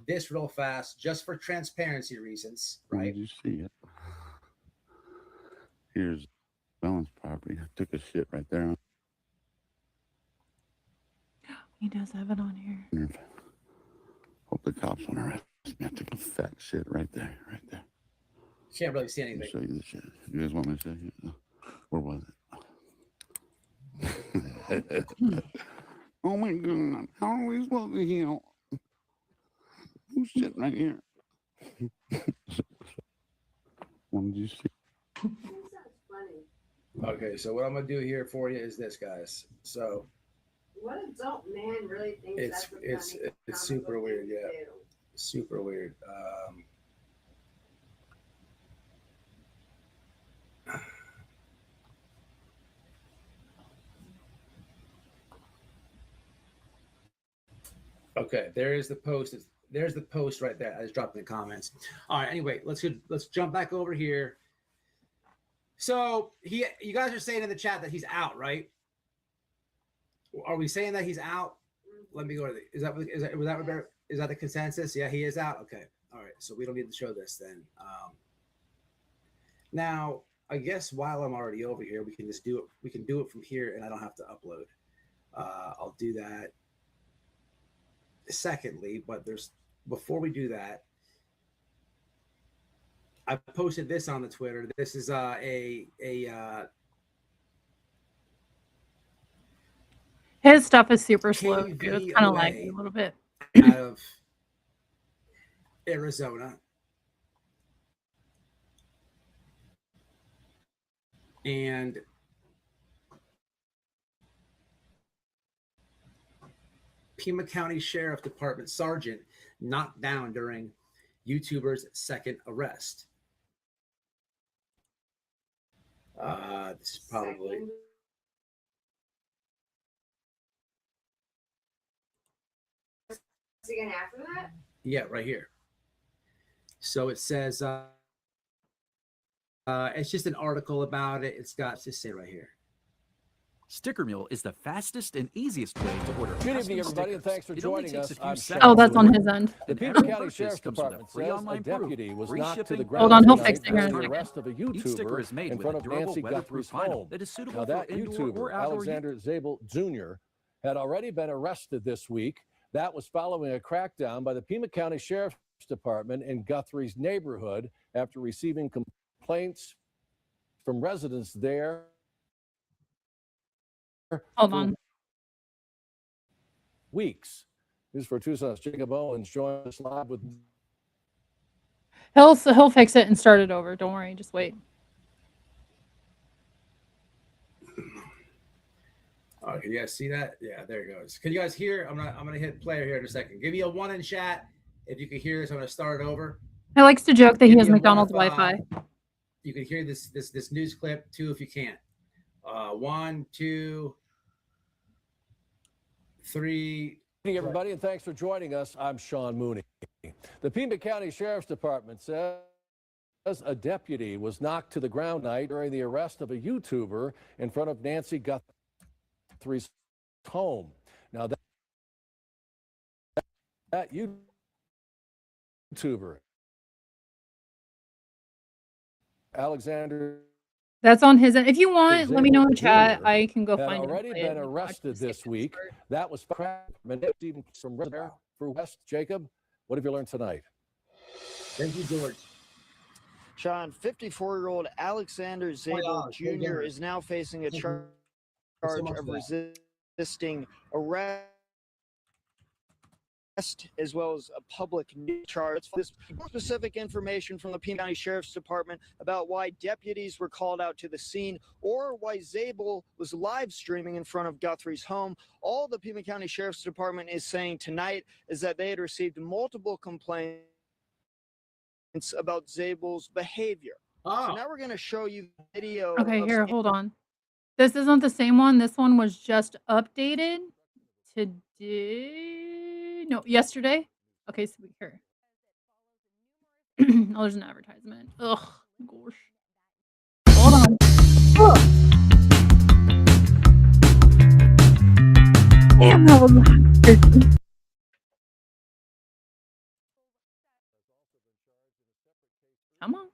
Speaker 3: this real fast, just for transparency reasons, right?
Speaker 8: Did you see it? Here's Balance property. I took a shit right there.
Speaker 1: He does have it on here.
Speaker 8: Hope the cops won't arrest me. I took a fat shit right there, right there.
Speaker 3: Can't really see anything.
Speaker 8: I'll show you the shit. You guys want me to show you? Where was it? Oh my god! How are we supposed to heal? Oh shit! Right here. What did you see?
Speaker 3: Okay, so what I'm gonna do here for you is this, guys. So
Speaker 12: What adult man really thinks
Speaker 3: it's super weird, yeah. Super weird. Okay, there is the post. There's the post right there. I just dropped in the comments. All right. Anyway, let's jump back over here. So you guys are saying in the chat that he's out, right? Are we saying that he's out? Let me go to is that the consensus? Yeah, he is out. Okay. All right. So we don't need to show this then. Now, I guess while I'm already over here, we can just do it. We can do it from here, and I don't have to upload. I'll do that secondly, but before we do that, I posted this on the Twitter. This is
Speaker 1: his stuff is super slow. It's kind of laggy a little bit.
Speaker 3: Out of Arizona. And Pima County Sheriff Department Sergeant knocked down during YouTuber's second arrest. This is probably
Speaker 12: again after that?
Speaker 3: Yeah, right here. So it says It's just an article about it. It's got just say right here.
Speaker 14: Sticker Mule is the fastest and easiest way to order.
Speaker 15: Good evening, everybody, and thanks for joining us.
Speaker 1: Oh, that's on his end.
Speaker 15: The Peter County Sheriff's Department says a deputy was knocked to the ground.
Speaker 1: Hold on, he'll fix it here in a
Speaker 15: the
Speaker 1: second.
Speaker 15: arrest of a YouTuber in front of Nancy Guthrie's home.
Speaker 14: That is suitable
Speaker 15: Now, that
Speaker 14: for indoor
Speaker 15: YouTuber,
Speaker 14: or outdoor
Speaker 15: Alexander Zabel Jr., had already been arrested this week. That was following a crackdown by the Pima County Sheriff's Department in Guthrie's neighborhood after receiving complaints from residents there.
Speaker 1: Hold on.
Speaker 15: Weeks. News for Tucson's Jacob Owens joins us live with.
Speaker 1: He'll fix it and start it over. Don't worry, just wait.
Speaker 3: Oh, can you guys see that? Yeah, there it goes. Can you guys hear? I'm gonna hit play here in a second. Give me a 1 in chat if you can hear this. I'm gonna start it over.
Speaker 1: He likes to joke that he
Speaker 3: Give
Speaker 1: has
Speaker 3: me a
Speaker 1: McDonald's
Speaker 3: 1 if,
Speaker 1: Wi-Fi.
Speaker 3: You can hear this news clip. 2 if you can't. 1, 2, 3.
Speaker 15: Good evening, everybody, and thanks for joining us. I'm Sean Mooney. The Pima County Sheriff's Department says a deputy was knocked to the ground tonight during the arrest of a YouTuber in front of Nancy Guthrie's home. Now, that YouTuber, Alexander.
Speaker 1: That's on his end. If you want, let me know in the
Speaker 15: Jr.
Speaker 1: chat. I can go
Speaker 15: had
Speaker 1: find it.
Speaker 15: already been arrested this week. That was Stephen from for West. Jacob, what have you learned tonight?
Speaker 3: Thank you, George.
Speaker 16: Sean, 54-year-old Alexander Zabel Jr. is now facing a charge of resisting arrest, as well as a public nuisance charge. This specific information from the Pima County Sheriff's Department about why deputies were called out to the scene or why Zabel was live streaming in front of Guthrie's home. All the Pima County Sheriff's Department is saying tonight is that they had received multiple complaints about Zabel's behavior. So now we're going to show you the video.
Speaker 1: Okay, here, hold on. This isn't the same one. This one was just updated today. No, yesterday. Okay, so here. Oh, there's an advertisement. Ugh, gosh. Hold on. Ugh. Damn, that was loud. Come on.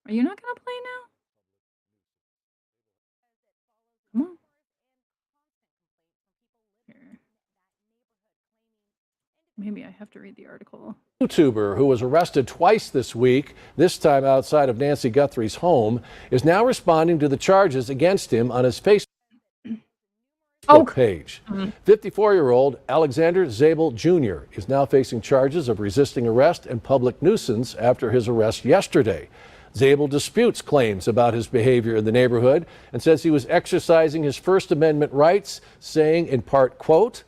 Speaker 1: Are you not gonna play now? Come on. Here. Maybe I have to read the article.
Speaker 15: YouTuber who was arrested twice this week, this time outside of Nancy Guthrie's home, is now responding to the charges against him on his Facebook page. 54-year-old Alexander Zabel Jr. is now facing charges of resisting arrest and public nuisance after his arrest yesterday. Zabel disputes claims about his behavior in the neighborhood and says he was exercising his First Amendment rights, saying in part, quote,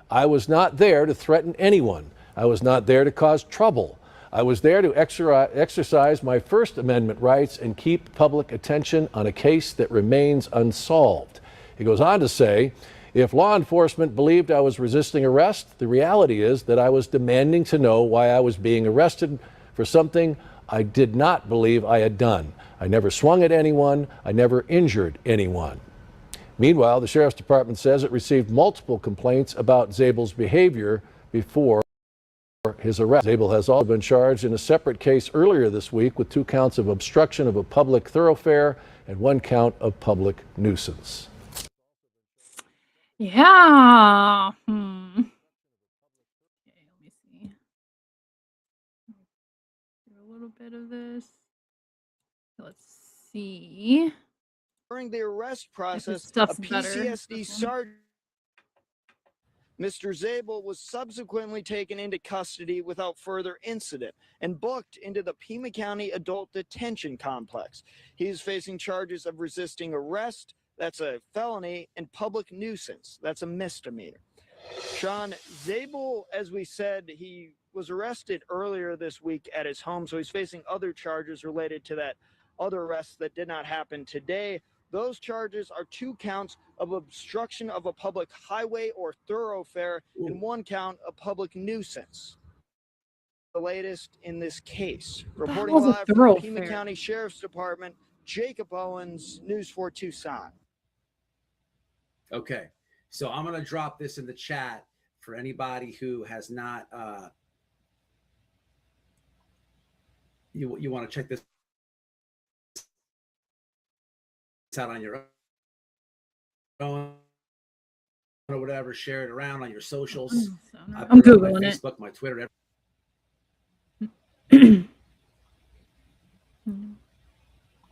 Speaker 15: "I was not there to threaten anyone. I was not there to cause trouble. I was there to exercise my First Amendment rights and keep public attention on a case that remains unsolved." He goes on to say, if law enforcement believed I was resisting arrest, the reality is that I was demanding to know why I was being arrested for something I did not believe I had done. I never swung at anyone. I never injured anyone. Meanwhile, the Sheriff's Department says it received multiple complaints about Zabel's behavior before his arrest. Zabel has also been charged in a separate case earlier this week with 2 counts of obstruction of a public thoroughfare and 1 count of public nuisance.
Speaker 1: Yeah. Okay, let me see. Do a little bit of this. Let's see.
Speaker 16: During the arrest process, a
Speaker 1: stuff's better.
Speaker 16: PCSD sergeant, Mr. Zabel, was subsequently taken into custody without further incident and booked into the Pima County Adult Detention Complex. He is facing charges of resisting arrest, that's a felony, and public nuisance, that's a misdemeanor. Sean, Zabel, as we said, he was arrested earlier this week at his home, so he's facing other charges related to that other arrest that did not happen today. Those charges are 2 counts of obstruction of a public highway or thoroughfare and 1 count of public nuisance. the latest in this case. Reporting
Speaker 1: hell's a
Speaker 16: live from the Pima
Speaker 1: thoroughfare?
Speaker 16: County Sheriff's Department, Jacob Owens, News 4 Tucson.
Speaker 3: Okay, so I'm gonna drop this in the chat for anybody who has not. You want to check this out on your own or whatever. Share it around on your socials.
Speaker 1: I'm Googling
Speaker 3: my
Speaker 1: it.
Speaker 3: Facebook, my Twitter.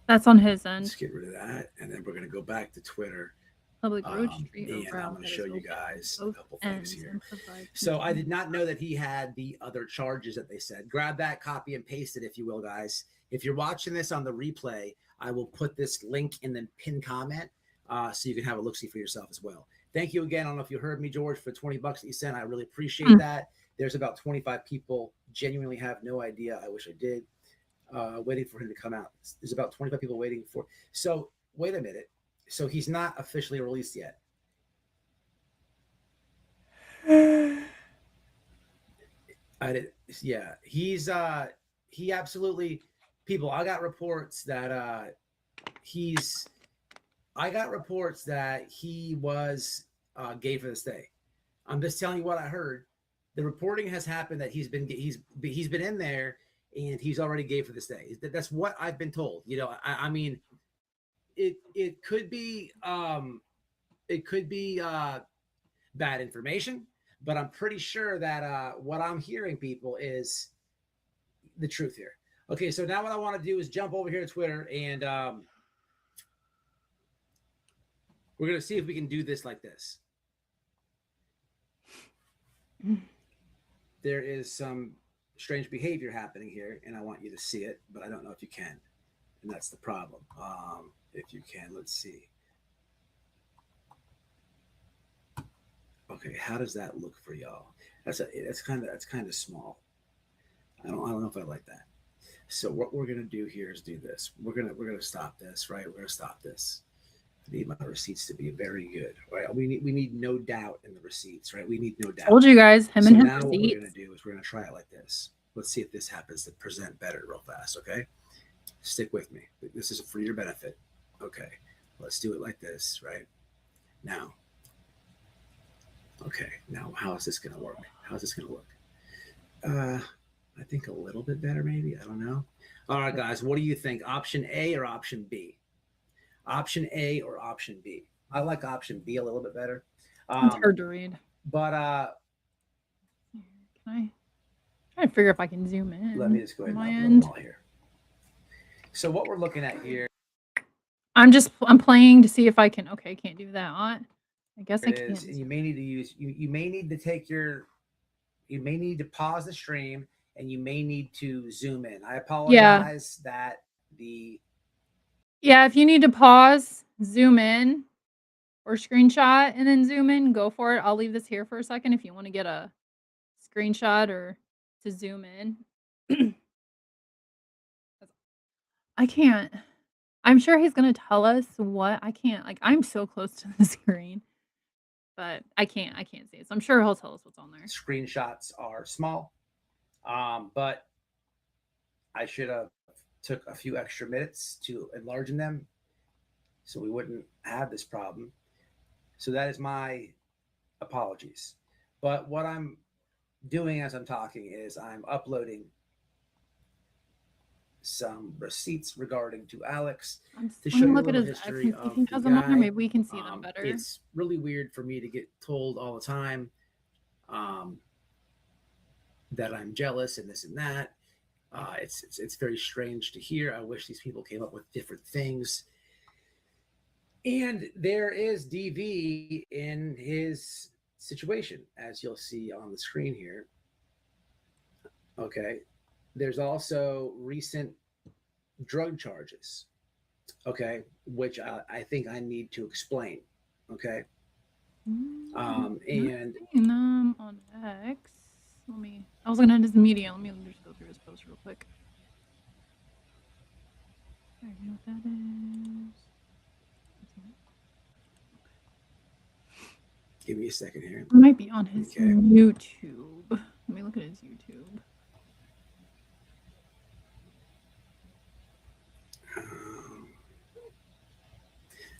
Speaker 1: That's on his end.
Speaker 3: Let's get rid of that, and then we're gonna go back to Twitter.
Speaker 1: Public road, street, or
Speaker 3: And I'm
Speaker 1: route
Speaker 3: going to
Speaker 1: that
Speaker 3: show
Speaker 1: is
Speaker 3: you
Speaker 1: open
Speaker 3: guys a
Speaker 1: both
Speaker 3: couple things
Speaker 1: ends
Speaker 3: here.
Speaker 1: and provide
Speaker 3: So I did not know that he had the other charges that they said. Grab that, copy and paste it, if you will, guys. If you're watching this on the replay, I will put this link in the pinned comment so you can have a look-see for yourself as well. Thank you again. I don't know if you heard me, George, for $20 that you sent. I really appreciate that. There's about 25 people genuinely have no idea. I wish I did. Waiting for him to come out. There's about 25 people waiting for. So wait a minute. So he's not officially released yet. I did. Yeah, he absolutely. People, I got reports that he was gay for this day. I'm just telling you what I heard. The reporting has happened that he's been in there and he's already gay for this day. That's what I've been told. You know, I mean, it could be bad information, but I'm pretty sure that what I'm hearing, people, is the truth here. Okay, so now what I want to do is jump over here to Twitter, and we're going to see if we can do this like this. There is some strange behavior happening here, and I want you to see it, but I don't know if you can, and that's the problem. If you can, let's see. Okay, how does that look for y'all? That's kind of small. I don't know if I like that. So what we're gonna do here is do this. We're gonna stop this, right? We're gonna stop this. I need my receipts to be very good, right? We need no doubt in the receipts, right? We need no doubt.
Speaker 1: Told you guys, him and his
Speaker 3: now what we're
Speaker 1: receipts.
Speaker 3: gonna do is we're gonna try it like this. Let's see if this happens to present better real fast, okay? Stick with me. This is for your benefit. Okay, let's do it like this, right? Now. Okay, now how is this gonna work? How's this gonna look? I think a little bit better, maybe. I don't know. All right, guys, what do you think? Option A or option B? Option A or option B? I like option B a little bit better.
Speaker 1: It's hard to read.
Speaker 3: But
Speaker 1: Can I try to figure if I can zoom in?
Speaker 3: let me just go ahead
Speaker 1: on
Speaker 3: and
Speaker 1: my
Speaker 3: upload
Speaker 1: end.
Speaker 3: them all here. So what we're looking at here
Speaker 1: I'm playing to see if I can. Okay, I can't do that. I guess I
Speaker 3: is,
Speaker 1: can't.
Speaker 3: and you may need to use you may need to take your you may need to pause the stream and you may need to zoom in. I apologize that the
Speaker 1: Yeah, if you need to pause, zoom in, or screenshot and then zoom in, go for it. I'll leave this here for a second if you want to get a screenshot or to zoom in. I can't. I'm sure he's gonna tell us what I can't. Like I'm so close to the screen, but I can't see it. So I'm sure he'll tell us what's on there.
Speaker 3: screenshots are small, but I should have took a few extra minutes to enlarge them so we wouldn't have this problem. So that is my apologies. But what I'm doing as I'm talking is I'm uploading some receipts regarding to Alex to show
Speaker 1: Let me
Speaker 3: you a
Speaker 1: look at
Speaker 3: little
Speaker 1: his.
Speaker 3: history
Speaker 1: You
Speaker 3: of
Speaker 1: think
Speaker 3: the
Speaker 1: has them on there?
Speaker 3: guy.
Speaker 1: Maybe we can see them better.
Speaker 3: It's really weird for me to get told all the time that I'm jealous and this and that. It's very strange to hear. I wish these people came up with different things. And there is DV in his situation, as you'll see on the screen here. Okay. There's also recent drug charges, okay, which I think I need to explain, okay? And
Speaker 1: Seeing them on X. I was looking at his media. Let me just go through his post real quick. I don't know what that is.
Speaker 3: give me a second here.
Speaker 1: It might be on his YouTube. Let me look at his YouTube.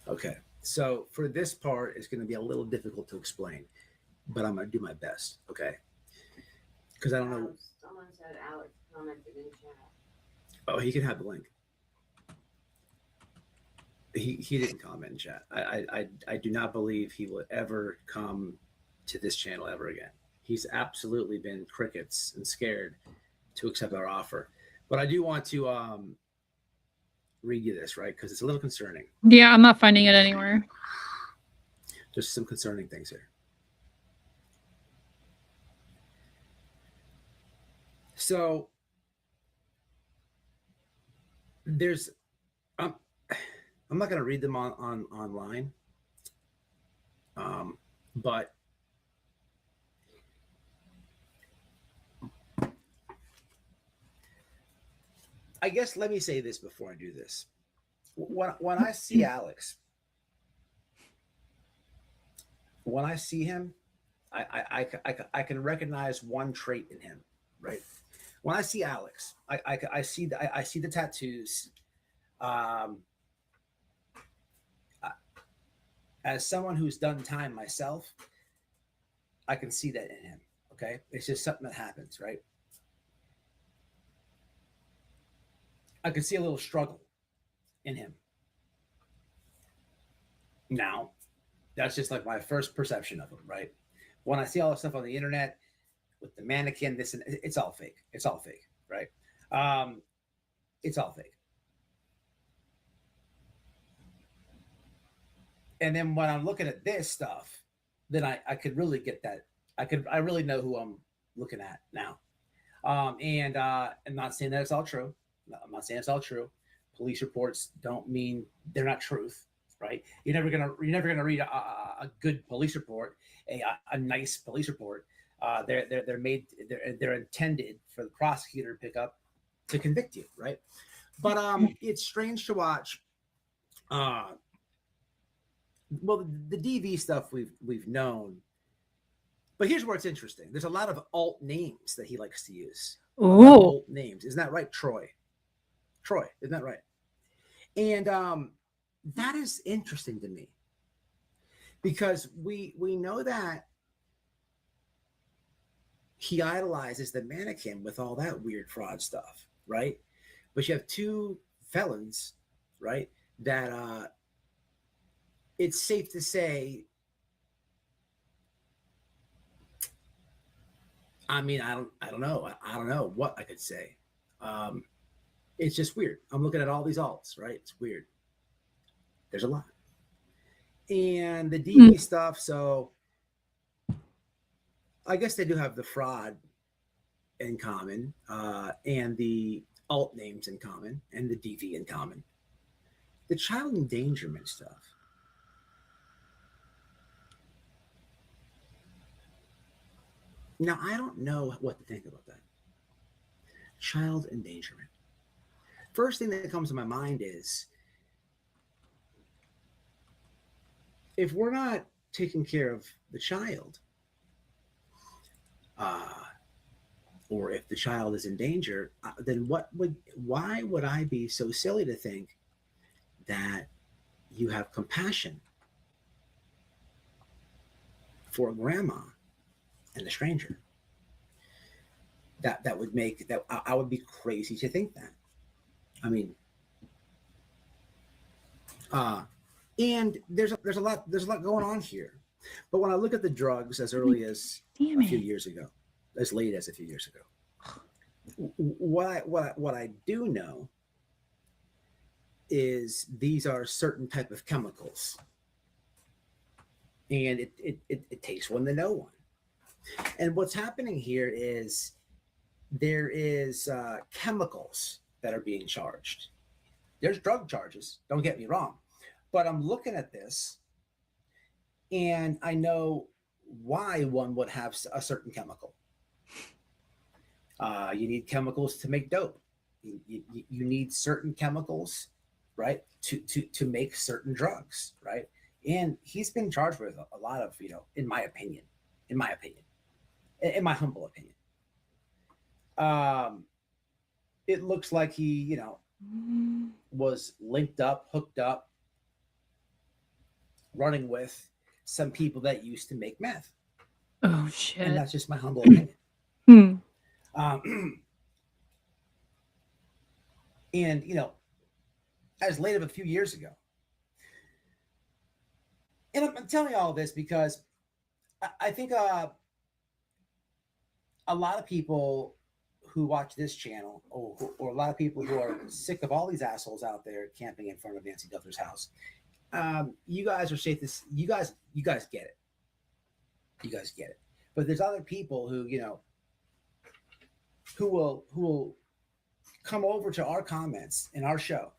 Speaker 3: Okay. So for this part, it's going to be a little difficult to explain, but I'm going to do my best. Okay. Because I don't know.
Speaker 12: Someone said Alex commented in chat.
Speaker 3: Oh, he can have the link. He didn't comment in chat. I do not believe he will ever come to this channel ever again. He's absolutely been crickets and scared to accept our offer. But I do want to read you this, right? Because it's a little concerning.
Speaker 1: Yeah, I'm not finding it anywhere.
Speaker 3: There's some concerning things here. So there's I'm not going to read them on online, but I guess let me say this before I do this. When I see Alex, when I see him, I can recognize one trait in him, right? When I see Alex, I see the tattoos. As someone who's done time myself, I can see that in him. Okay, it's just something that happens, right? I could see a little struggle in him. Now, that's just like my first perception of him, right? When I see all the stuff on the internet with the mannequin, this and it's all fake. It's all fake, right? It's all fake. And then when I'm looking at this stuff, then I could really get that. I really know who I'm looking at now. And I'm not saying that it's all true. I'm not saying it's all true. Police reports don't mean they're not truth, right? You're never gonna read a good police report, a nice police report. They're intended for the prosecutor to pick up to convict you, right? But it's strange to watch. Well, the DV stuff we've known, but here's where it's interesting. There's a lot of alt names that he likes to use. Alt names, isn't that right, Troy? Troy, isn't that right? And that is interesting to me because we know that he idolizes the mannequin with all that weird fraud stuff, right? But you have two felons, right? That it's safe to say, I mean, I don't know. I don't know what I could say. It's just weird. I'm looking at all these alts, right? It's weird. There's a lot. And the DV stuff, so I guess they do have the fraud in common, and the alt names in common, and the DV in common. The child endangerment stuff. Now, I don't know what to think about that. Child endangerment. First thing that comes to my mind is if we're not taking care of the child, or if the child is in danger, then why would I be so silly to think that you have compassion for grandma and a stranger? That would make that I would be crazy to think that. I mean, and there's a lot going on here. But when I look at the drugs as early as a few years ago, as late as a few years ago, what I do know is these are certain type of chemicals, and it takes one to know one. And what's happening here is there is chemicals that are being charged. There's drug charges, don't get me wrong, but I'm looking at this and I know why one would have a certain chemical. You need chemicals to make dope. You need certain chemicals, right, to make certain drugs, right? And he's been charged with a lot of, in my humble opinion. It looks like he, was linked up, hooked up running with some people that used to make meth.
Speaker 1: Oh shit.
Speaker 3: And that's just my humble opinion. And you know, as late of a few years ago. And I'm telling you all this because I think a lot of people who watch this channel, or a lot of people who are sick of all these assholes out there camping in front of Nancy Dutler's house, you guys are safe. You guys get it. You guys get it. But there's other people who, you know, who will come over to our comments in our show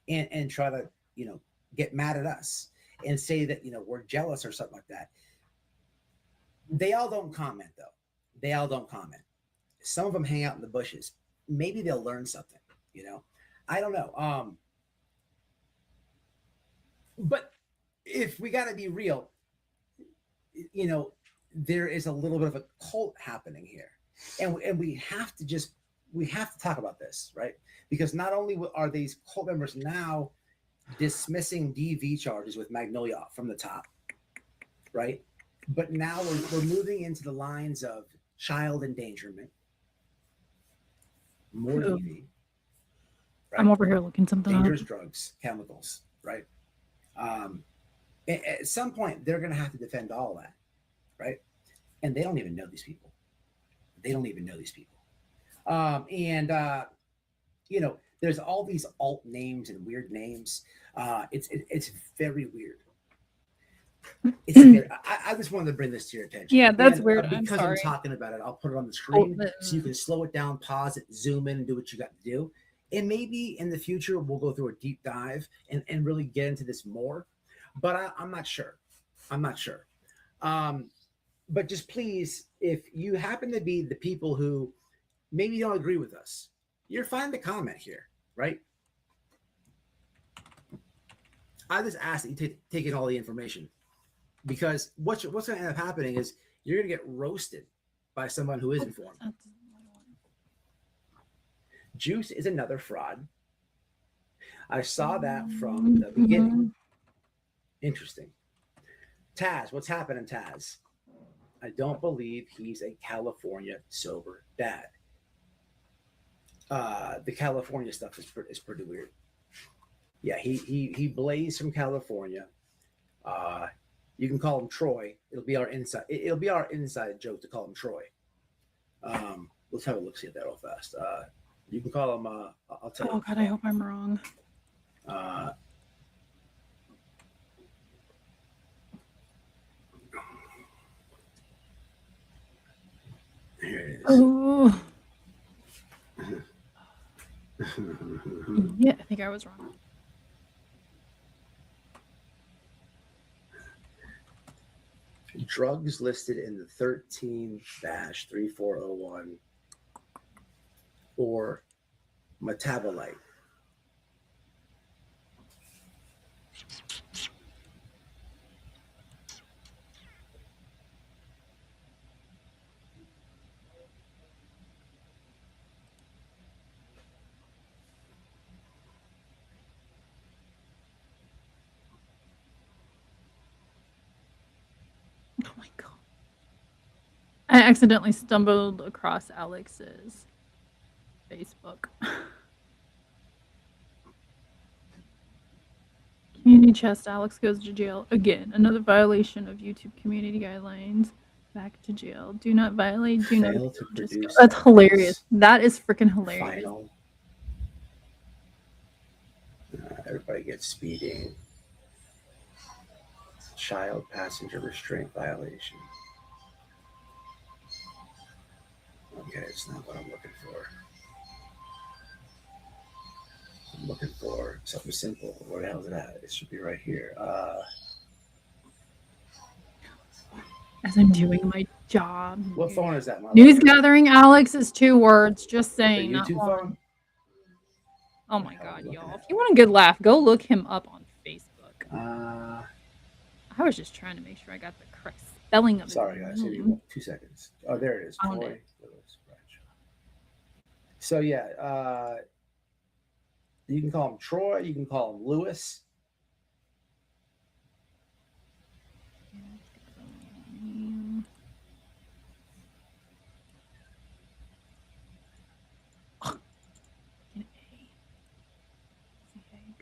Speaker 3: and try to, you know, get mad at us and say that, you know, we're jealous or something like that. They all don't comment though. They all don't comment. Some of them hang out in the bushes. Maybe they'll learn something, you know. I don't know. But if we got to be real, you know, there is a little bit of a cult happening here, and we have to talk about this, right? Because not only are these cult members now dismissing DV charges with Magnolia from the top, right? But now we're moving into the lines of child endangerment, more DV. Right?
Speaker 1: I'm over here looking something
Speaker 3: dangerous
Speaker 1: up.
Speaker 3: drugs, chemicals, right? At some point, they're going to have to defend all that, right? And they don't even know these people. You know, there's all these alt names and weird names. It's very weird. I just wanted to bring this to your attention.
Speaker 1: Yeah, that's
Speaker 3: And,
Speaker 1: weird.
Speaker 3: because I'm talking about it, I'll put it on the screen so you can slow it down, pause it, zoom in, and do what you got to do. And maybe in the future, we'll go through a deep dive and really get into this more. But I'm not sure. But just please, if you happen to be the people who maybe don't agree with us, you're fine to comment here, right? I just ask that you take in all the information, because what's going to end up happening is you're going to get roasted by someone who is informed. Juice is another fraud. I saw that from the beginning. Interesting. Taz, what's happening, Taz? I don't believe he's a California sober dad. The California stuff is pretty weird. Yeah, he blazed from California. You can call him Troy. It'll be our inside joke to call him Troy. Let's have a look see at that real fast. You can call him. I'll tell you.
Speaker 1: Oh God, I hope I'm wrong.
Speaker 3: Here it is.
Speaker 1: Oh. Yeah, I think I was wrong.
Speaker 3: Drugs listed in the 13-3401 or metabolite.
Speaker 1: Oh my God. I accidentally stumbled across Alex's Facebook. Community chest, Alex goes to jail again. Another violation of YouTube community guidelines. Back to jail. Do not violate. Do not. Just go. That's hilarious. That is freaking hilarious.
Speaker 3: Final. Everybody gets speeding. Child passenger restraint violation. Okay, it's not what I'm looking for. I'm looking for something simple. Where the hell is it at? It should be right here.
Speaker 1: As I'm doing my job.
Speaker 3: What phone is that?
Speaker 1: News gathering, Alex is 2 words. Just saying.
Speaker 3: The
Speaker 1: Not
Speaker 3: YouTube
Speaker 1: one.
Speaker 3: phone?
Speaker 1: Oh my God, y'all. If you want a good laugh, go look him up on Facebook. I was just trying to make sure I got the correct spelling of it.
Speaker 3: Sorry, guys. Give me 2 seconds. Oh, there it is.
Speaker 1: Found
Speaker 3: Troy
Speaker 1: it.
Speaker 3: Lewis Bradshaw. So yeah, you can call him Troy. You can call him Lewis.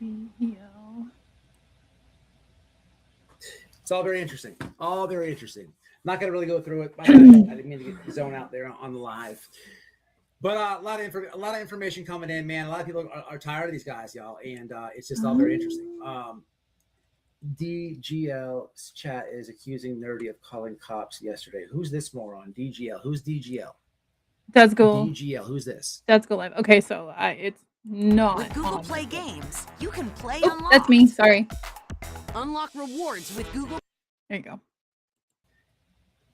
Speaker 1: BBL.
Speaker 3: It's all very interesting. All very interesting. Not going to really go through it. I didn't mean to get the zone out there on the live. But a lot of information coming in, man. A lot of people are tired of these guys, y'all, and it's just all very interesting. DGL's chat is accusing Nerdy of calling cops yesterday. Who's this moron? DGL. Who's DGL?
Speaker 1: That's cool.
Speaker 3: DGL. Who's this?
Speaker 1: That's Go Live. Okay, so it's not
Speaker 17: With Google
Speaker 1: on.
Speaker 17: Play Games, you can play
Speaker 1: Oh,
Speaker 17: Unlocked.
Speaker 1: that's me. Sorry.
Speaker 17: Unlock rewards with Google.
Speaker 1: There you go.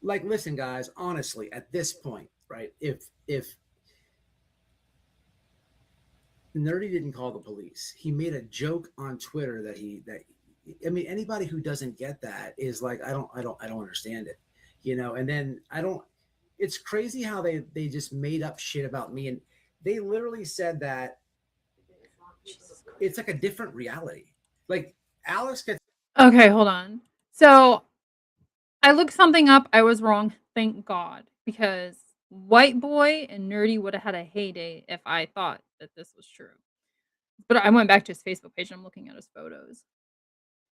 Speaker 3: Like, listen, guys. Honestly, at this point, right? If Nerdy didn't call the police, he made a joke on Twitter that I mean, anybody who doesn't get that is like, I don't understand it, you know. And then it's crazy how they just made up shit about me, and they literally said that it's like a different reality. Like Alex gets.
Speaker 1: Okay, hold on. So I looked something up. I was wrong. Thank God, because White Boy and Nerdy would have had a heyday if I thought that this was true. But I went back to his Facebook page and I'm looking at his photos.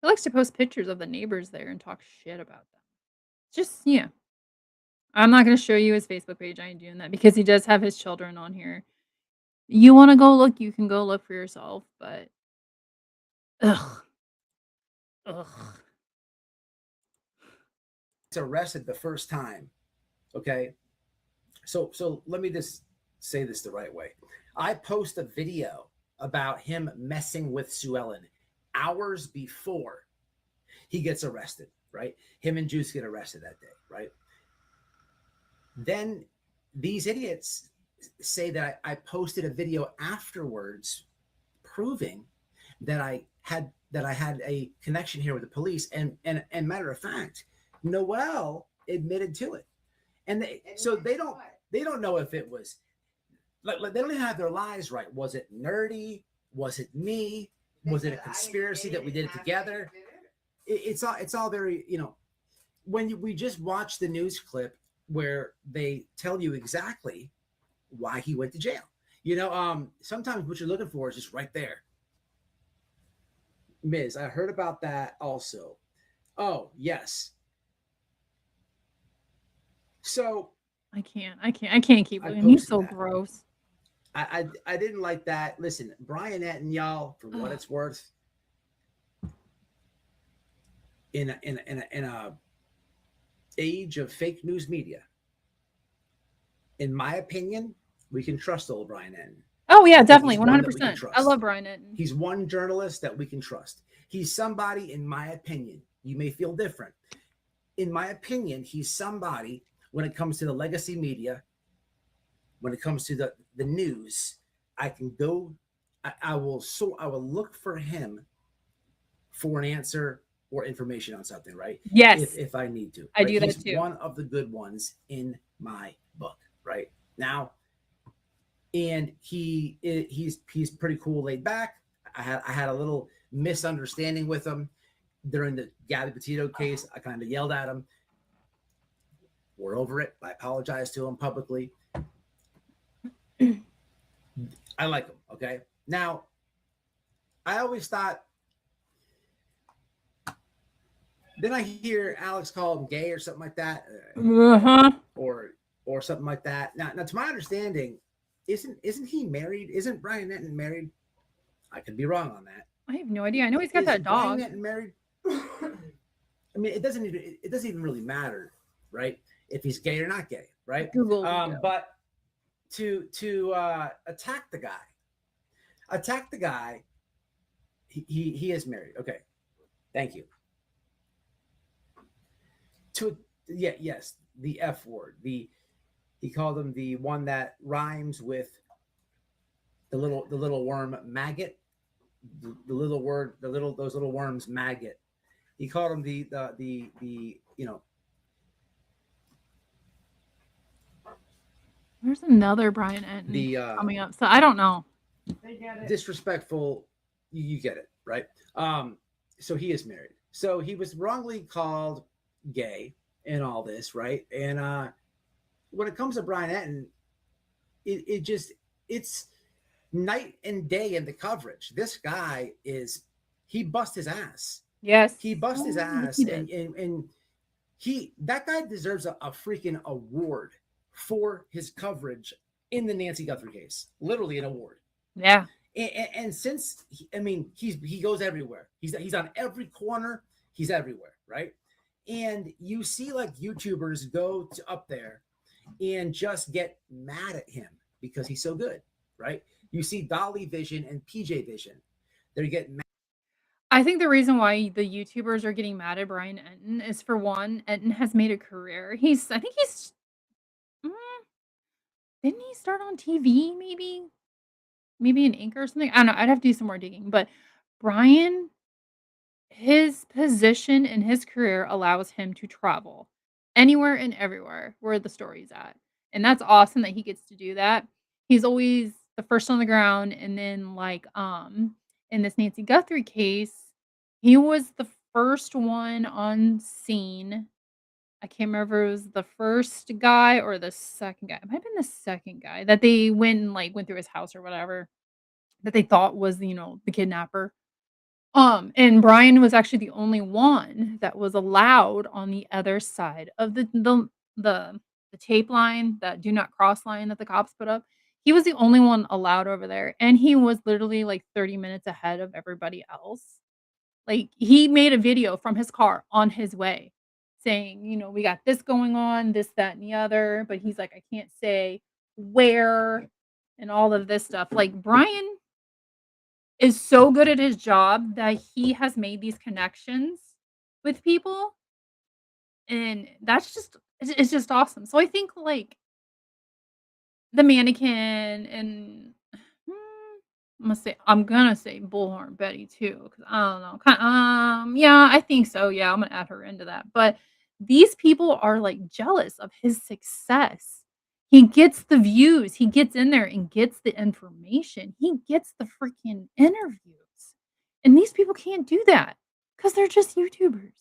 Speaker 1: He likes to post pictures of the neighbors there and talk shit about them. Just, yeah. I'm not going to show you his Facebook page. I ain't doing that because he does have his children on here. You want to go look, you can go look for yourself, but ugh.
Speaker 3: Arrested the first time. Okay. So let me just say this the right way. I post a video about him messing with Sue Ellen hours before he gets arrested, right? Him and Juice get arrested that day, right? Then these idiots say that I posted a video afterwards proving that I had a connection here with the police, and matter of fact, Noel admitted to it. And they don't know if it was like they don't even have their lies right. Was it Nerdy? Was it me? Was it a conspiracy that we did it together? It's all very, you know, when we just watch the news clip where they tell you exactly why he went to jail. You know, sometimes what you're looking for is just right there. Miz, I heard about that also. Oh, yes. So
Speaker 1: I can't keep looking. He's so gross.
Speaker 3: I didn't like that. Listen, Brian Etten, y'all, for what it's worth, in a age of fake news media, in my opinion, we can trust old Brian Etten.
Speaker 1: Oh yeah, definitely,
Speaker 3: He's one that we can
Speaker 1: 100%.
Speaker 3: trust.
Speaker 1: I love Brian Etten.
Speaker 3: He's one journalist that we can trust. He's somebody, in my opinion, you may feel different. In my opinion, he's somebody when it comes to the legacy media, when it comes to the news, I can go, I will look for him for an answer or information on something, right?
Speaker 1: Yes.
Speaker 3: If I need to.
Speaker 1: I
Speaker 3: right?
Speaker 1: do that
Speaker 3: He's
Speaker 1: too.
Speaker 3: one of the good ones in my book, right? Now, and he's pretty cool, laid back. I had a little misunderstanding with him during the Gabby Petito case. I kind of yelled at him. We're over it. I apologize to him publicly. I like him. Okay. Now, I always thought. Then I hear Alex call him gay or something like that, or something like that. Now, to my understanding, isn't he married? Isn't Brian Etten married? I could be wrong on that.
Speaker 1: I have no idea. I know he's got that dog.
Speaker 3: Brian Etten married? I mean, it doesn't even really matter, right? If he's gay or not gay, right?
Speaker 1: Google.
Speaker 3: But to attack the guy, he is married. Okay, thank you. Yes, the F word. He called him the one that rhymes with the little worm maggot. Those little worms maggot. He called him the you know.
Speaker 1: There's another Brian Etten coming up. So I don't know.
Speaker 3: Disrespectful. You get it, right? So he is married. So he was wrongly called gay and all this, right? And when it comes to Brian Etten, it's night and day in the coverage. This guy he bust his ass.
Speaker 1: Yes.
Speaker 3: He bust his
Speaker 1: Oh,
Speaker 3: ass,
Speaker 1: he did.
Speaker 3: and that guy deserves a freaking award for his coverage in the Nancy Guthrie case. Literally an award.
Speaker 1: Yeah.
Speaker 3: And since he goes everywhere. He's on every corner. He's everywhere, right? And you see like YouTubers go up there and just get mad at him because he's so good, right? You see Dolly Vision and PJ Vision. They're getting mad.
Speaker 1: I think the reason why the YouTubers are getting mad at Brian Enton is, for one, Enton has made a career. I think he's mm, didn't he start on TV maybe? Maybe an anchor or something? I don't know. I'd have to do some more digging. But Brian, his position in his career allows him to travel anywhere and everywhere where the story's at. And that's awesome that he gets to do that. He's always the first on the ground. And then like in this Nancy Guthrie case, he was the first one on scene. I can't remember if it was the first guy or the second guy. It might have been the second guy that they went through his house or whatever, that they thought was, the kidnapper. And Brian was actually the only one that was allowed on the other side of the tape line, that do not cross line that the cops put up. He was the only one allowed over there, and he was literally like 30 minutes ahead of everybody else. Like, he made a video from his car on his way saying, we got this going on, this, that, and the other, but he's like, I can't say where and all of this stuff. Like, Brian is so good at his job that he has made these connections with people, and it's just awesome. So I think like the mannequin and I'm gonna say Bullhorn Betty too, because I don't know. Yeah, I think so. Yeah, I'm gonna add her into that. But these people are like jealous of his success. He gets the views. He gets in there and gets the information. He gets the freaking interviews. And these people can't do that because they're just YouTubers.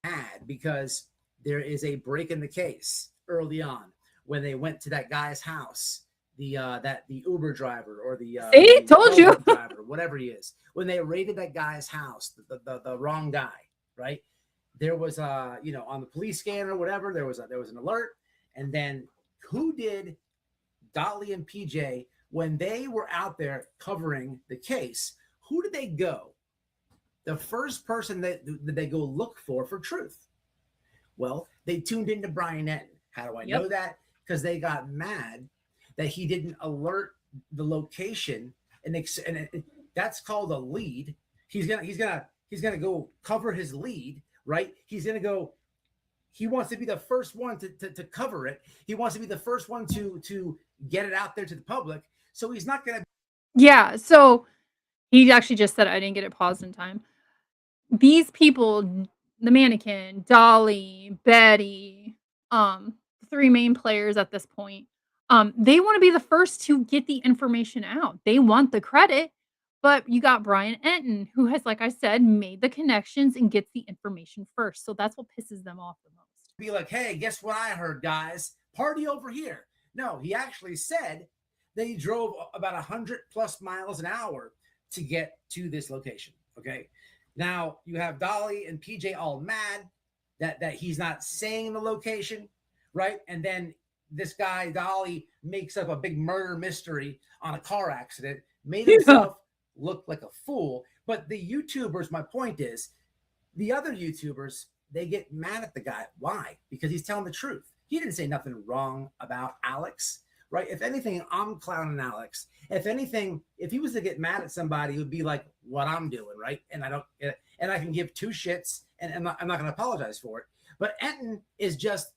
Speaker 3: Mad because there is a break in the case early on when they went to that guy's house, the Uber driver or the
Speaker 1: told you
Speaker 3: driver, whatever he is. When they raided that guy's house, the wrong guy, right? There was on the police scanner or whatever, there was an alert, and then who did Dolly and PJ when they were out there covering the case? Who did they go? The first person that they go look for truth. Well, they tuned into Brian Enton. How do I know that? Because they got mad that he didn't alert the location, and that's called a lead. He's gonna go cover his lead, right? He's gonna go. He wants to be the first one to cover it. He wants to be the first one to get it out there to the public. So he's not gonna.
Speaker 1: Yeah. So he actually just said I didn't get it paused in time. These people, the mannequin, Dolly, Betty, the three main players at this point, they want to be the first to get the information out. They want the credit, but you got Brian Enton, who has, like I said, made the connections and gets the information first. So that's what pisses them off the most.
Speaker 3: Be like, hey, guess what I heard, guys? Party over here. No, he actually said that he drove about 100+ miles an hour to get to this location. Okay. Now you have Dolly and PJ all mad that he's not saying the location, right? And then this guy, Dolly, makes up a big murder mystery on a car accident, made himself look like a fool. But the YouTubers, my point is, the other YouTubers, they get mad at the guy. Why? Because he's telling the truth. He didn't say nothing wrong about Alex, right? If anything, I'm clowning Alex. If anything, if he was to get mad at somebody, it would be like what I'm doing, right? And I can give two shits, and I'm not going to apologize for it. But Enton is just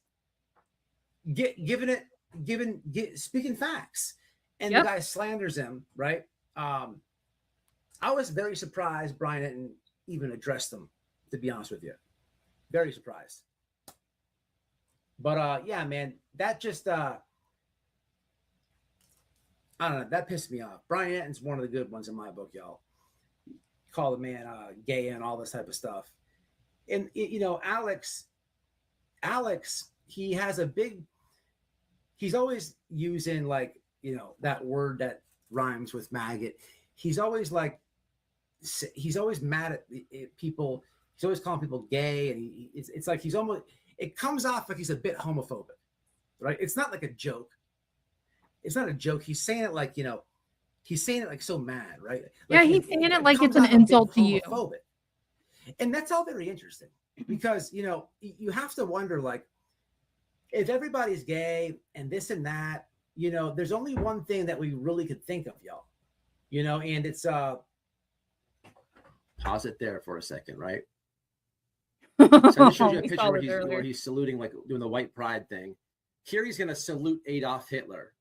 Speaker 3: speaking facts, and the guy slanders him, right? I was very surprised Brian Enton even addressed them, to be honest with you. Very surprised. But yeah, man, that just I don't know, that pissed me off. Brian Enton's one of the good ones in my book, y'all. Call the man gay and all this type of stuff. And Alex, he's always using that word that rhymes with maggot. He's always like, he's always mad at people. He's always calling people gay, and it's like he's almost. It comes off like he's a bit homophobic, right? It's not like a joke. It's not a joke. He's saying it like, he's saying it like so mad, right?
Speaker 1: Yeah,
Speaker 3: Like
Speaker 1: he's saying it like
Speaker 3: comes
Speaker 1: it's an
Speaker 3: off a bit
Speaker 1: insult to you.
Speaker 3: homophobic. And that's all very interesting because, you have to wonder, like, if everybody's gay and this and that, there's only one thing that we really could think of, y'all, and it's, pause it there for a second, right? So I showed you a
Speaker 1: We
Speaker 3: picture
Speaker 1: saw
Speaker 3: where
Speaker 1: it earlier.
Speaker 3: where he's saluting, like doing the white pride thing. Here he's going to salute Adolf Hitler.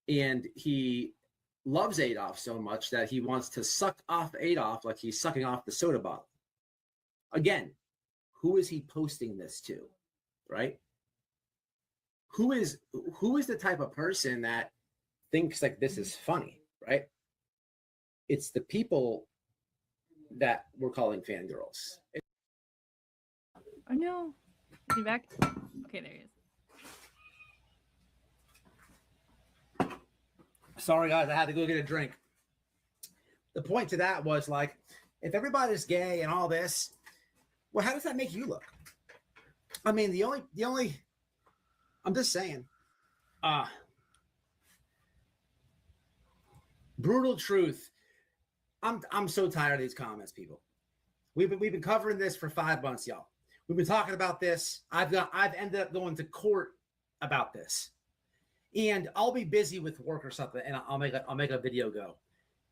Speaker 3: And he loves Adolf so much that he wants to suck off Adolf like he's sucking off the soda bottle. Again, who is he posting this to, right? Who is the type of person that thinks like this is funny, right? It's the people that we're calling fangirls.
Speaker 1: Oh no. Is he back? Okay, there he is.
Speaker 3: Sorry, guys, I had to go get a drink. The point to that was like, if everybody's gay and all this, well, how does that make you look? I mean, the only, I'm just saying, brutal truth. I'm so tired of these comments, people. We've been covering this for 5 months, y'all. We've been talking about this. I've ended up going to court about this. And I'll be busy with work or something, and I'll make a video go.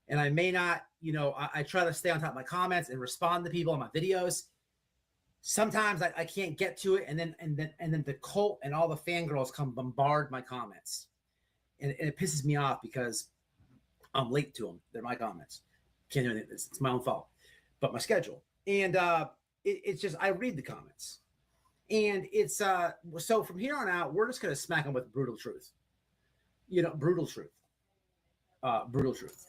Speaker 3: And I may not, I try to stay on top of my comments and respond to people on my videos. Sometimes I can't get to it, and then the cult and all the fangirls come bombard my comments, and it pisses me off because I'm late to them. They're my comments. Can't do anything. It's my own fault, but my schedule. And it's just I read the comments, and it's so from here on out we're just gonna smack them with brutal truth. Brutal truth. Brutal truth.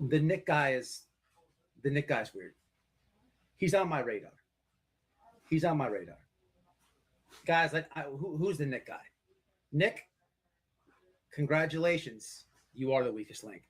Speaker 3: The Nick guy's weird. He's on my radar. Guys, like, who's the Nick guy? Nick, congratulations. You are the weakest link.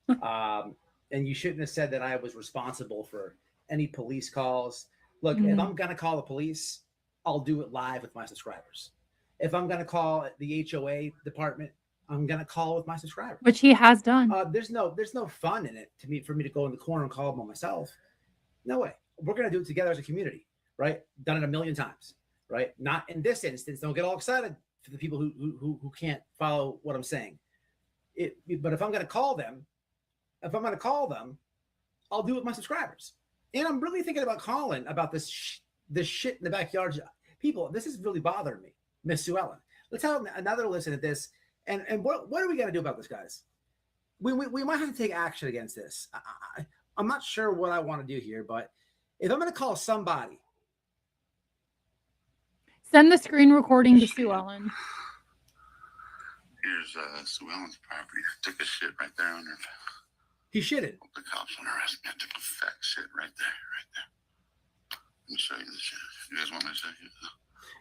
Speaker 3: And you shouldn't have said that I was responsible for any police calls. Look, if I'm going to call the police, I'll do it live with my subscribers. If I'm going to call the HOA department, I'm going to call with my subscribers.
Speaker 1: Which he has done.
Speaker 3: There's no fun in it for me to go in the corner and call them on myself. No way. We're going to do it together as a community, right? Done it a million times, right? Not in this instance. Don't get all excited for the people who can't follow what I'm saying. But if I'm going to call them, I'll do it with my subscribers. And I'm really thinking about calling about this shit in the backyard. People, this is really bothering me, Miss Sue Ellen. Let's have another listen at this. And what are we going to do about this, guys? We might have to take action against this. I'm not sure what I want to do here, but if I'm going to call somebody.
Speaker 1: Send the screen recording to Sue Ellen.
Speaker 8: Here's Sue Ellen's property. Took a shit right there on her.
Speaker 3: He shitted.
Speaker 8: The cops on arrest me. I took a fat shit right there. Let me show you the shit. You guys want me to show you?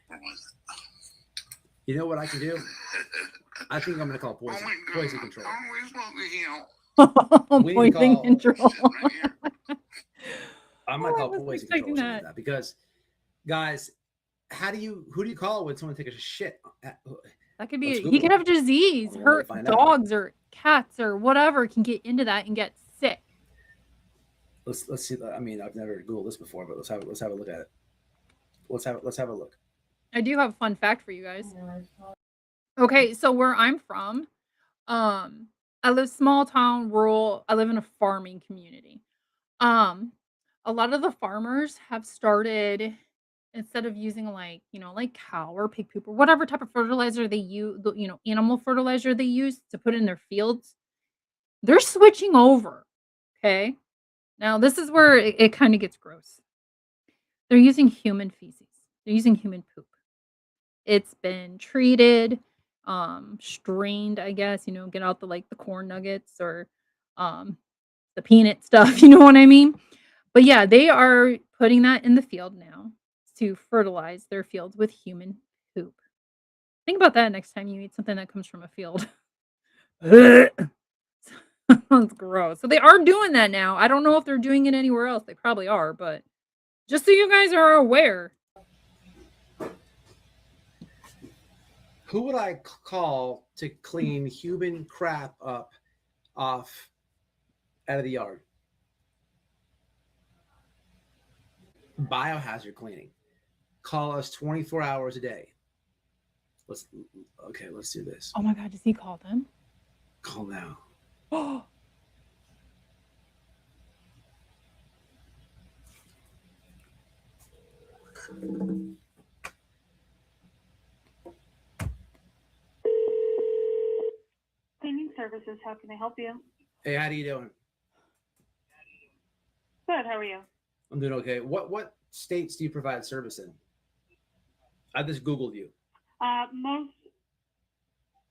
Speaker 8: Where was it?
Speaker 3: You know what I can do? I think I'm going to call poison control.
Speaker 1: Poison control.
Speaker 3: I'm going to call poison control that because, guys, who do you call when someone takes a shit?
Speaker 1: That could be. He could have disease. Hurt dogs or cats or whatever can get into that and get sick.
Speaker 3: Let's see. I mean, I've never Googled this before, but let's have a look at it. Let's have a look.
Speaker 1: I do have a fun fact for you guys. Okay, so where I'm from, I live small town, rural. I live in a farming community. A lot of the farmers have started, instead of using like cow or pig poop or whatever type of fertilizer they use, animal fertilizer they use to put in their fields, they're switching over. Okay, now this is where it kind of gets gross. They're using human feces. They're using human poop. It's been treated, strained, I guess, get out the corn nuggets or the peanut stuff, you know what I mean? But yeah, they are putting that in the field now to fertilize their fields with human poop. Think about that next time you eat something that comes from a field. Sounds gross. So they are doing that now. I don't know if they're doing it anywhere else. They probably are, but just so you guys are aware.
Speaker 3: Who would I call to clean human crap up off out of the yard? Biohazard cleaning. Call us 24 hours a day. Let's do this.
Speaker 1: Oh my God, does he call them?
Speaker 3: Call now.
Speaker 1: Oh.
Speaker 18: Cleaning services, how can I help you?
Speaker 3: Hey, how do you doing?
Speaker 18: Good, how are you?
Speaker 3: I'm doing okay. What states do you provide service in? I just Googled you.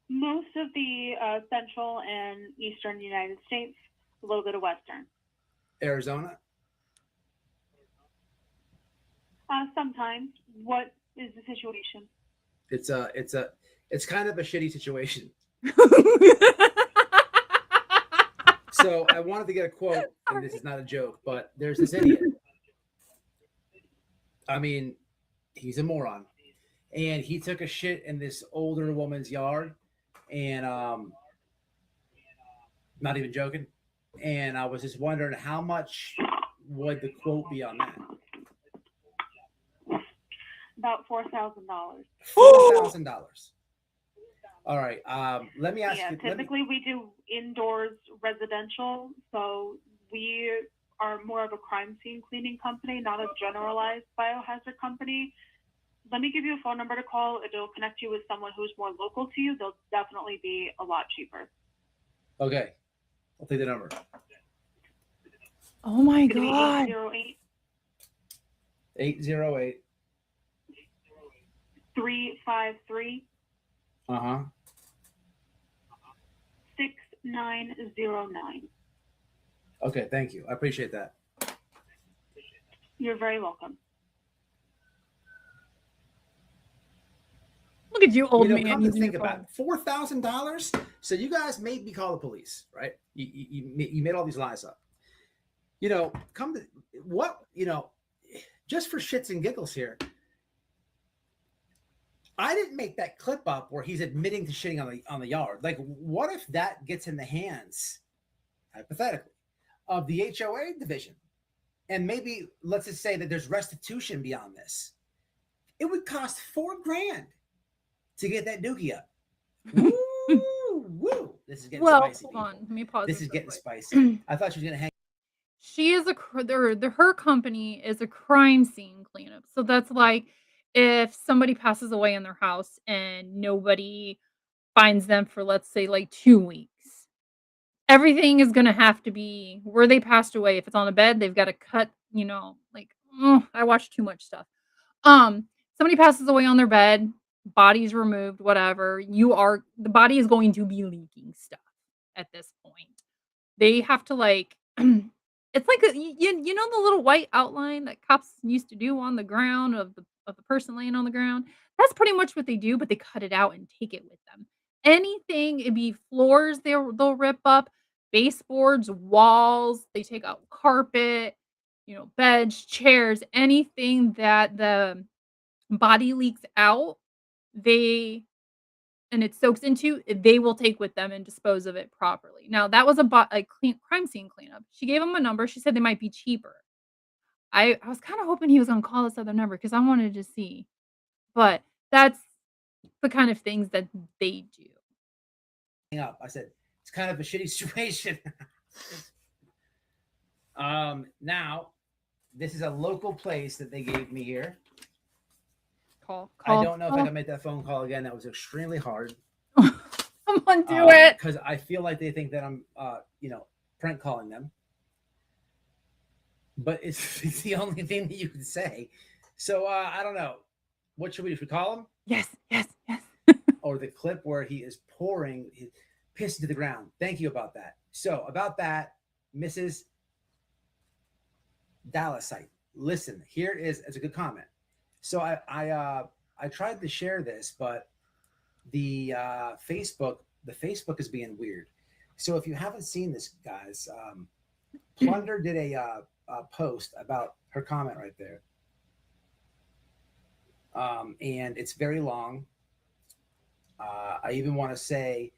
Speaker 18: Most of the central and eastern United States, a little bit of western.
Speaker 3: Arizona?
Speaker 18: Sometimes. What is the situation?
Speaker 3: It's kind of a shitty situation. So I wanted to get a quote, and this is not a joke, but there's this idiot. I mean, he's a moron. And he took a shit in this older woman's yard, and not even joking. And I was just wondering, how much would the quote be on that?
Speaker 18: About $4,000.
Speaker 3: $4,000. All right. Let me ask you.
Speaker 18: Typically we do indoors residential, so we are more of a crime scene cleaning company, not a generalized biohazard company. Let me give you a phone number to call. It'll connect you with someone who's more local to you. They'll definitely be a lot cheaper.
Speaker 3: Okay. I'll take the number.
Speaker 1: Oh my
Speaker 18: It's gonna be
Speaker 1: God.
Speaker 3: 808.
Speaker 18: 353
Speaker 3: Uh-huh.
Speaker 18: 6909.
Speaker 3: Okay, thank you. I appreciate that.
Speaker 18: You're very welcome.
Speaker 1: Look at you, old man.
Speaker 3: Come to
Speaker 1: using
Speaker 3: think
Speaker 1: your
Speaker 3: about it, $4,000. So you guys made me call the police, right? You made all these lies up. Just for shits and giggles here. I didn't make that clip up where he's admitting to shitting on the yard. Like, what if that gets in the hands, hypothetically, of the HOA division? And maybe let's just say that there's restitution beyond this. It would cost $4,000 to get that dookie up. Woo, woo. This is getting spicy.
Speaker 1: Hold on. Let me pause.
Speaker 3: This is getting spicy. I thought she was gonna hang.
Speaker 1: She is her company is a crime scene cleanup. So that's like if somebody passes away in their house and nobody finds them for, let's say, like 2 weeks. Everything is gonna have to be where they passed away. If it's on a bed, they've got to cut, I watch too much stuff. Somebody passes away on their bed, body's removed, whatever. The body is going to be leaking stuff at this point. They have to it's like the little white outline that cops used to do on the ground of the person laying on the ground. That's pretty much what they do, but they cut it out and take it with them. Anything, it'd be floors they'll rip up, baseboards, walls, they take out carpet, beds, chairs, anything that the body leaks out, and it soaks into, they will take with them and dispose of it properly. Now, that was a crime scene cleanup. She gave him a number. She said they might be cheaper. I was kind of hoping he was going to call this other number because I wanted to see. But that's the kind of things that they do.
Speaker 3: Up. I said, it's kind of a shitty situation. Now, this is a local place that they gave me here.
Speaker 1: Call.
Speaker 3: I don't know if I can make that phone call again. That was extremely hard.
Speaker 1: Someone do it.
Speaker 3: Because I feel like they think that I'm, prank calling them. But it's the only thing that you can say. So I don't know. What should we do? Should we call him?
Speaker 1: Yes.
Speaker 3: Or the clip where he is pouring his piss to the ground. Thank you about that. So about that, Mrs. Dallasite. Listen, here is, it's a good comment. So I tried to share this, but the Facebook is being weird. So if you haven't seen this, guys, Plunder did a post about her comment right there, and it's very long. I even want to say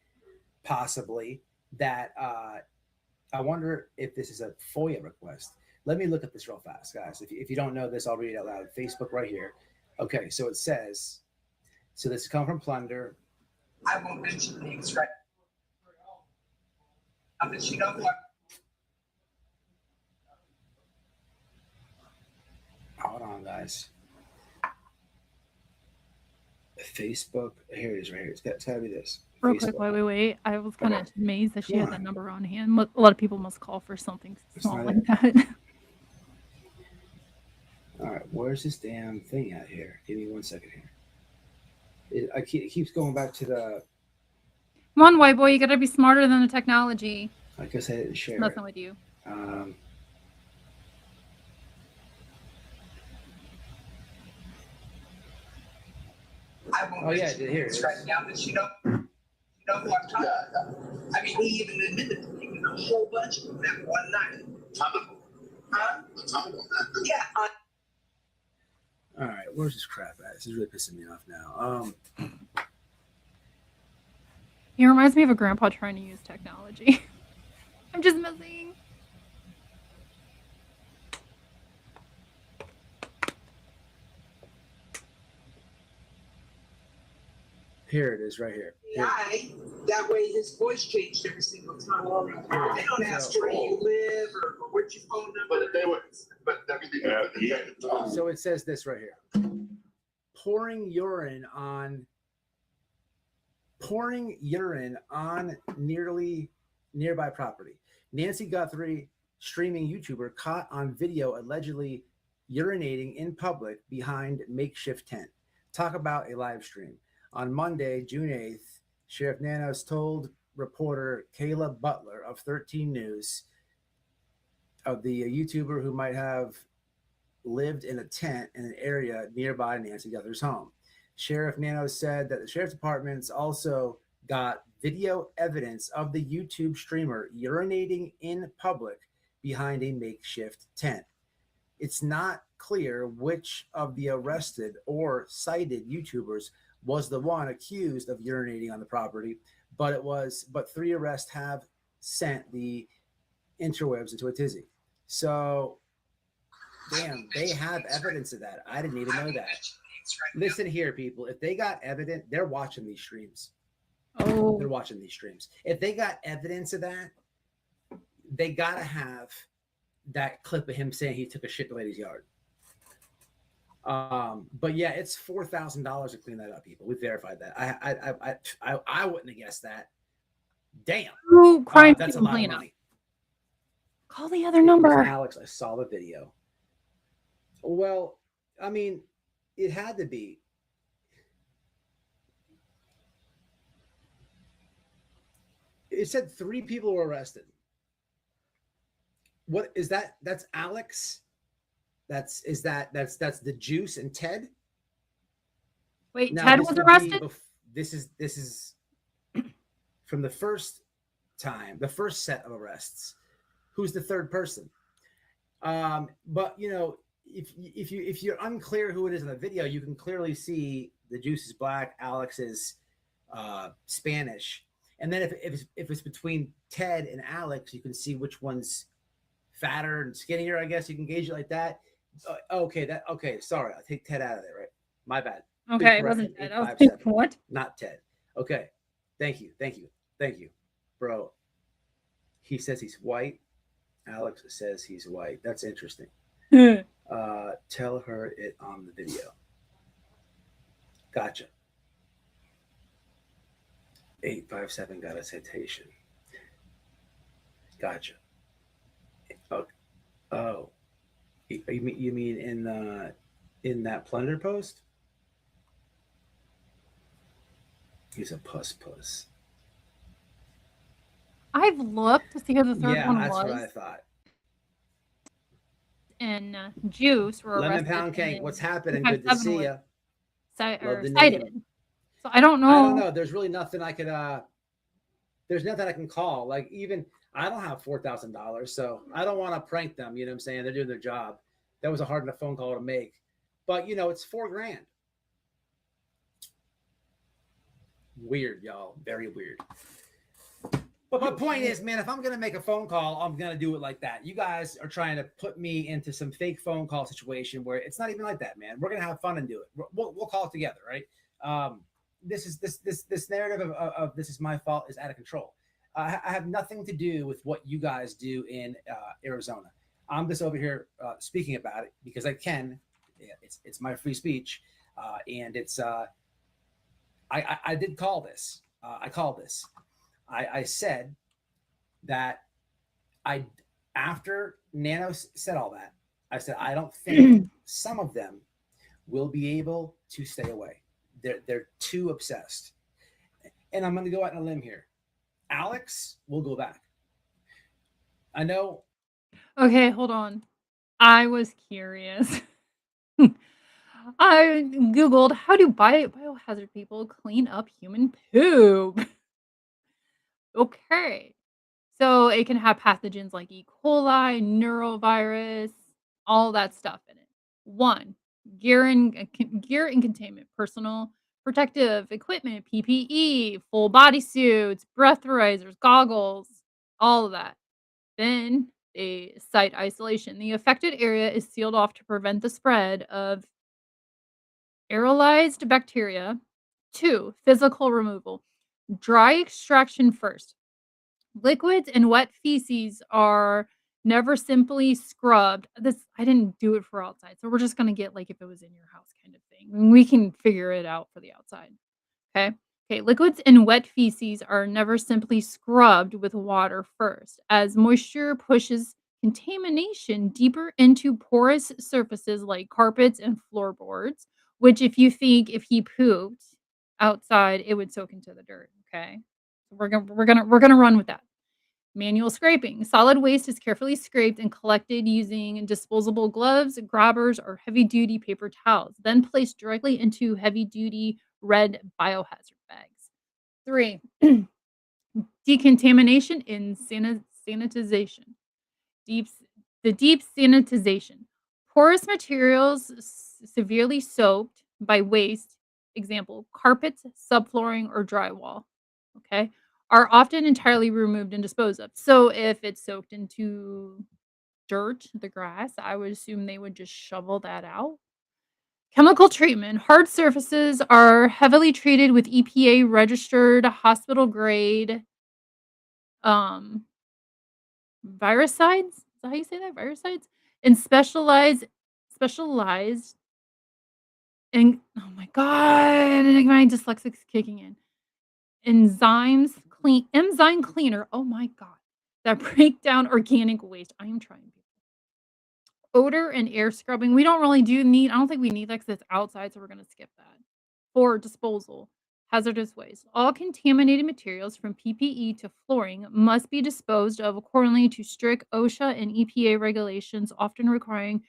Speaker 3: possibly that I wonder if this is a FOIA request. Let me look at this real fast, guys. If you don't know this, I'll read it out loud. Facebook right here. Okay, so it says, so this come from Plunder.
Speaker 11: I won't mention names right now, but you know what?
Speaker 3: Hold on, guys. Facebook. Here it is right here. It's got to be this.
Speaker 1: Real quick, wait. I was kind of amazed that she had that number on hand. A lot of people must call for something small like that.
Speaker 3: All right, where's this damn thing at here? Give me 1 second here. It keeps going back to the.
Speaker 1: Come on, white boy, you gotta be smarter than the technology.
Speaker 3: I guess I didn't share.
Speaker 1: Messing with you.
Speaker 11: I won't mention names right now, but you know who I'm talking about. I mean, he even admitted to taking a whole bunch of them that one night. Huh? Yeah.
Speaker 3: All right, where's this crap at? This is really pissing me off now.
Speaker 1: He reminds me of a grandpa trying to use technology. I'm just messing.
Speaker 3: Here it is, right here.
Speaker 11: That way his voice changed every single time. They don't ask where you live or what's your phone number.
Speaker 3: So it says this right here. Pouring urine on nearby property. Nancy Guthrie, streaming YouTuber, caught on video allegedly urinating in public behind makeshift tent. Talk about a live stream. On Monday, June 8th, Sheriff Nanos told reporter Kayla Butler of 13 News of the YouTuber who might have lived in a tent in an area nearby Nancy Guthrie's home. Sheriff Nanos said that the sheriff's departments also got video evidence of the YouTube streamer urinating in public behind a makeshift tent. It's not clear which of the arrested or cited YouTubers was the one accused of urinating on the property, but 3 arrests have sent the interwebs into a tizzy. So, damn, they have evidence of that. I didn't even know that. Listen here, people. If they got evidence, they're watching these streams.
Speaker 1: Oh,
Speaker 3: they're watching these streams. If they got evidence of that, they gotta have that clip of him saying he took a shit in the lady's yard. But yeah, it's $4,000 to clean that up, people. We verified that. I wouldn't have guessed that. Damn.
Speaker 1: Ooh, crime
Speaker 3: that's a
Speaker 1: scene
Speaker 3: lot of
Speaker 1: cleanup.
Speaker 3: money.
Speaker 1: Call the other number.
Speaker 3: Alex, I saw the video. Well, I mean, it had to be. It said 3 people were arrested. What is that? That's Alex. That's the Juice and Ted.
Speaker 1: Wait,
Speaker 3: Now,
Speaker 1: Ted
Speaker 3: this
Speaker 1: was
Speaker 3: would
Speaker 1: arrested?
Speaker 3: be this is from the first time, the first set of arrests. Who's the third person? But you know, if you're unclear who it is in the video, you can clearly see the Juice is black, Alex is Spanish, and then if it's between Ted and Alex, you can see which one's fatter and skinnier. I guess you can gauge it like that. Okay. Sorry, I'll take Ted out of there. Right, my bad.
Speaker 1: Okay, it wasn't Ted. I was thinking, what?
Speaker 3: Not Ted. Okay, thank you, bro. He says he's white. Alex says he's white. That's interesting. Tell her it on the video. Gotcha. 857 got a citation. Gotcha. Oh. You mean in that Plunder post? He's a puss.
Speaker 1: I've looked to see who the third one was.
Speaker 3: That's what I thought.
Speaker 1: and Juice were
Speaker 3: Lemon
Speaker 1: arrested.
Speaker 3: Pound Cake,
Speaker 1: and
Speaker 3: what's happening? Good to
Speaker 1: 257
Speaker 3: see
Speaker 1: was
Speaker 3: you. Love the name.
Speaker 1: cited. So I don't know.
Speaker 3: I don't know. There's really nothing I could. There's nothing I can call. Like even I don't have $4,000, so I don't want to prank them. You know what I'm saying? They're doing their job. That was a hard enough phone call to make, but you know it's $4,000. Weird, y'all. Very weird. But my point is, man, if I'm gonna make a phone call, I'm gonna do it like that. You guys are trying to put me into some fake phone call situation where it's not even like that, man. We're gonna have fun and do it. We'll call it together, right? This narrative of this is my fault is out of control. I have nothing to do with what you guys do in Arizona. I'm just over here speaking about it because I can. It's my free speech, and it's. I did call this. I called this. I said that after Nano said all that, I said I don't think some of them will be able to stay away. They're too obsessed. And I'm going to go out on a limb here. Alex will go back. I know.
Speaker 1: Okay, hold on. I was curious. I Googled how do biohazard people clean up human poop? Okay. So it can have pathogens like E. coli, neurovirus, all that stuff in it. 1, gear and containment, personal protective equipment, PPE, full body suits, breathalyzers, goggles, all of that. Then they cite isolation. The affected area is sealed off to prevent the spread of aerolized bacteria. 2, physical removal. Dry extraction first. Liquids and wet feces are never simply scrubbed. I didn't do it for outside, so we're just gonna get like if it was in your house kind of thing. And we can figure it out for the outside. Okay. Okay. Liquids and wet feces are never simply scrubbed with water first, as moisture pushes contamination deeper into porous surfaces like carpets and floorboards, which if he pooped outside, it would soak into the dirt. Okay. We're gonna run with that. Manual scraping. Solid waste is carefully scraped and collected using disposable gloves, grabbers, or heavy-duty paper towels, then placed directly into heavy-duty red biohazard bags. 3, decontamination and sanitization. Deep sanitization. Porous materials severely soaked by waste, example, carpets, subflooring, or drywall, okay, are often entirely removed and disposed of. So if it's soaked into dirt, the grass, I would assume they would just shovel that out. Chemical treatment. Hard surfaces are heavily treated with EPA registered hospital grade viricides. Is that how you say that? Viricides? And specialized and oh my god, my dyslexic's kicking in. Enzyme cleaner. Oh my god. That break down organic waste. I am trying. Odor and air scrubbing. I don't think we need that because it's outside, so we're gonna skip that. 4, disposal. Hazardous waste. All contaminated materials from PPE to flooring must be disposed of accordingly to strict OSHA and EPA regulations, often requiring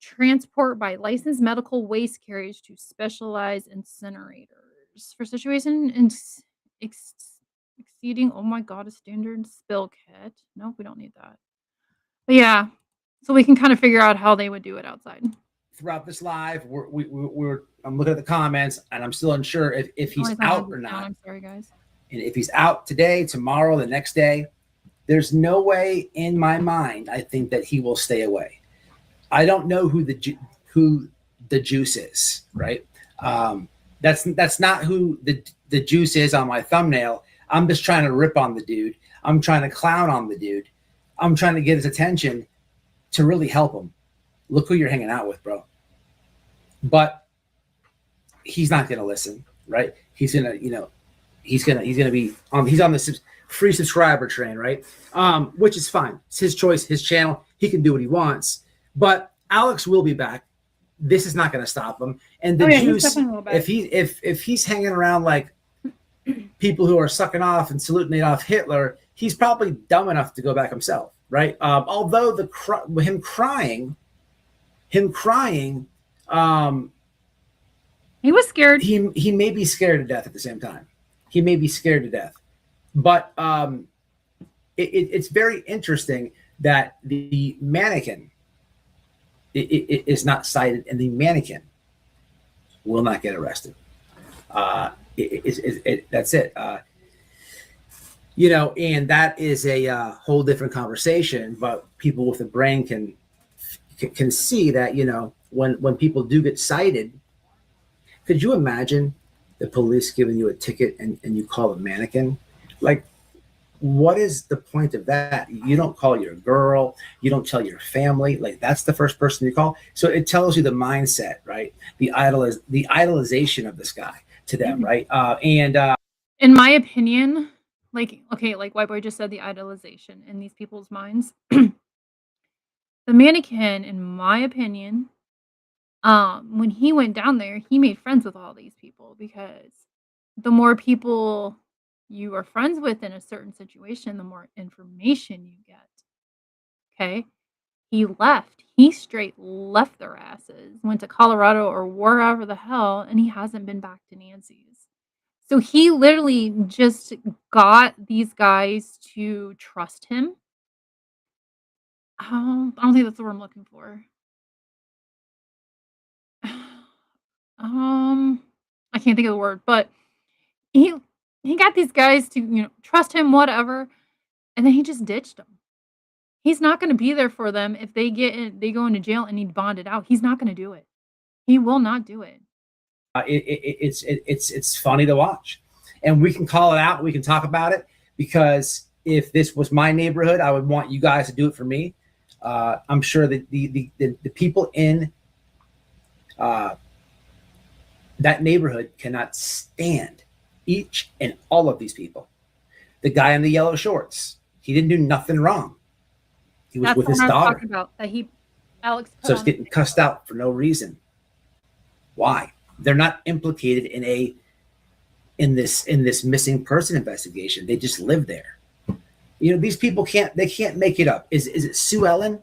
Speaker 1: transport by licensed medical waste carriers to specialized incinerators. For situation exceeding, oh my god, a standard spill kit. Nope, we don't need that. But yeah, so we can kind of figure out how they would do it outside.
Speaker 3: Throughout this live, I'm looking at the comments, and I'm still unsure if he's out or not.
Speaker 1: I'm sorry, guys.
Speaker 3: And if he's out today, tomorrow, the next day, there's no way in my mind I think that he will stay away. I don't know who the juice is, right? That's not who the juice is on my thumbnail. I'm just trying to rip on the dude. I'm trying to clown on the dude. I'm trying to get his attention to really help him. Look who you're hanging out with, bro. But he's not going to listen, right? He's going to, he's on the free subscriber train, right? Which is fine. It's his choice, his channel. He can do what he wants. But Alex will be back. This is not going to stop him. And the juice, if he's hanging around like people who are sucking off and saluting Adolf Hitler, he's probably dumb enough to go back himself, right? Although him crying him crying,
Speaker 1: he was scared.
Speaker 3: He may be scared to death at the same time. He may be scared to death. But it's very interesting that the mannequin is not cited, and the mannequin will not get arrested. That's it. You know, and that is a whole different conversation. But people with a brain can see that, you know, when people do get cited. Could you imagine the police giving you a ticket and you call a mannequin? Like, what is the point of that? You don't call your girl. You don't tell your family. Like, that's the first person you call. So it tells you the mindset, right? The idolization of this guy to them, right?
Speaker 1: In my opinion, like, okay, like White Boy just said, the idolization in these people's minds. The mannequin, in my opinion, when he went down there, he made friends with all these people, because the more people you are friends with in a certain situation, the more information you get. Okay? He left. He straight left their asses, went to Colorado or wherever the hell, and he hasn't been back to Nancy's. So he literally just got these guys to trust him. I don't think that's the word I'm looking for. I can't think of the word, but he got these guys to, you know, trust him, whatever, and then he just ditched them. He's not going to be there for them if they go into jail and need bonded out. He's not going to do it. He will not do it.
Speaker 3: It's funny to watch, and we can call it out. We can talk about it, because if this was my neighborhood, I would want you guys to do it for me. I'm sure that the people in that neighborhood cannot stand each and all of these people. The guy in the yellow shorts, he didn't do nothing wrong. He was with his daughter.
Speaker 1: Talking about that Alex.
Speaker 3: So it's getting cussed out for no reason. Why? They're not implicated in this missing person investigation. They just live there. You know, these people can't make it up. Is it Sue Ellen?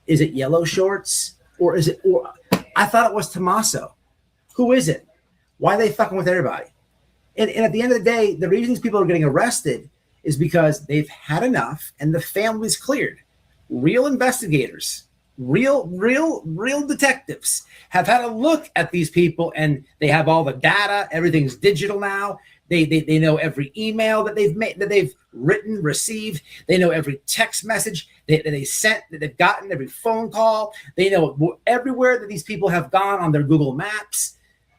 Speaker 3: Is it Yellow Shorts? Or I thought it was Tommaso. Who is it? Why are they fucking with everybody? And at the end of the day, the reason these people are getting arrested is because they've had enough and the family's cleared. Real investigators, real detectives have had a look at these people, and they have all the data. Everything's digital now. They know every email that they've made, that they've written, received. They know every text message that they sent, that they've gotten, every phone call. They know everywhere that these people have gone on their Google Maps,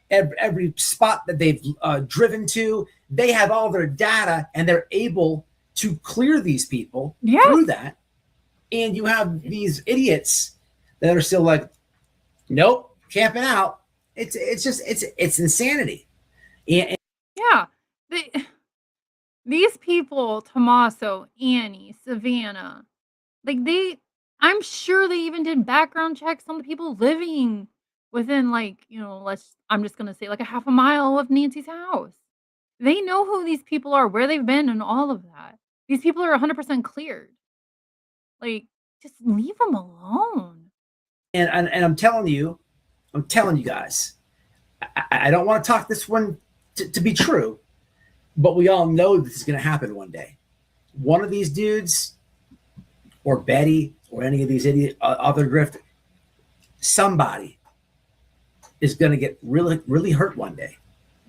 Speaker 3: every spot that they've driven to. They have all their data, and they're able to clear these people through that. And you have these idiots that are still like, nope, camping out. It's just insanity. And
Speaker 1: yeah, these people, Tommaso, Annie, Savannah, like I'm sure they even did background checks on the people living within, like, you know, I'm just gonna say like a half a mile of Nancy's house. They know who these people are, where they've been, and all of that. These people are 100% cleared. Like, just leave them alone.
Speaker 3: And I'm telling you guys, I don't want to talk this one to be true, but we all know this is going to happen one day. One of these dudes, or Betty, or any of these other grifters, somebody is going to get really, really hurt one day.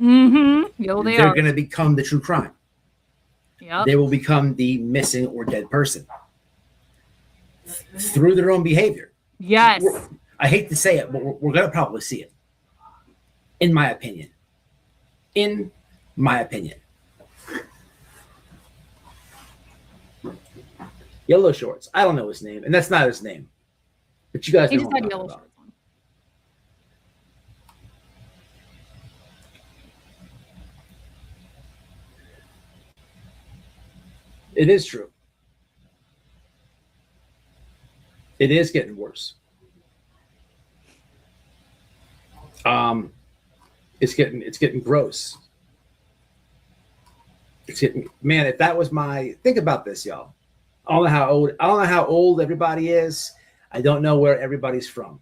Speaker 1: Mm-hmm.
Speaker 3: They're going to become the true crime.
Speaker 1: Yep.
Speaker 3: They will become the missing or dead person through their own behavior.
Speaker 1: Yes.
Speaker 3: I hate to say it, but we're going to probably see it. In my opinion. Yellow Shorts. I don't know his name, and that's not his name. But you guys
Speaker 1: He
Speaker 3: know
Speaker 1: just
Speaker 3: what I'm
Speaker 1: had
Speaker 3: talking
Speaker 1: yellow
Speaker 3: about.
Speaker 1: shorts on.
Speaker 3: It is true. It is getting worse. It's getting gross. Man, if that was think about this, y'all. I don't know how old everybody is. I don't know where everybody's from.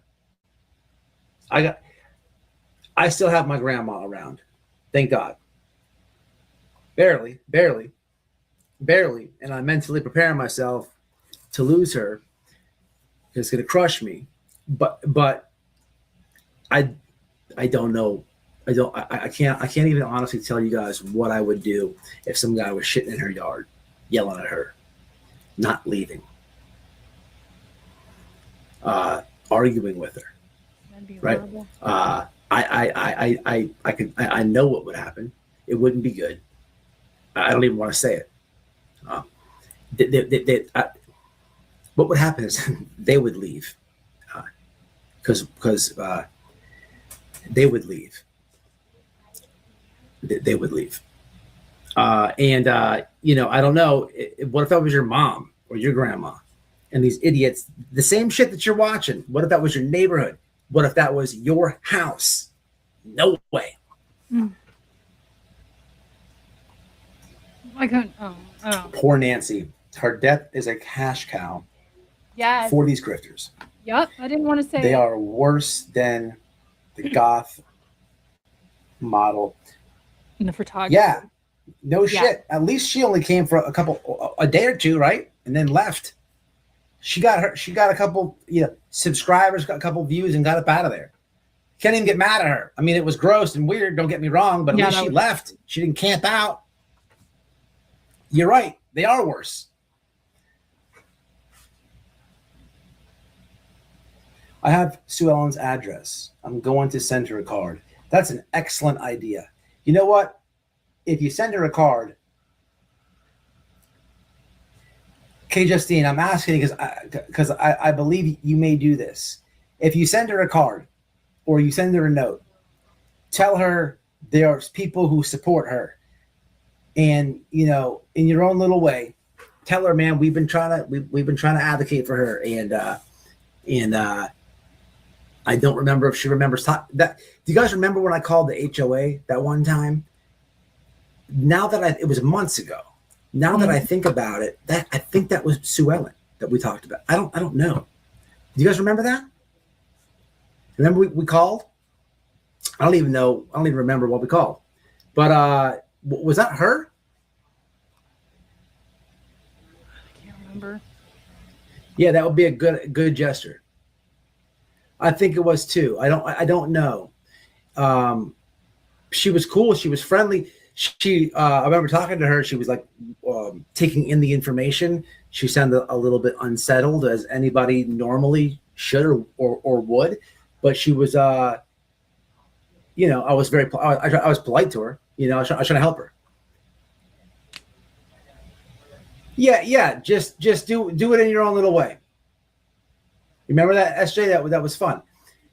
Speaker 3: I still have my grandma around. Thank God. Barely. And I'm mentally preparing myself to lose her. It's going to crush me. But I don't know. I can't even honestly tell you guys what I would do if some guy was shitting in her yard, yelling at her, not leaving, arguing with her.
Speaker 1: That'd be
Speaker 3: right?
Speaker 1: horrible.
Speaker 3: I know what would happen. It wouldn't be good. I don't even want to say it. What would happen is they would leave, because they would leave. They would leave. I don't know. What if that was your mom or your grandma, and these idiots, the same shit that you're watching? What if that was your neighborhood? What if that was your house? No way.
Speaker 1: I couldn't. Oh.
Speaker 3: Poor Nancy. Her death is a cash cow
Speaker 1: Yes.
Speaker 3: for these grifters.
Speaker 1: Yep. I didn't want to say
Speaker 3: They
Speaker 1: it.
Speaker 3: are worse than the goth model.
Speaker 1: In the photography.
Speaker 3: Yeah. No
Speaker 1: Yeah.
Speaker 3: shit. At least she only came for a day or two, right? And then left. She got a couple, subscribers, got a couple views, and got up out of there. Can't even get mad at her. I mean, it was gross and weird, don't get me wrong, but at least she left. She didn't camp out. You're right. They are worse. I have Sue Ellen's address. I'm going to send her a card. That's an excellent idea. You know what? If you send her a card, okay, Justine, I'm asking because I believe you may do this. If you send her a card or you send her a note, tell her there's people who support her. And, in your own little way, tell her, man, we've been trying to advocate for her. And I don't remember if she remembers that. Do you guys remember when I called the HOA that one time? Now that it was months ago. Now that I think about it, I think that was Sue Ellen that we talked about. I don't know. Do you guys remember that? Remember we called? I don't even know. I don't even remember what we called. But was that her?
Speaker 1: I can't remember.
Speaker 3: Yeah, that would be a good gesture. I think it was too. I don't know. She was cool. She was friendly. I remember talking to her. She was like taking in the information. She sounded a little bit unsettled, as anybody normally should or would. But she was, I was very. I was polite to her. I was trying to help her. Yeah. Just do it in your own little way. Remember that, SJ? That was fun.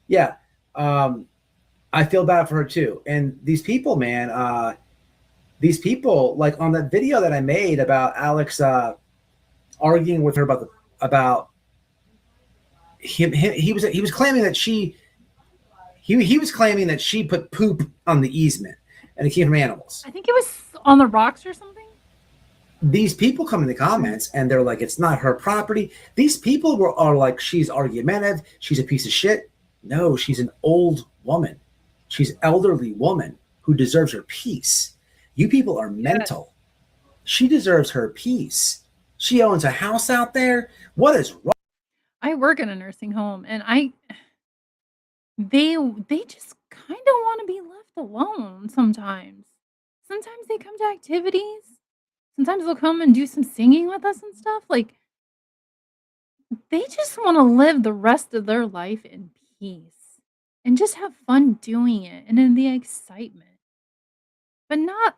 Speaker 3: Yeah. I feel bad for her too. And these people, man. These people, like on that video that I made about Alex arguing with her about him, he was claiming that he was claiming that she put poop on the easement and it came from animals.
Speaker 1: I think it was on the rocks or something.
Speaker 3: These people come in the comments and they're like, it's not her property. These people are like, she's argumentative. She's a piece of shit. No, she's an old woman. She's an elderly woman who deserves her peace. You people are mental. She deserves her peace. She owns a house out there. What is wrong?
Speaker 1: I work in a nursing home, and they just kind of want to be left alone sometimes. Sometimes they come to activities. Sometimes they'll come and do some singing with us and stuff. Like, they just want to live the rest of their life in peace and just have fun doing it and in the excitement. But not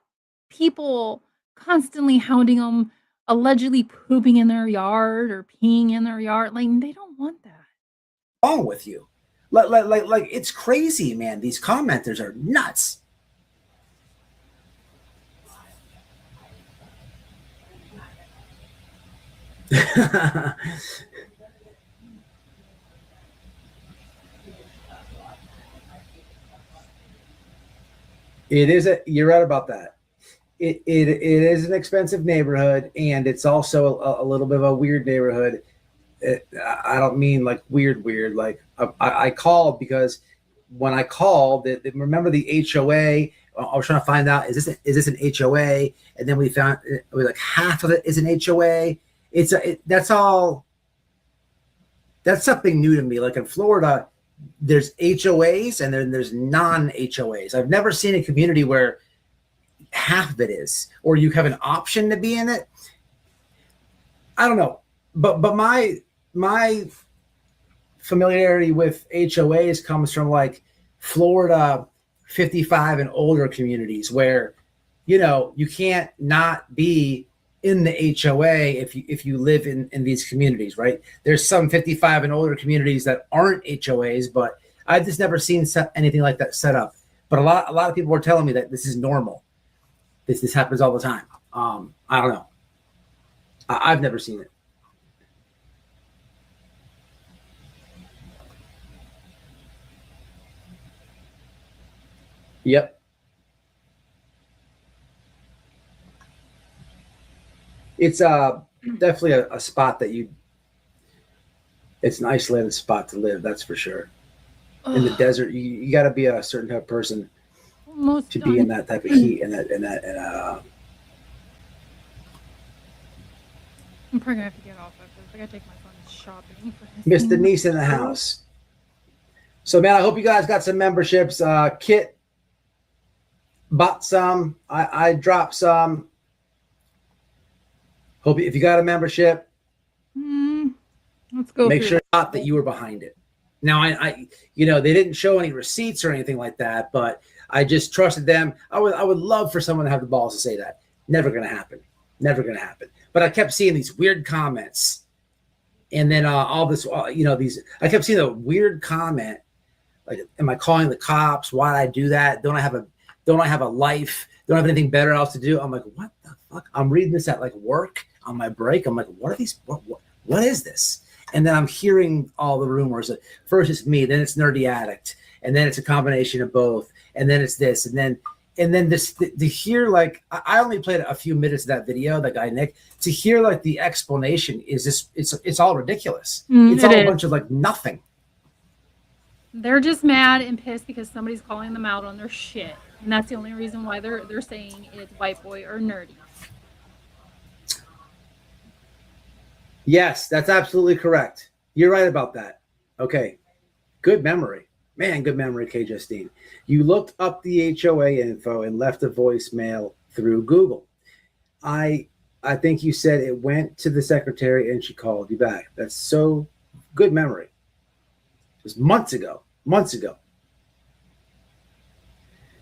Speaker 1: people constantly hounding them, allegedly pooping in their yard or peeing in their yard. Like, they don't want that.
Speaker 3: Wrong with you? Like it's crazy, man. These commenters are nuts. You're right about that. It is an expensive neighborhood, and it's also a little bit of a weird neighborhood. I don't mean like weird. Like I called because when I called, remember the HOA? I was trying to find out, is this an HOA? And then we found it was like half of it is an HOA. That's something new to me. Like in Florida, there's HOAs and then there's non-HOAs. I've never seen a community where half of it is, or you have an option to be in it. I don't know, but my familiarity with HOAs comes from like Florida 55 and older communities where, you know, you can't not be in the HOA if you live in these communities, right? There's some 55 and older communities that aren't HOAs, but I've just never seen anything like that set up. But a lot of people were telling me that this is normal. This happens all the time. I don't know. I've never seen it. Yep. It's definitely a spot that it's an isolated spot to live, that's for sure. In the desert, you got to be a certain type of person to be in that type of heat and
Speaker 1: I'm probably gonna have to get off of this. I gotta take my son shopping for his
Speaker 3: Miss Denise in the house. So man, I hope you guys got some memberships. Kit bought some. I dropped some. Hope if you got a membership,
Speaker 1: let's go.
Speaker 3: Make sure not that you were behind it. Now I you know, they didn't show any receipts or anything like that, but I just trusted them. I would love for someone to have the balls to say that. Never gonna happen. Never gonna happen. But I kept seeing these weird comments, and then all this, you know, I kept seeing a weird comment like, "Am I calling the cops? Why did I do that? Don't I have a life? Don't I have anything better else to do?" I'm like, what the fuck? I'm reading this at like work on my break. I'm like, what are these? What is this? And then I'm hearing all the rumors. That first it's me, then it's Nerdy Addict, and then it's a combination of both, and then it's this, and then this to hear, like, I only played a few minutes of that video, that guy Nick, to hear like the explanation is this, it's all ridiculous. It's all a bunch of like nothing.
Speaker 1: They're just mad and pissed because somebody's calling them out on their shit, and that's the only reason why they're saying it's white boy or nerdy.
Speaker 3: Yes, that's absolutely correct. You're right about that. Okay. Good memory. Man, good memory, K. Justine. You looked up the HOA info and left a voicemail through Google. I think you said it went to the secretary and she called you back. That's so good memory. It was months ago.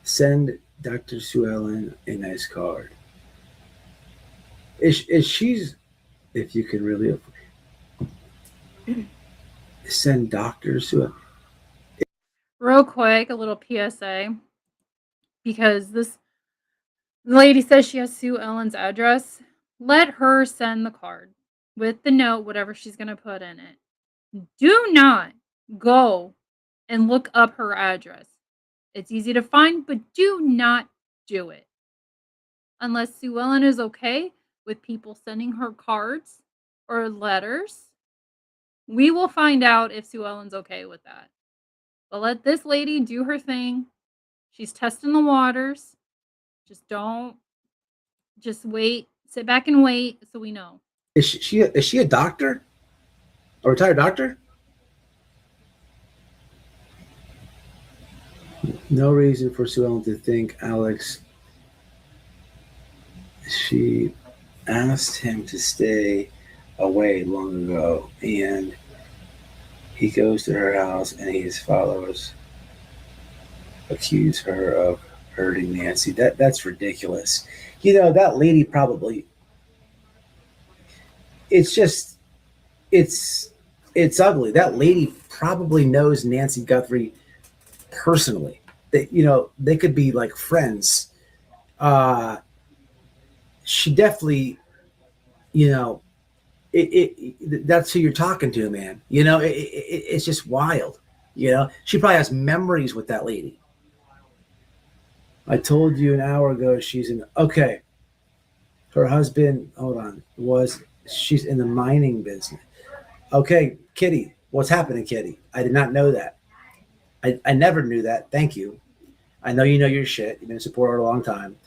Speaker 3: Send Dr. Sue Ellen a nice card. Is she's, if you can really send Dr. Sue Ellen.
Speaker 1: Real quick, a little PSA, because this lady says she has Sue Ellen's address. Let her send the card with the note, whatever she's going to put in it. Do not go and look up her address. It's easy to find, but do not do it. Unless Sue Ellen is okay with people sending her cards or letters, we will find out if Sue Ellen's okay with that. But let this lady do her thing. She's testing the waters. Just wait. Sit back and wait so we know.
Speaker 3: Is she a doctor? A retired doctor? No reason for Sue Ellen to think Alex. She asked him to stay away long ago, and he goes to her house, and his followers accuse her of hurting Nancy. That's ridiculous. You know, that lady probably. It's ugly. That lady probably knows Nancy Guthrie personally. They could be like friends. She definitely, that's who you're talking to, man. It's just wild. She probably has memories with that lady. I told you an hour ago okay. Her husband, hold on, she's in the mining business. Okay, Kitty, what's happening, Kitty? I did not know that. I never knew that. Thank you. I know you know your shit. You've been a supporter a long time.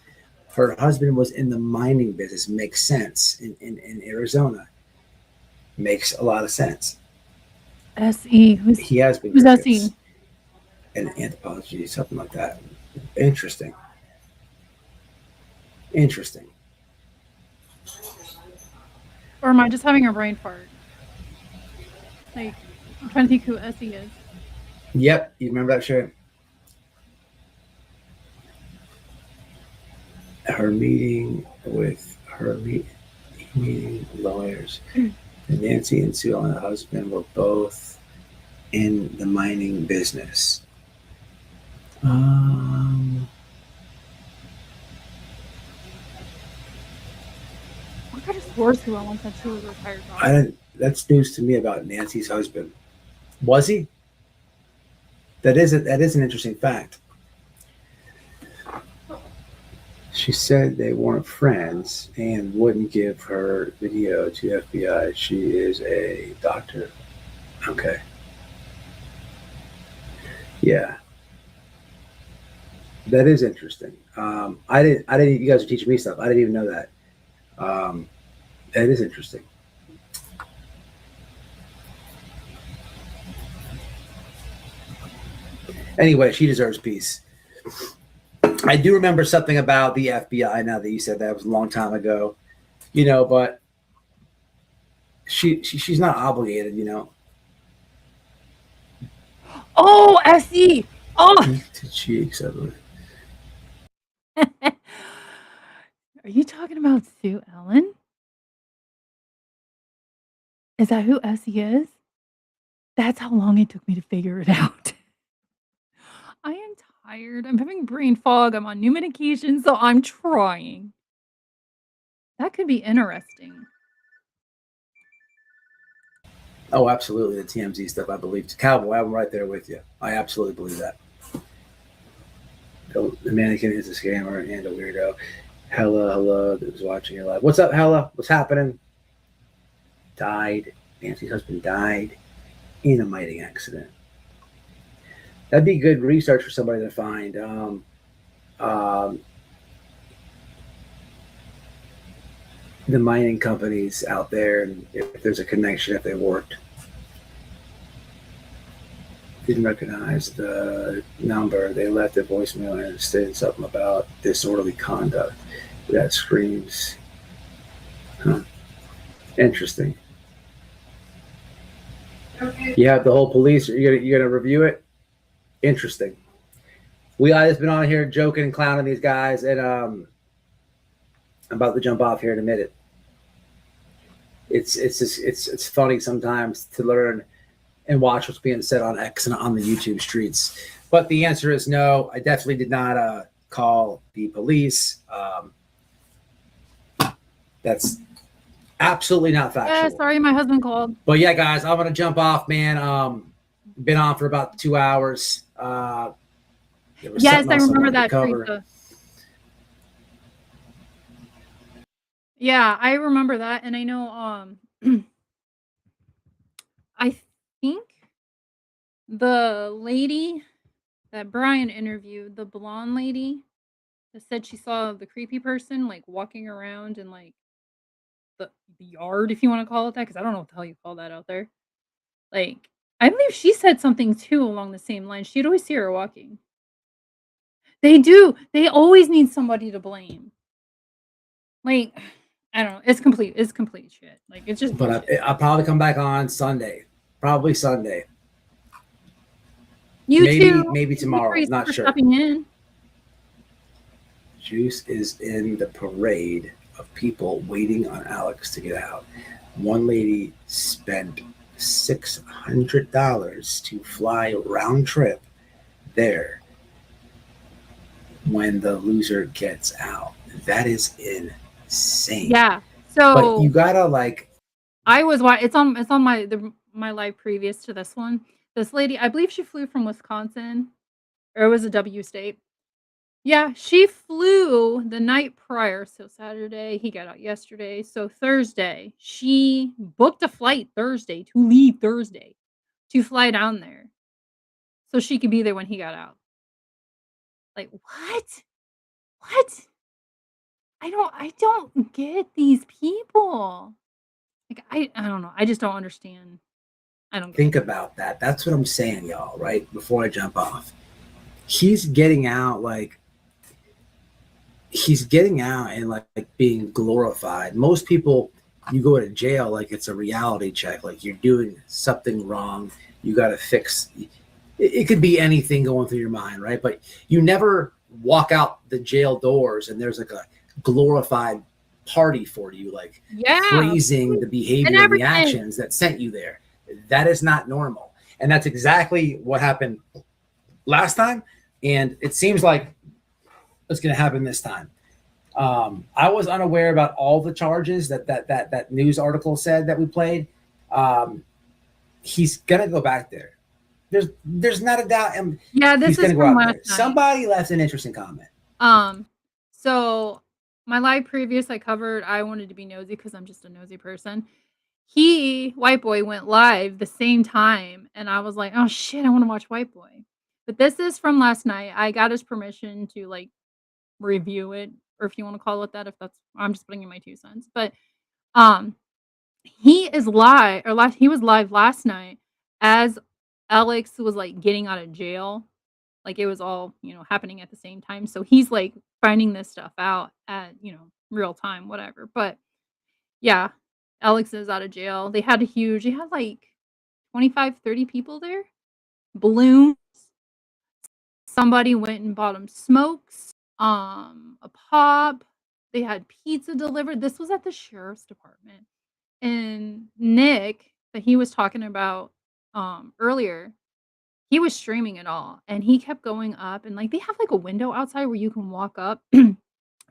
Speaker 3: Her husband was in the mining business. Makes sense in Arizona. Makes a lot of sense.
Speaker 1: SE.
Speaker 3: He has been
Speaker 1: Who's
Speaker 3: crickets.
Speaker 1: SE?
Speaker 3: And anthropology, something like that. Interesting. Interesting.
Speaker 1: Or am I just having a brain fart? Like, I'm trying to think who SE is.
Speaker 3: Yep, you remember that shit? Her meeting with her meeting lawyers. Nancy and Sue and her husband were both in the mining business.
Speaker 1: What kind of swore Sue Ellen said she was a retired
Speaker 3: I didn't. That's news to me about Nancy's husband. Was he? That is an interesting fact. She said they weren't friends and wouldn't give her video to FBI. She is a doctor. Okay. Yeah. That is interesting. I didn't. You guys are teaching me stuff. I didn't even know that. That is interesting. Anyway, she deserves peace. I do remember something about the FBI now that you said that. It was a long time ago, you know, but she's not obligated, you know.
Speaker 1: Oh, SE. Oh.
Speaker 3: To cheeks, I believe.
Speaker 1: Are you talking about Sue Ellen? Is that who SE is? That's how long it took me to figure it out. I am tired. I'm having brain fog. I'm on new medication, so I'm trying. That could be interesting.
Speaker 3: Oh, absolutely. The TMZ stuff, I believe. Cowboy, I'm right there with you. I absolutely believe that. The mannequin is a scammer and a weirdo. Hella that was watching your live. What's up, Hella? What's happening? Died. Nancy's husband died in a mining accident. That'd be good research for somebody to find. The mining companies out there, and if there's a connection, if they worked. Didn't recognize the number. They left a voicemail and said something about disorderly conduct. That screams. Huh. Interesting. You have the whole police. You're gonna review it. Interesting. We just been on here joking and clowning these guys, and I'm about to jump off here in a minute. It's funny sometimes to learn and watch what's being said on X and on the YouTube streets. But the answer is no. I definitely did not call the police. That's absolutely not factual.
Speaker 1: Sorry, my husband called.
Speaker 3: But yeah, guys, I'm gonna jump off, man. Been on for about 2 hours.
Speaker 1: Yes, I remember that. Teresa. Yeah, I remember that, and I know. I think the lady that Brian interviewed, the blonde lady, that said she saw the creepy person like walking around in like the yard, if you want to call it that, because I don't know what the hell you call that out there. Like, I believe she said something too along the same line. She'd always see her walking. They do. They always need somebody to blame. Like, I don't know. It's complete shit. Like, it's just.
Speaker 3: But I'll probably come back on Sunday. Probably Sunday. Maybe tomorrow. Not sure.
Speaker 1: Stepping in.
Speaker 3: Juice is in the parade of people waiting on Alex to get out. One lady spent $600 to fly round trip there when the loser gets out. That is insane.
Speaker 1: Yeah. So
Speaker 3: but you gotta like.
Speaker 1: I was it's on my live previous to this one. This lady, I believe she flew from Wisconsin, or it was a W state. Yeah, she flew the night prior. So Saturday, he got out yesterday. So Thursday, she booked a flight Thursday to leave Thursday to fly down there. so she could be there when he got out. Like, what? What? I don't get these people. Like, I don't know. I just don't understand. I don't get
Speaker 3: Think about that. That's what I'm saying, y'all, right? Before I jump off. He's getting out and like being glorified. Most people, you go to jail like it's a reality check, like you're doing something wrong, you got to fix. It could be anything going through your mind, right? But you never walk out the jail doors and there's like a glorified party for you, like praising the behavior and the actions that sent you there. That is not normal. And that's exactly what happened last time. And it seems like it's going to happen this time. I was unaware about all the charges that news article said that we played. He's going to go back there. There's not a doubt.
Speaker 1: This is from last night.
Speaker 3: Somebody left an interesting comment.
Speaker 1: So my live previous I covered, I wanted to be nosy because I'm just a nosy person. White Boy went live the same time, and I was like, oh shit, I want to watch White Boy. But this is from last night. I got his permission to like review it, or if you want to call it that, if that's, I'm just putting in my 2 cents. But he was live last night as Alex was like getting out of jail. Like it was all, happening at the same time. So he's like finding this stuff out at, real time, whatever. But yeah, Alex is out of jail. They had like 25, 30 people there. Balloons. Somebody went and bought him smokes, a pop. They had pizza delivered. This was at the sheriff's department. And Nick, that he was talking about earlier, he was streaming it all. And he kept going up, and like they have like a window outside where you can walk up and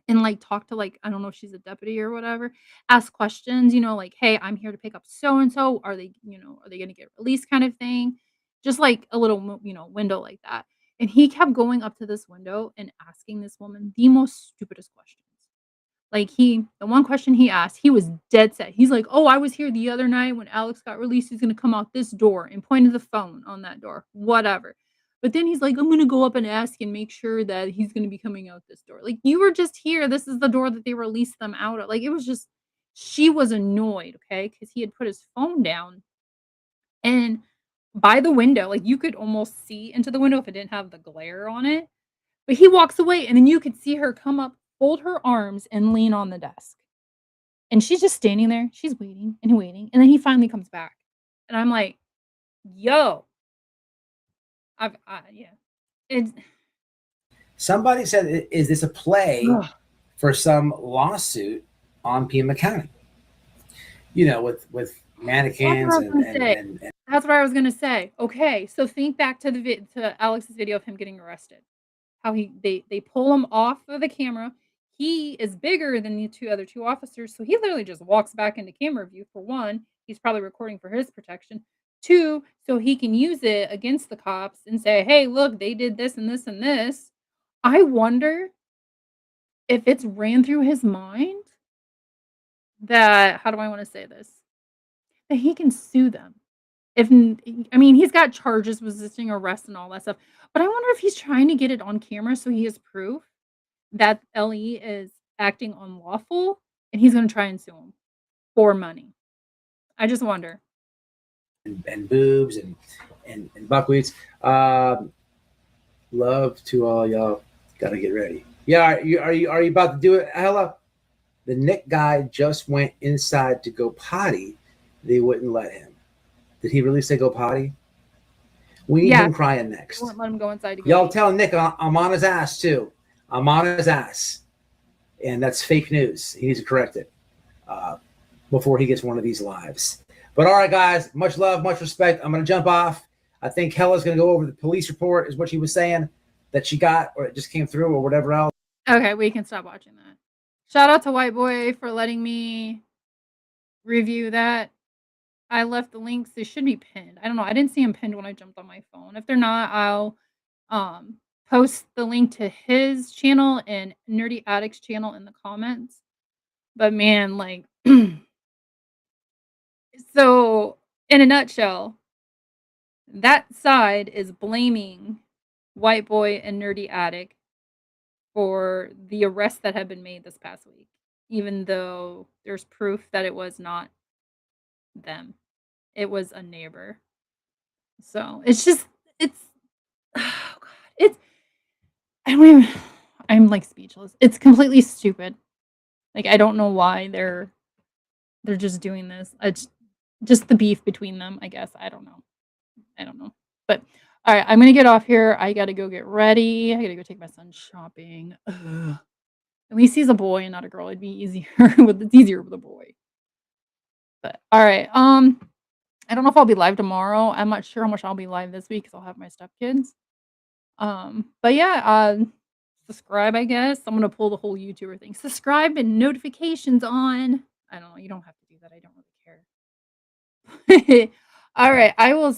Speaker 1: like talk to, like, I don't know if she's a deputy or whatever, ask questions, like, hey, I'm here to pick up so and so. Are they gonna get released, kind of thing. Just like a little window like that. And he kept going up to this window and asking this woman the most stupidest questions. Like the one question he asked, he was dead set. He's like, oh, I was here the other night when Alex got released. He's going to come out this door, and pointed the phone on that door, whatever. But then he's like, I'm going to go up and ask and make sure that he's going to be coming out this door. Like, you were just here. This is the door that they released them out of. Like, it was just, she was annoyed, okay? Because he had put his phone down, and by the window, like you could almost see into the window if it didn't have the glare on it. But he walks away, and then you could see her come up, fold her arms, and lean on the desk. And she's just standing there. She's waiting and waiting. And then he finally comes back. And I'm like, yo. It's
Speaker 3: Somebody said, is this a play for some lawsuit on Pima County? With mannequins and
Speaker 1: that's what I was gonna say. Okay, so think back to to Alex's video of him getting arrested. How they pull him off of the camera. He is bigger than the other two officers, so he literally just walks back into camera view. For one, he's probably recording for his protection. 2, so he can use it against the cops and say, hey, look, they did this and this and this. I wonder if it's ran through his mind that, how do I want to say this? That he can sue them. He's got charges, resisting arrest and all that stuff. But I wonder if he's trying to get it on camera so he has proof that LE is acting unlawful, and he's going to try and sue him for money. I just wonder.
Speaker 3: And boobs and buckwheats. Love to all y'all. Gotta get ready. Yeah, are you about to do it? Hella. The Nick guy just went inside to go potty. They wouldn't let him. Did he really say go potty? We need him crying next.
Speaker 1: They won't let him go inside to go
Speaker 3: Y'all
Speaker 1: eat.
Speaker 3: tell Nick I'm on his ass too. I'm on his ass. And that's fake news. He needs to correct it before he gets one of these lives. But all right, guys, much love, much respect. I'm going to jump off. I think Hella's going to go over the police report is what she was saying that she got, or it just came through, or whatever else.
Speaker 1: Okay, we can stop watching that. Shout out to White Boy for letting me review that. I left the links. They should be pinned. I don't know. I didn't see them pinned when I jumped on my phone. If they're not, I'll post the link to his channel and Nerdy Addict's channel in the comments. But man, like, so in a nutshell, that side is blaming White Boy and Nerdy Attic for the arrests that have been made this past week, even though there's proof that it was not them. It was a neighbor. So it's just, it's, oh God, it's, I don't even, I'm like speechless. It's completely stupid. Like, I don't know why they're just doing this. It's just the beef between them, I guess. I don't know. But all right, I'm gonna get off here. I gotta go get ready. I gotta go take my son shopping. Ugh. At least he's a boy and not a girl. It'd be easier it's easier with a boy. But all right. I don't know if I'll be live tomorrow. I'm not sure how much I'll be live this week because I'll have my stepkids. But yeah, subscribe, I guess. I'm gonna pull the whole YouTuber thing. Subscribe and notifications on. I don't know. You don't have to do that. I don't really care. All right. I will